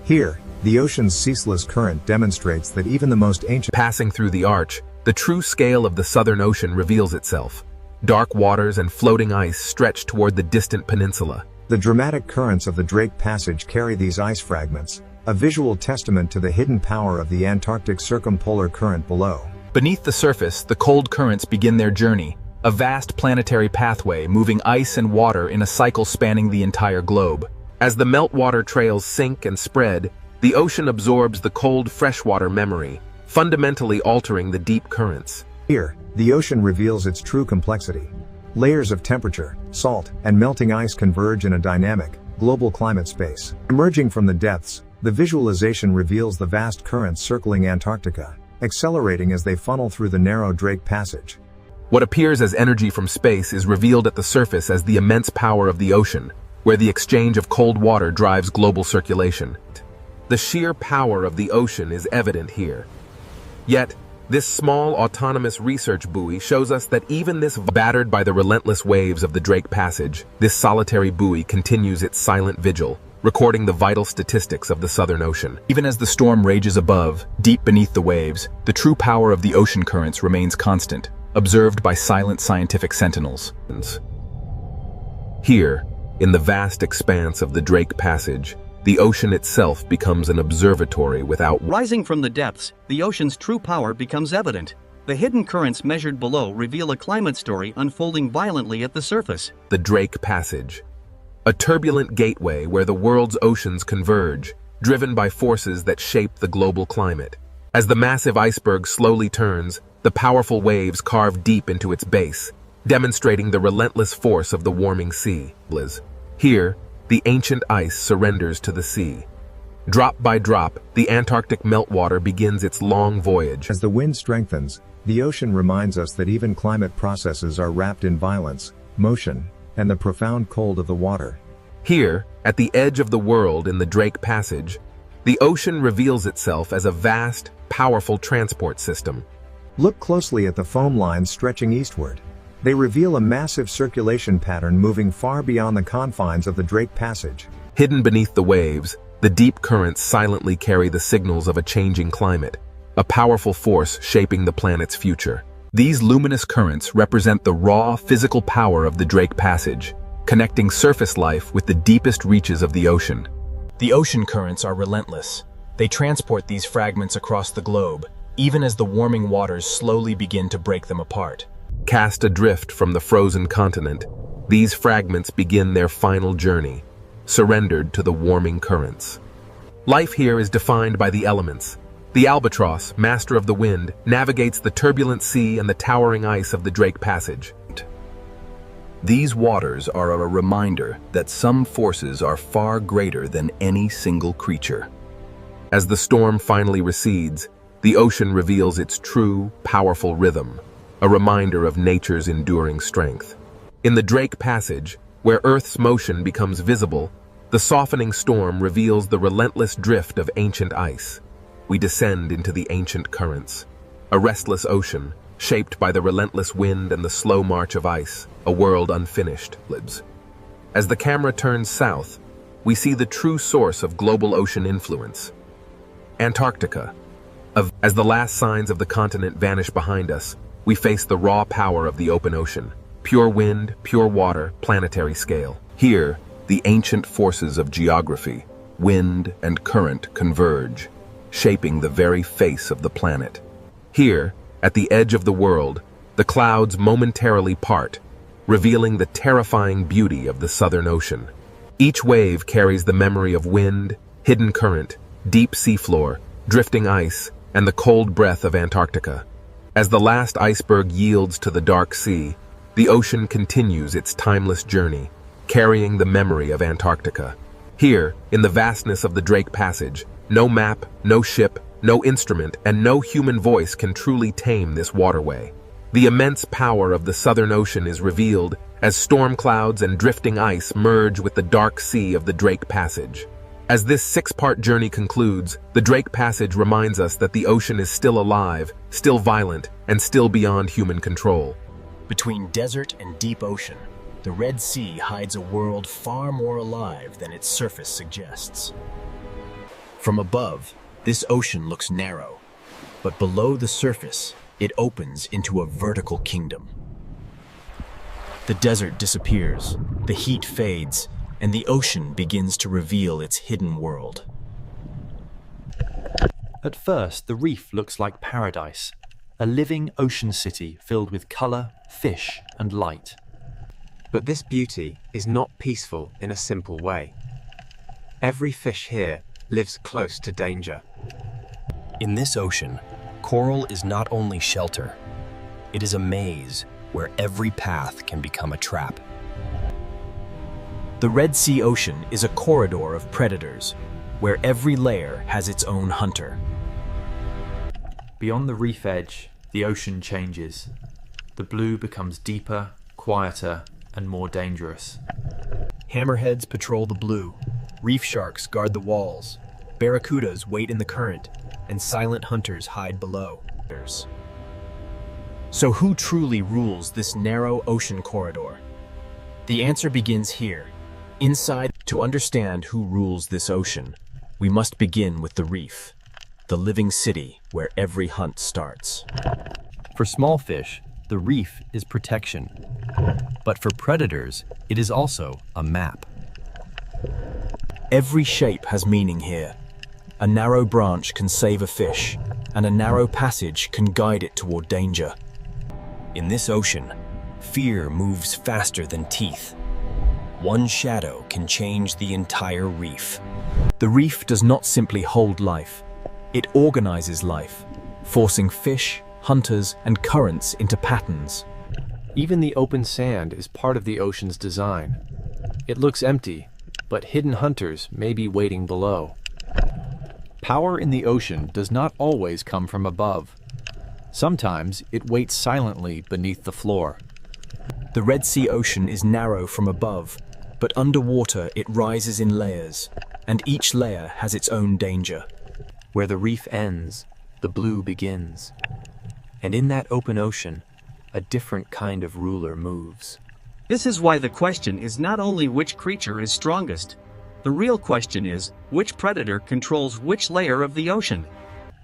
Here, the ocean's ceaseless current demonstrates that even the most ancient. Passing through the arch, the true scale of the Southern Ocean reveals itself. Dark waters and floating ice stretch toward the distant peninsula. The dramatic currents of the Drake Passage carry these ice fragments, a visual testament to the hidden power of the Antarctic circumpolar current below. Beneath the surface, the cold currents begin their journey, a vast planetary pathway moving ice and water in a cycle spanning the entire globe. As the meltwater trails sink and spread, the ocean absorbs the cold freshwater memory, fundamentally altering the deep currents. Here, the ocean reveals its true complexity. Layers of temperature, salt, and melting ice converge in a dynamic, global climate space. Emerging from the depths, the visualization reveals the vast currents circling Antarctica, accelerating as they funnel through the narrow Drake Passage. What appears as energy from space is revealed at the surface as the immense power of the ocean, where the exchange of cold water drives global circulation. The sheer power of the ocean is evident here. Yet, this small autonomous research buoy shows us that even this battered by the relentless waves of the Drake Passage, this solitary buoy continues its silent vigil, recording the vital statistics of the Southern Ocean. Even as the storm rages above, deep beneath the waves, the true power of the ocean currents remains constant, observed by silent scientific sentinels. Here, in the vast expanse of the Drake Passage, the ocean itself becomes an observatory without. Rising from the depths, the ocean's true power becomes evident. The hidden currents measured below reveal a climate story unfolding violently at the surface. The Drake Passage, a turbulent gateway where the world's oceans converge, driven by forces that shape the global climate. As the massive iceberg slowly turns, the powerful waves carve deep into its base, demonstrating the relentless force of the warming sea. Here, the ancient ice surrenders to the sea. Drop by drop, the Antarctic meltwater begins its long voyage. As the wind strengthens, the ocean reminds us that even climate processes are wrapped in violence, motion, and the profound cold of the water. Here, at the edge of the world in the Drake Passage, the ocean reveals itself as a vast, powerful transport system. Look closely at the foam lines stretching eastward. They reveal a massive circulation pattern moving far beyond the confines of the Drake Passage. Hidden beneath the waves, the deep currents silently carry the signals of a changing climate, a powerful force shaping the planet's future. These luminous currents represent the raw, physical power of the Drake Passage, connecting surface life with the deepest reaches of the ocean. The ocean currents are relentless. They transport these fragments across the globe, even as the warming waters slowly begin to break them apart. Cast adrift from the frozen continent, these fragments begin their final journey, surrendered to the warming currents. Life here is defined by the elements. The albatross, master of the wind, navigates the turbulent sea and the towering ice of the Drake Passage. These waters are a reminder that some forces are far greater than any single creature. As the storm finally recedes, the ocean reveals its true, powerful rhythm, a reminder of nature's enduring strength. In the Drake Passage, where Earth's motion becomes visible, the softening storm reveals the relentless drift of ancient ice. We descend into the ancient currents, a restless ocean, shaped by the relentless wind and the slow march of ice, a world unfinished. As the camera turns south, we see the true source of global ocean influence. Antarctica. As the last signs of the continent vanish behind us, we face the raw power of the open ocean. Pure wind, pure water, planetary scale. Here, the ancient forces of geography, wind and current converge, shaping the very face of the planet. Here, at the edge of the world, the clouds momentarily part, revealing the terrifying beauty of the Southern Ocean. Each wave carries the memory of wind, hidden current, deep seafloor, drifting ice, and the cold breath of Antarctica. As the last iceberg yields to the dark sea, the ocean continues its timeless journey, carrying the memory of Antarctica. Here, in the vastness of the Drake Passage, no map, no ship, no instrument, and no human voice can truly tame this waterway. The immense power of the Southern Ocean is revealed as storm clouds and drifting ice merge with the dark sea of the Drake Passage. As this six-part journey concludes, the Drake Passage reminds us that the ocean is still alive, still violent, and still beyond human control. Between desert and deep ocean, the Red Sea hides a world far more alive than its surface suggests. From above, this ocean looks narrow, but below the surface, it opens into a vertical kingdom. The desert disappears, the heat fades, and the ocean begins to reveal its hidden world. At first, the reef looks like paradise, a living ocean city filled with color, fish, and light. But this beauty is not peaceful in a simple way. Every fish here lives close to danger. In this ocean, coral is not only shelter, it is a maze where every path can become a trap. The Red Sea Ocean is a corridor of predators, where every layer has its own hunter. Beyond the reef edge, the ocean changes. The blue becomes deeper, quieter, and more dangerous. Hammerheads patrol the blue, reef sharks guard the walls, barracudas wait in the current, and silent hunters hide below. So who truly rules this narrow ocean corridor? The answer begins here. Inside, to understand who rules this ocean, we must begin with the reef, the living city where every hunt starts. For small fish, the reef is protection. But for predators, it is also a map. Every shape has meaning here. A narrow branch can save a fish, and a narrow passage can guide it toward danger. In this ocean, fear moves faster than teeth. One shadow can change the entire reef. The reef does not simply hold life, it organizes life, forcing fish, hunters, and currents into patterns. Even the open sand is part of the ocean's design. It looks empty, but hidden hunters may be waiting below. Power in the ocean does not always come from above. Sometimes it waits silently beneath the floor. The Red Sea Ocean is narrow from above, but underwater it rises in layers, and each layer has its own danger. Where the reef ends, the blue begins. And in that open ocean, a different kind of ruler moves. This is why the question is not only which creature is strongest. The real question is, which predator controls which layer of the ocean?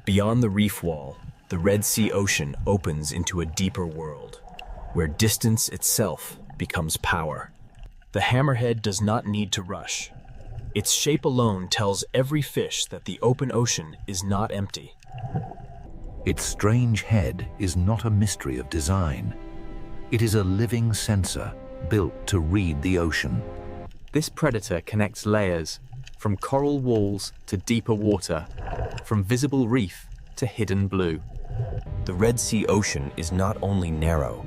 Beyond the reef wall, the Red Sea Ocean opens into a deeper world, where distance itself becomes power. The hammerhead does not need to rush. Its shape alone tells every fish that the open ocean is not empty. Its strange head is not a mystery of design. It is a living sensor built to read the ocean. This predator connects layers, from coral walls to deeper water, from visible reef to hidden blue. The Red Sea Ocean is not only narrow,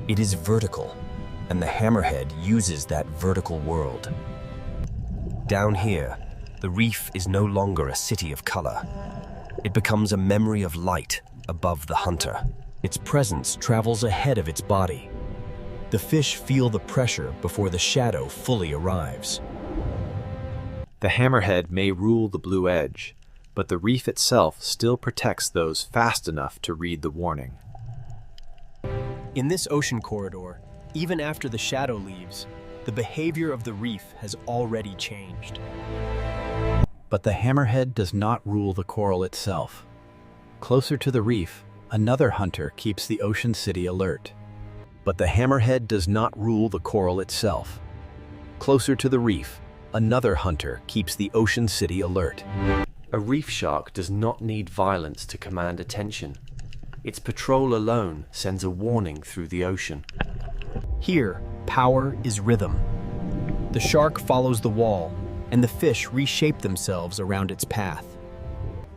it is vertical, and the hammerhead uses that vertical world. Down here, the reef is no longer a city of color. It becomes a memory of light above the hunter. Its presence travels ahead of its body. The fish feel the pressure before the shadow fully arrives. The hammerhead may rule the blue edge, but the reef itself still protects those fast enough to read the warning. In this ocean corridor, even after the shadow leaves, the behavior of the reef has already changed. But the hammerhead does not rule the coral itself. Closer to the reef, another hunter keeps the ocean city alert. But the hammerhead does not rule the coral itself. Closer to the reef, another hunter keeps the ocean city alert. A reef shark does not need violence to command attention. Its patrol alone sends a warning through the ocean. Here, power is rhythm. The shark follows the wall, and the fish reshape themselves around its path.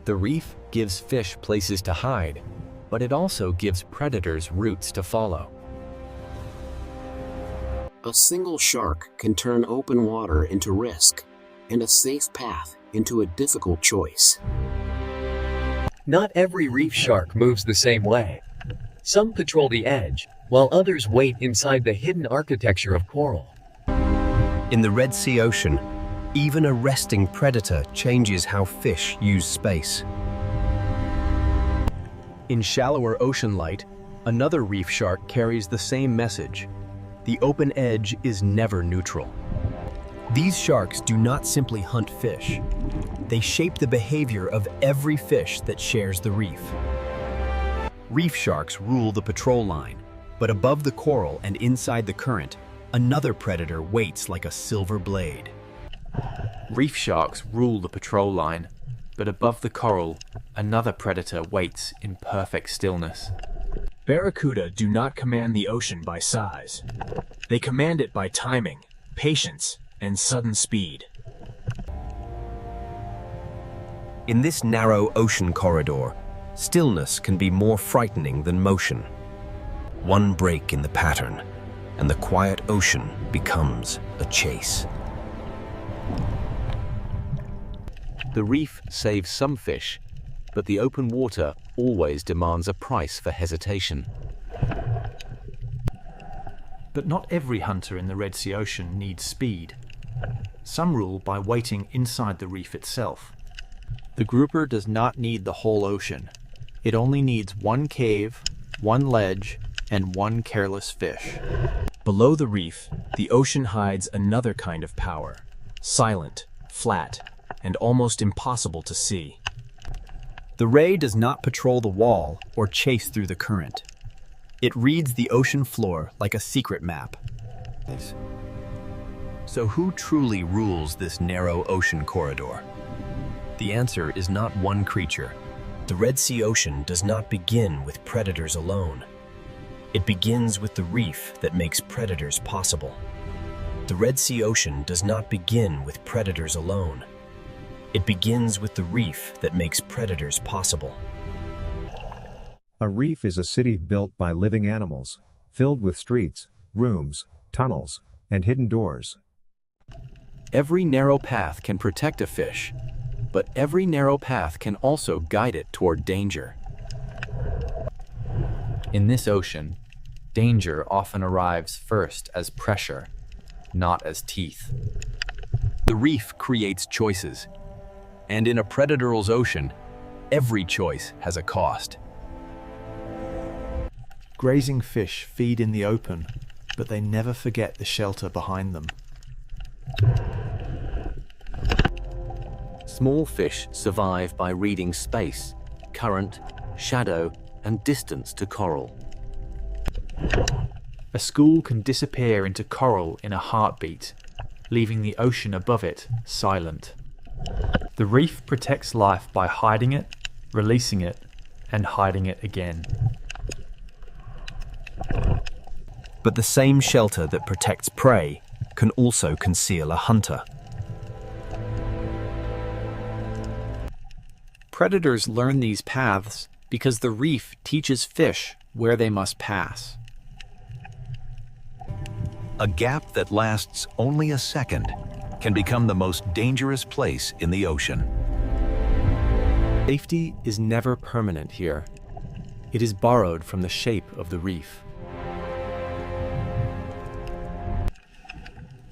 The reef gives fish places to hide, but it also gives predators routes to follow. A single shark can turn open water into risk, and a safe path into a difficult choice. Not every reef shark moves the same way. Some patrol the edge, while others wait inside the hidden architecture of coral. In the Red Sea Ocean, even a resting predator changes how fish use space. In shallower ocean light, another reef shark carries the same message. The open edge is never neutral. These sharks do not simply hunt fish. They shape the behavior of every fish that shares the reef. Reef sharks rule the patrol line, but above the coral and inside the current, another predator waits like a silver blade. Reef sharks rule the patrol line, but above the coral, another predator waits in perfect stillness. Barracuda do not command the ocean by size. They command it by timing, patience, and sudden speed. In this narrow ocean corridor, stillness can be more frightening than motion. One break in the pattern, and the quiet ocean becomes a chase. The reef saves some fish, but the open water always demands a price for hesitation. But not every hunter in the Red Sea Ocean needs speed. Some rule by waiting inside the reef itself. The grouper does not need the whole ocean. It only needs one cave, one ledge, and one careless fish. Below the reef, the ocean hides another kind of power, silent, flat, and almost impossible to see. The ray does not patrol the wall or chase through the current. It reads the ocean floor like a secret map. So who truly rules this narrow ocean corridor? The answer is not one creature. The Red Sea Ocean does not begin with predators alone. It begins with the reef that makes predators possible. The Red Sea Ocean does not begin with predators alone. It begins with the reef that makes predators possible. A reef is a city built by living animals, filled with streets, rooms, tunnels, and hidden doors. Every narrow path can protect a fish, but every narrow path can also guide it toward danger. In this ocean, danger often arrives first as pressure, not as teeth. The reef creates choices, and in a predator's ocean, every choice has a cost. Grazing fish feed in the open, but they never forget the shelter behind them. Small fish survive by reading space, current, shadow, and distance to coral. A school can disappear into coral in a heartbeat, leaving the ocean above it silent. The reef protects life by hiding it, releasing it, and hiding it again. But the same shelter that protects prey can also conceal a hunter. Predators learn these paths because the reef teaches fish where they must pass. A gap that lasts only a second can become the most dangerous place in the ocean. Safety is never permanent here. It is borrowed from the shape of the reef.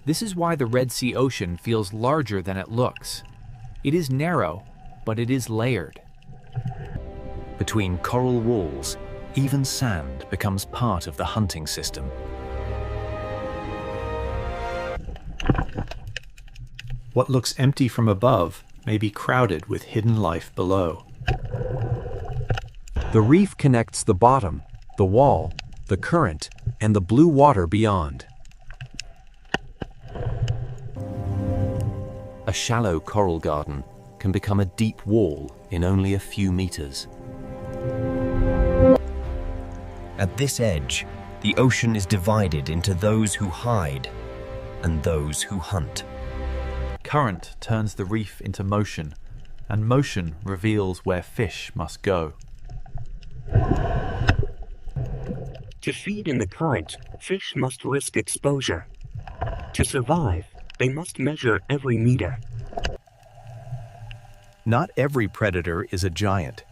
This is why the Red Sea Ocean feels larger than it looks. It is narrow, but it is layered. Between coral walls, even sand becomes part of the hunting system. What looks empty from above may be crowded with hidden life below. The reef connects the bottom, the wall, the current, and the blue water beyond. A shallow coral garden can become a deep wall in only a few meters. At this edge, the ocean is divided into those who hide and those who hunt. Current turns the reef into motion, and motion reveals where fish must go. To feed in the current, fish must risk exposure. To survive, they must measure every meter. Not every predator is a giant.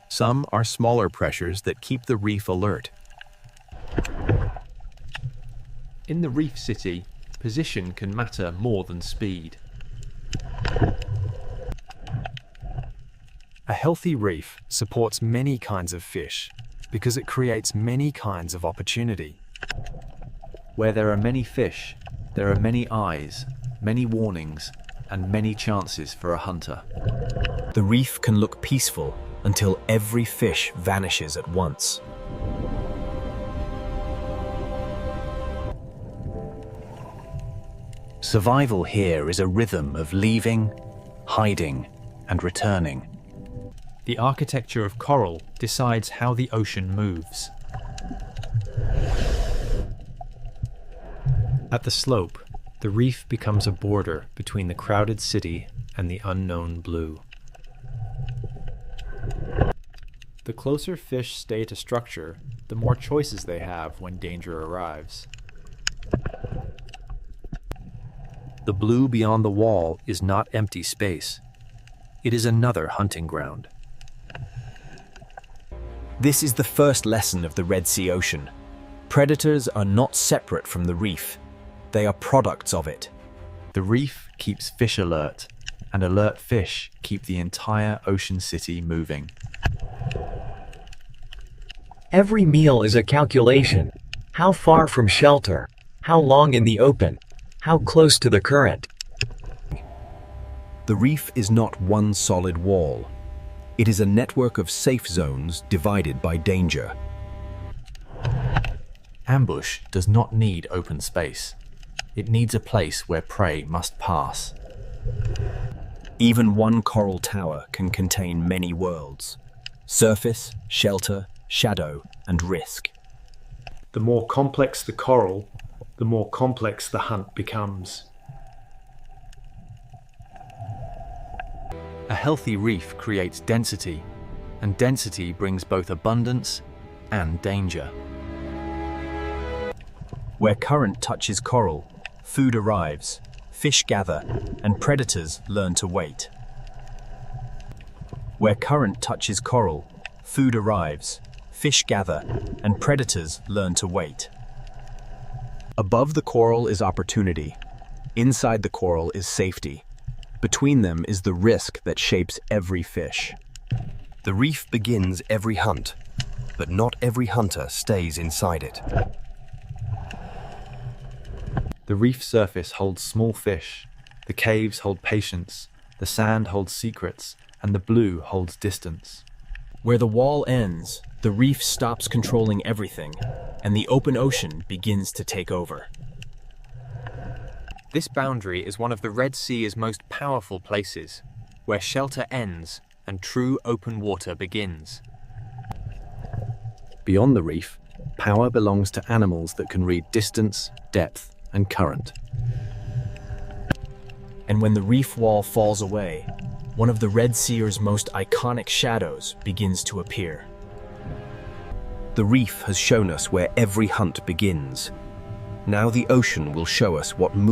Some are smaller pressures that keep the reef alert. In the reef city, position can matter more than speed. A healthy reef supports many kinds of fish because it creates many kinds of opportunity. Where there are many fish, there are many eyes, many warnings, and many chances for a hunter. The reef can look peaceful until every fish vanishes at once. Survival here is a rhythm of leaving, hiding, and returning. The architecture of coral decides how the ocean moves. At the slope, the reef becomes a border between the crowded city and the unknown blue. The closer fish stay to structure, the more choices they have when danger arrives. The blue beyond the wall is not empty space. It is another hunting ground. This is the first lesson of the Red Sea Ocean. Predators are not separate from the reef. They are products of it. The reef keeps fish alert, and alert fish keep the entire ocean city moving. Every meal is a calculation. How far from shelter? How long in the open? How close to the current? The reef is not one solid wall. It is a network of safe zones divided by danger. Ambush does not need open space. It needs a place where prey must pass. Even one coral tower can contain many worlds: surface, shelter, shadow, and risk. The more complex the coral, the more complex the hunt becomes. A healthy reef creates density, and density brings both abundance and danger. Where current touches coral, food arrives, fish gather, and predators learn to wait. Where current touches coral, food arrives, fish gather, and predators learn to wait. Above the coral is opportunity. Inside the coral is safety. Between them is the risk that shapes every fish. The reef begins every hunt, but not every hunter stays inside it. The reef surface holds small fish, the caves hold patience, the sand holds secrets, and the blue holds distance. Where the wall ends, the reef stops controlling everything, and the open ocean begins to take over. This boundary is one of the Red Sea's most powerful places, where shelter ends and true open water begins. Beyond the reef, power belongs to animals that can read distance, depth, and current. And when the reef wall falls away, one of the Red Seer's most iconic shadows begins to appear. The reef has shown us where every hunt begins. Now the ocean will show us what